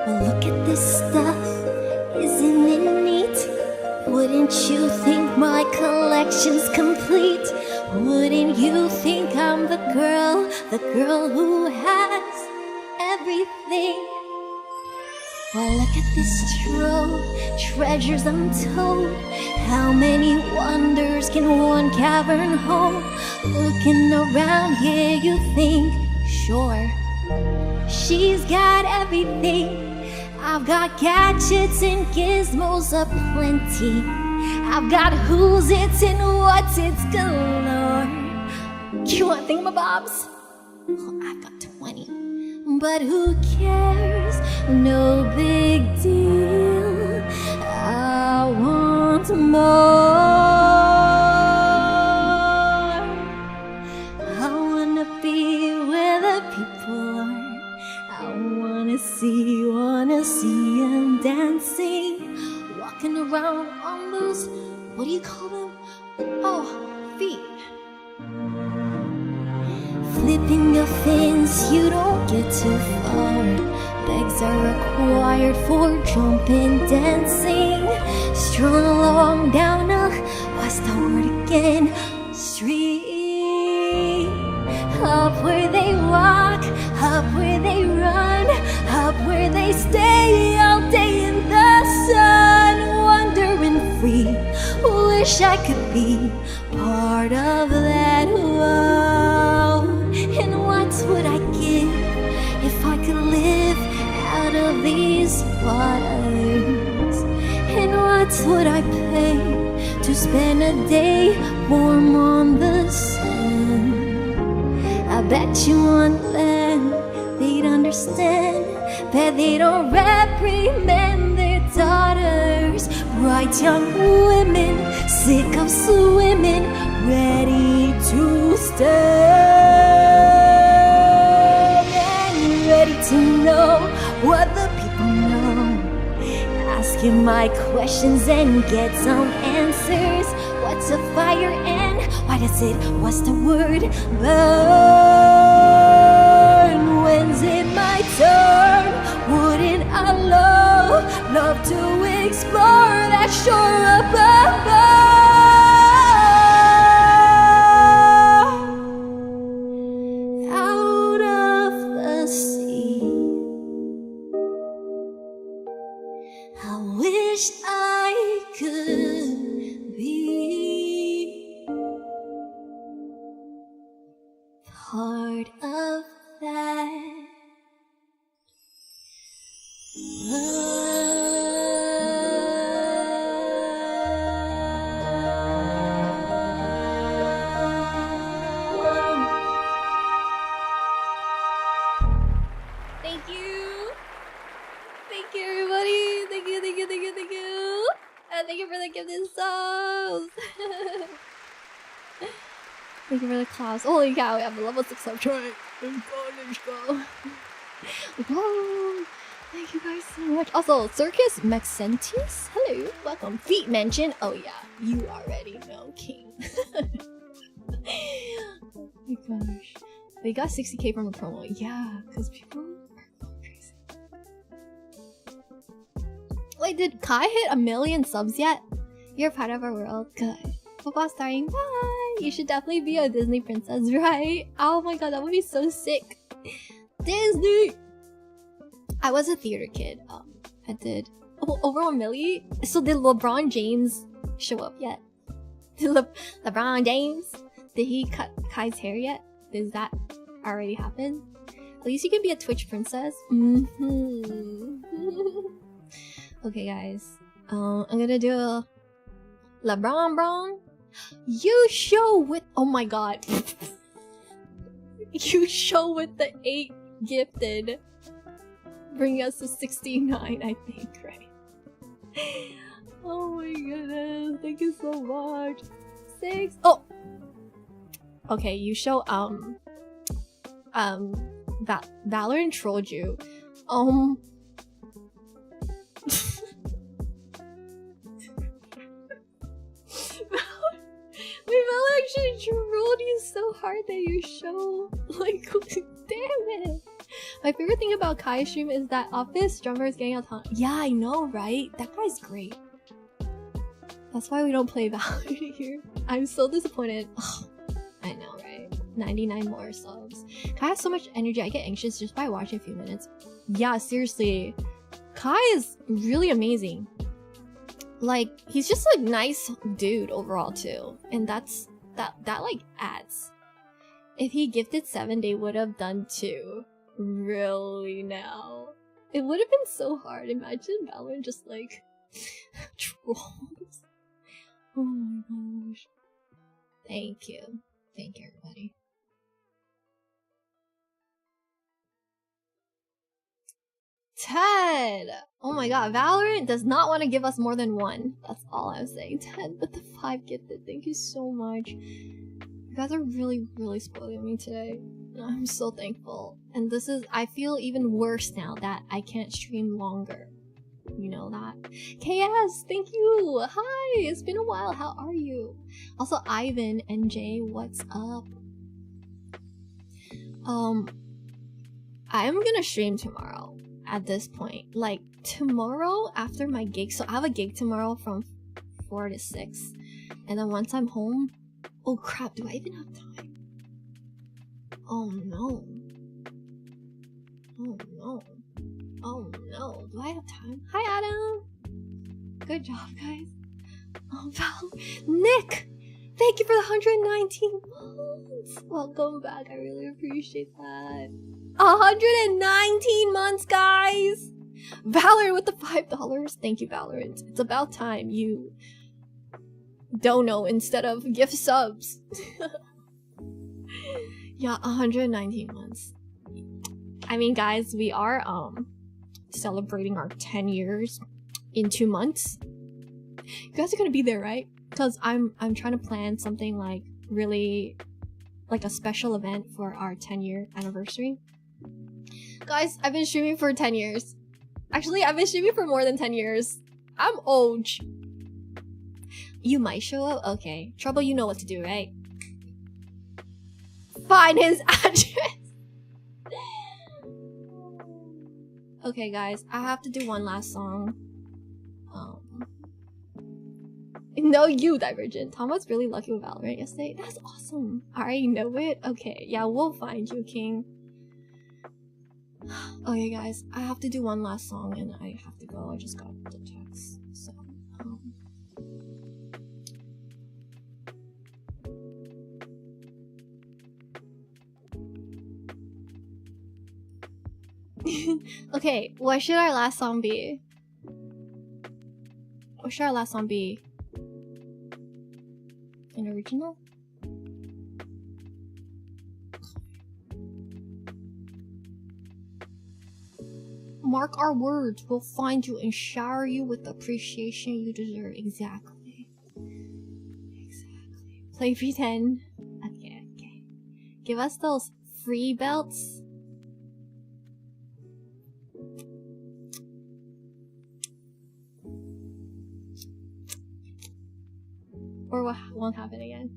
Well, look at this stuff, isn't it neat? Wouldn't you think my collection's complete? Wouldn't you think I'm the girl who has everything? Well, look at this trove, treasures untold. How many wonders can one cavern hold? Looking around here, you think, sure, she's got everything. I've got gadgets and gizmos aplenty. I've got who's it's and what's it's galore. You want thingamabobs? Well, I've got 20. But who cares? No big deal. I want more. I wanna be where the people are. I wanna see them dancing, walking around on those, what do you call them? Oh, feet. Flipping your fins, you don't get too far. Legs are required for jumping, dancing. Strung along down a, what's the word again? Street. Up where they walk, up where they run, up where they stay all day in the sun, wandering free. Wish I could be part of that world. And what would I give if I could live out of these waters? And what would I pay to spend a day warm on the sun? I bet you on land they'd understand that they don't reprimand their daughters. Bright young women, sick of swimming, ready to stand and ready to know what the people know. Asking my questions and get some answers. What's a fire and why does it, what's the word, burn? When's it my turn? Wouldn't I love to explore that shore above? Out of the sea, I wish I could be part of that. Thank you. Thank you, everybody. Thank you, thank you, thank you, thank you. And thank you for the gifted subs. Thank you for the class. Holy cow, we have a level 6 sub try. Let's go. Whoa. Thank you guys so much. Also, Circus Maxentius, hello, welcome. Feet mention. Oh yeah, you already know, King. Oh my gosh. They got 60k from the promo. Yeah, because people are going crazy. Wait, did Kai hit 1 million subs yet? You're part of our world. Good. Football starring. Bye. You should definitely be a Disney princess, right? Oh my god, that would be so sick. Disney. I was a theater kid. I did over 1 million. So did LeBron James show up yet? Did LeBron James? Did he cut Kai's hair yet? Does that already happen? At least you can be a Twitch princess. Okay, guys. I'm gonna do a LeBron Bron. You show with. Oh my god. You show with the 8 gifted. Bring us to 69, I think, right? Oh my goodness, thank you so much. 6. Oh! Okay, you show, Valorant trolled you. Wait, Valorant actually trolled you so hard that you show, like, damn it. My favorite thing about Kai's stream is that Office Drummer is getting a ton. Yeah, I know, right? That guy's great. That's why we don't play Valorant here. I'm so disappointed. Ugh, I know, right? 99 more subs. Kai has so much energy, I get anxious just by watching a few minutes. Yeah, seriously. Kai is really amazing. Like, he's just a nice dude overall too. And that like adds. If he gifted 7, they would have done 2. Really now? It would have been so hard. Imagine Valorant just like trolls. Oh my gosh. Thank you. Thank you, everybody. Ted! Oh my god, Valorant does not want to give us more than 1. That's all I'm saying. Ted, with the 5 gifted. Thank you so much. You guys are really, really spoiling me today. I'm so thankful. And this is, I feel even worse now that I can't stream longer. You know that. KS, thank you. Hi, it's been a while. How are you? Also, Ivan and Jay, what's up? I'm gonna stream tomorrow. at this point. Like tomorrow after my gig, so I have a gig tomorrow from 4 to 6, and then once I'm home, oh crap, do I even have time? Oh no. Oh no. Oh no, do I have time? Hi Adam! Good job guys. Oh Val, Nick! Thank you for the 119 months! Welcome back, I really appreciate that. 119 months, guys! Valor with the $5. Thank you, Valor. It's about time you dono instead of gift subs. Yeah, 119 months. I mean, guys, we are celebrating our 10 years in 2 months. You guys are gonna be there, right? Because I'm trying to plan something like really like a special event for our 10-year anniversary. Guys, I've been streaming for 10 years. Actually, I've been streaming for more than 10 years. I'm old. You might show up? Okay. Trouble, you know what to do, right? Find his address! Okay, guys. I have to do one last song. No, you, Divergent. Tom was really lucky with Valorant yesterday. That's awesome. I already know it? Okay, yeah, we'll find you, King. Okay, guys, I have to do one last song and I have to go. I just got the text, so okay, what should our last song be? What should our last song be? An original? Mark our words, we'll find you and shower you with the appreciation you deserve. Exactly. Exactly. Play pretend. Okay, okay. Give us those free belts. Or what won't happen again.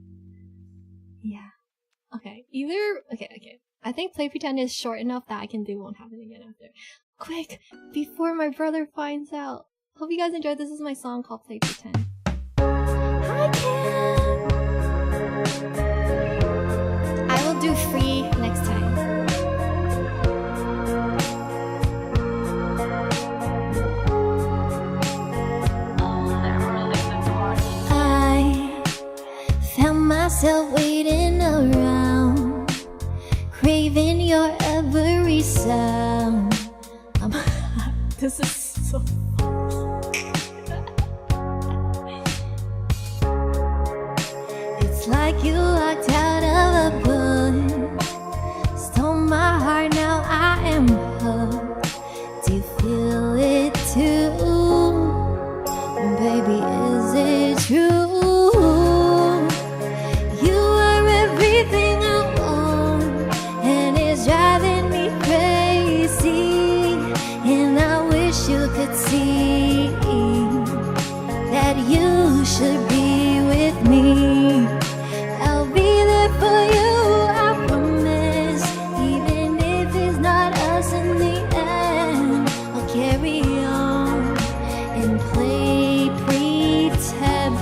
Yeah. Okay. Either okay. I think play pretend is short enough that I can do won't happen again after. Quick! Before my brother finds out. Hope you guys enjoyed. This is my song called Play Pretend. I can. I will do free next time. I found myself waiting around, craving your every sound. This is so it's like you walked out of a book, stole my heart, now I am hooked. Do you feel it too? Baby, is it true? You are everything I want, and it's driving me crazy. And I wish you could see that you should be with me. I'll be there for you, I promise. Even if it's not us in the end, I'll carry on and play pretend.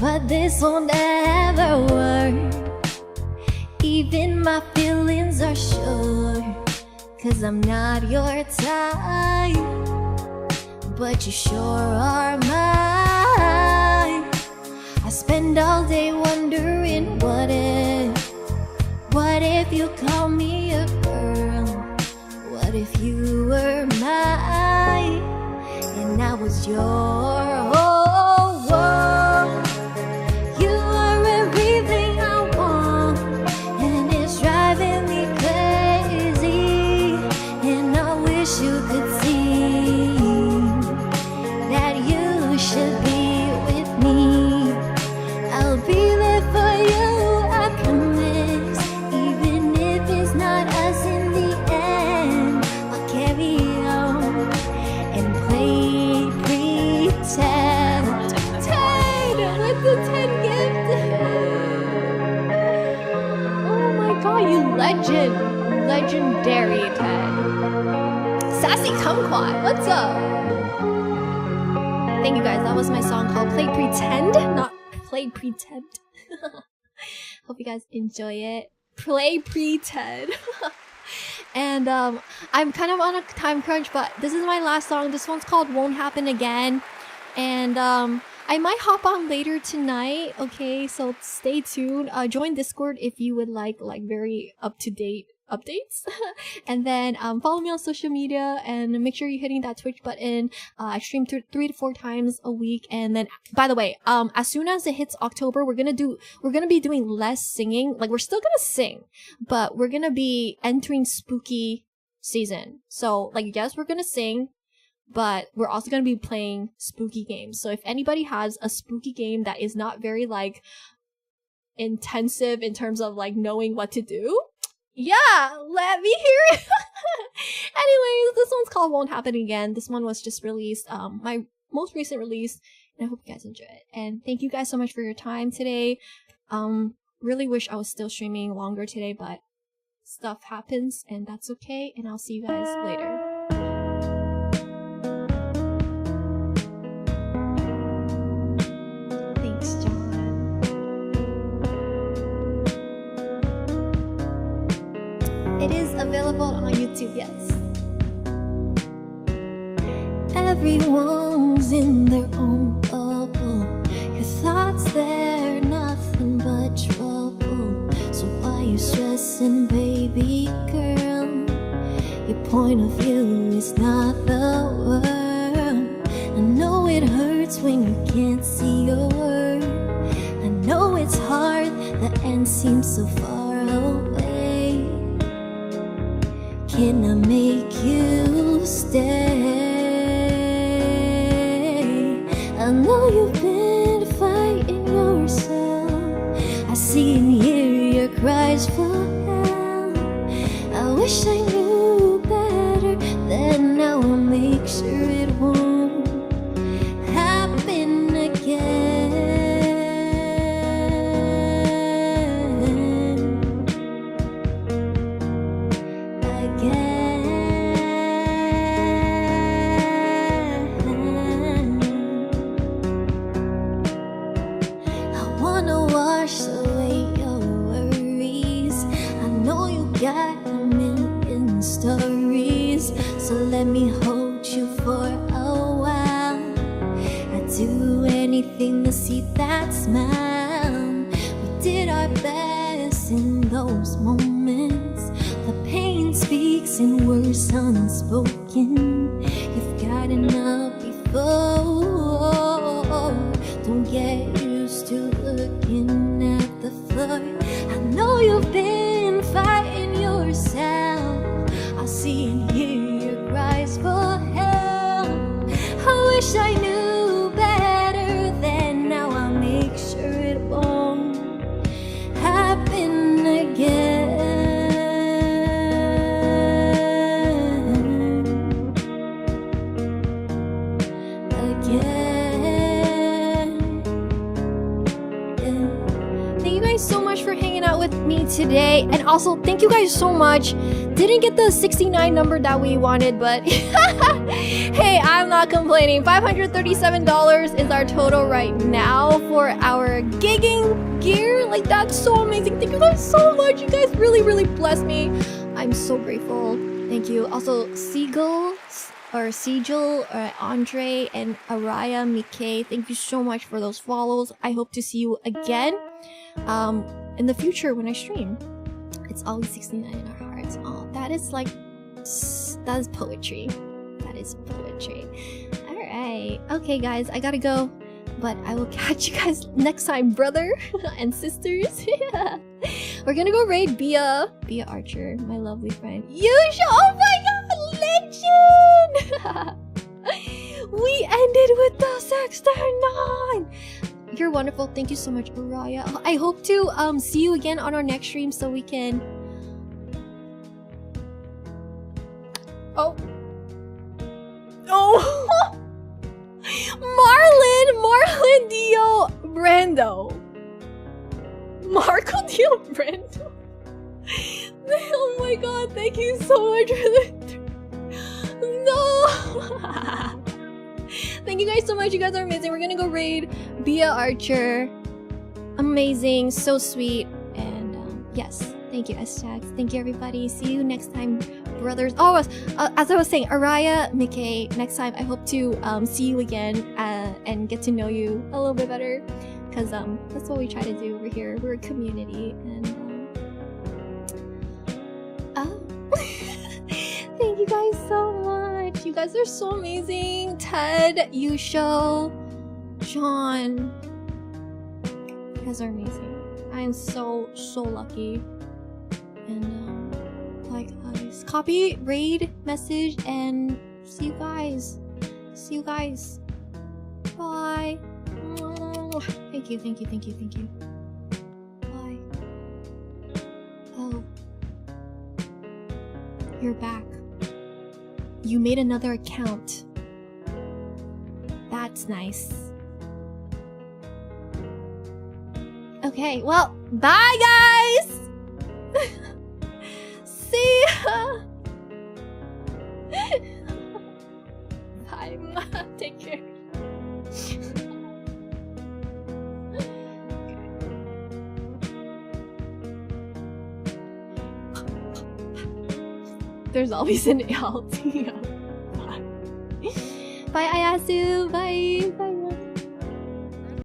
But this won't ever work. Even my feelings are sure, 'cause I'm not your type, but you sure are mine. I spend all day wondering what if you call me a girl? What if you were mine and I was your whole world? You are everything I want, and it's driving me crazy. And I wish you could see that you should be with me. I'll be there for you, I promise. Even if it's not us in the end, I'll carry on and play pretend. Sassy Kumquat, what's up? Thank you guys. That was my song called Play Pretend, not Play Pretend. Hope you guys enjoy it. Play Pretend. And I'm kind of on a time crunch, but this is my last song. This one's called Won't Happen Again. And I might hop on later tonight. Okay, so stay tuned. Join Discord if you would like very up-to-date updates. And then follow me on social media and make sure you're hitting that Twitch button. I stream 3 to 4 times a week. And then, by the way, as soon as it hits October, we're gonna be doing less singing. Like, we're still gonna sing, but we're gonna be entering spooky season. So, like, yes, we're gonna sing, but we're also gonna be playing spooky games. So if anybody has a spooky game that is not very like intensive in terms of like knowing what to do, yeah, let me hear it. Anyways, this one's called Won't Happen Again. This one was just released, my most recent release, and I hope you guys enjoy it. And thank you guys so much for your time today. Really wish I was still streaming longer today, but stuff happens and that's okay, and I'll see you guys later. Thanks, John. It is available on YouTube, yes. Everyone's in their own bubble. Your thoughts, they're nothing but trouble. So why you stressing, baby girl? Your point of view is not the world. I know it hurts when you can't see your worth. I know it's hard, the end seems so far away. Can I make you stay? I know you've been fighting yourself. I see and hear your cries for help. I wish I knew better, then now I'll make sure it won't happen again. I wanna wash away your worries. I know you got a million stories, so let me hold you for a while. I'd do anything to see that smile. We did our best in those moments. The pain speaks in words unspoken. You've gotten up before. Don't get used to looking at the floor. I know you've been fighting yourself. I see and hear your cries for help. I wish I knew better, then now I'll make sure it won't happen again. Thank you guys so much for hanging out with me today, and also thank you guys so much. Didn't get the 69 number that we wanted, but hey, I'm not complaining. $537 is our total right now for our gigging gear. Like, that's so amazing. Thank you guys so much. You guys really blessed me. I'm so grateful. Thank you. Also, Sigil, Andre, and Araya Mike, thank you so much for those follows. I hope to see you again in the future when I stream. It's always 69 in our hearts. Oh, that is poetry. That is poetry. Alright. Okay, guys, I gotta go. But I will catch you guys next time, brother and sisters. We're gonna go raid Bia Archer, my lovely friend. Yusha! Oh my god, legend! We ended with the Sexternon! You're wonderful. Thank you so much, Araya. I hope to see you again on our next stream so we can... Oh. Oh! Marlon Dio Brando. Marco Dio Brando. Oh my god, thank you so much for the... Thank you guys so much. You guys are amazing. We're gonna go raid Bia Archer. Amazing, so sweet, and yes, thank you, S-Jax. Thank you, everybody. See you next time, brothers. Oh, as I was saying, Araya, Mickey, next time I hope to see you again and get to know you a little bit better, because that's what we try to do over here. We're a community, and thank you guys so much. You guys are so amazing. Ted, Yusho, John. You guys are amazing. I am so lucky. And like guys, copy, raid, message, and see you guys. See you guys. Bye. Thank you. Bye. Oh, you're back. You made another account. That's nice. Okay, well, bye guys! See ya! Bye. Take care. There's always an LT. Bye, Ayasu. Bye. Bye.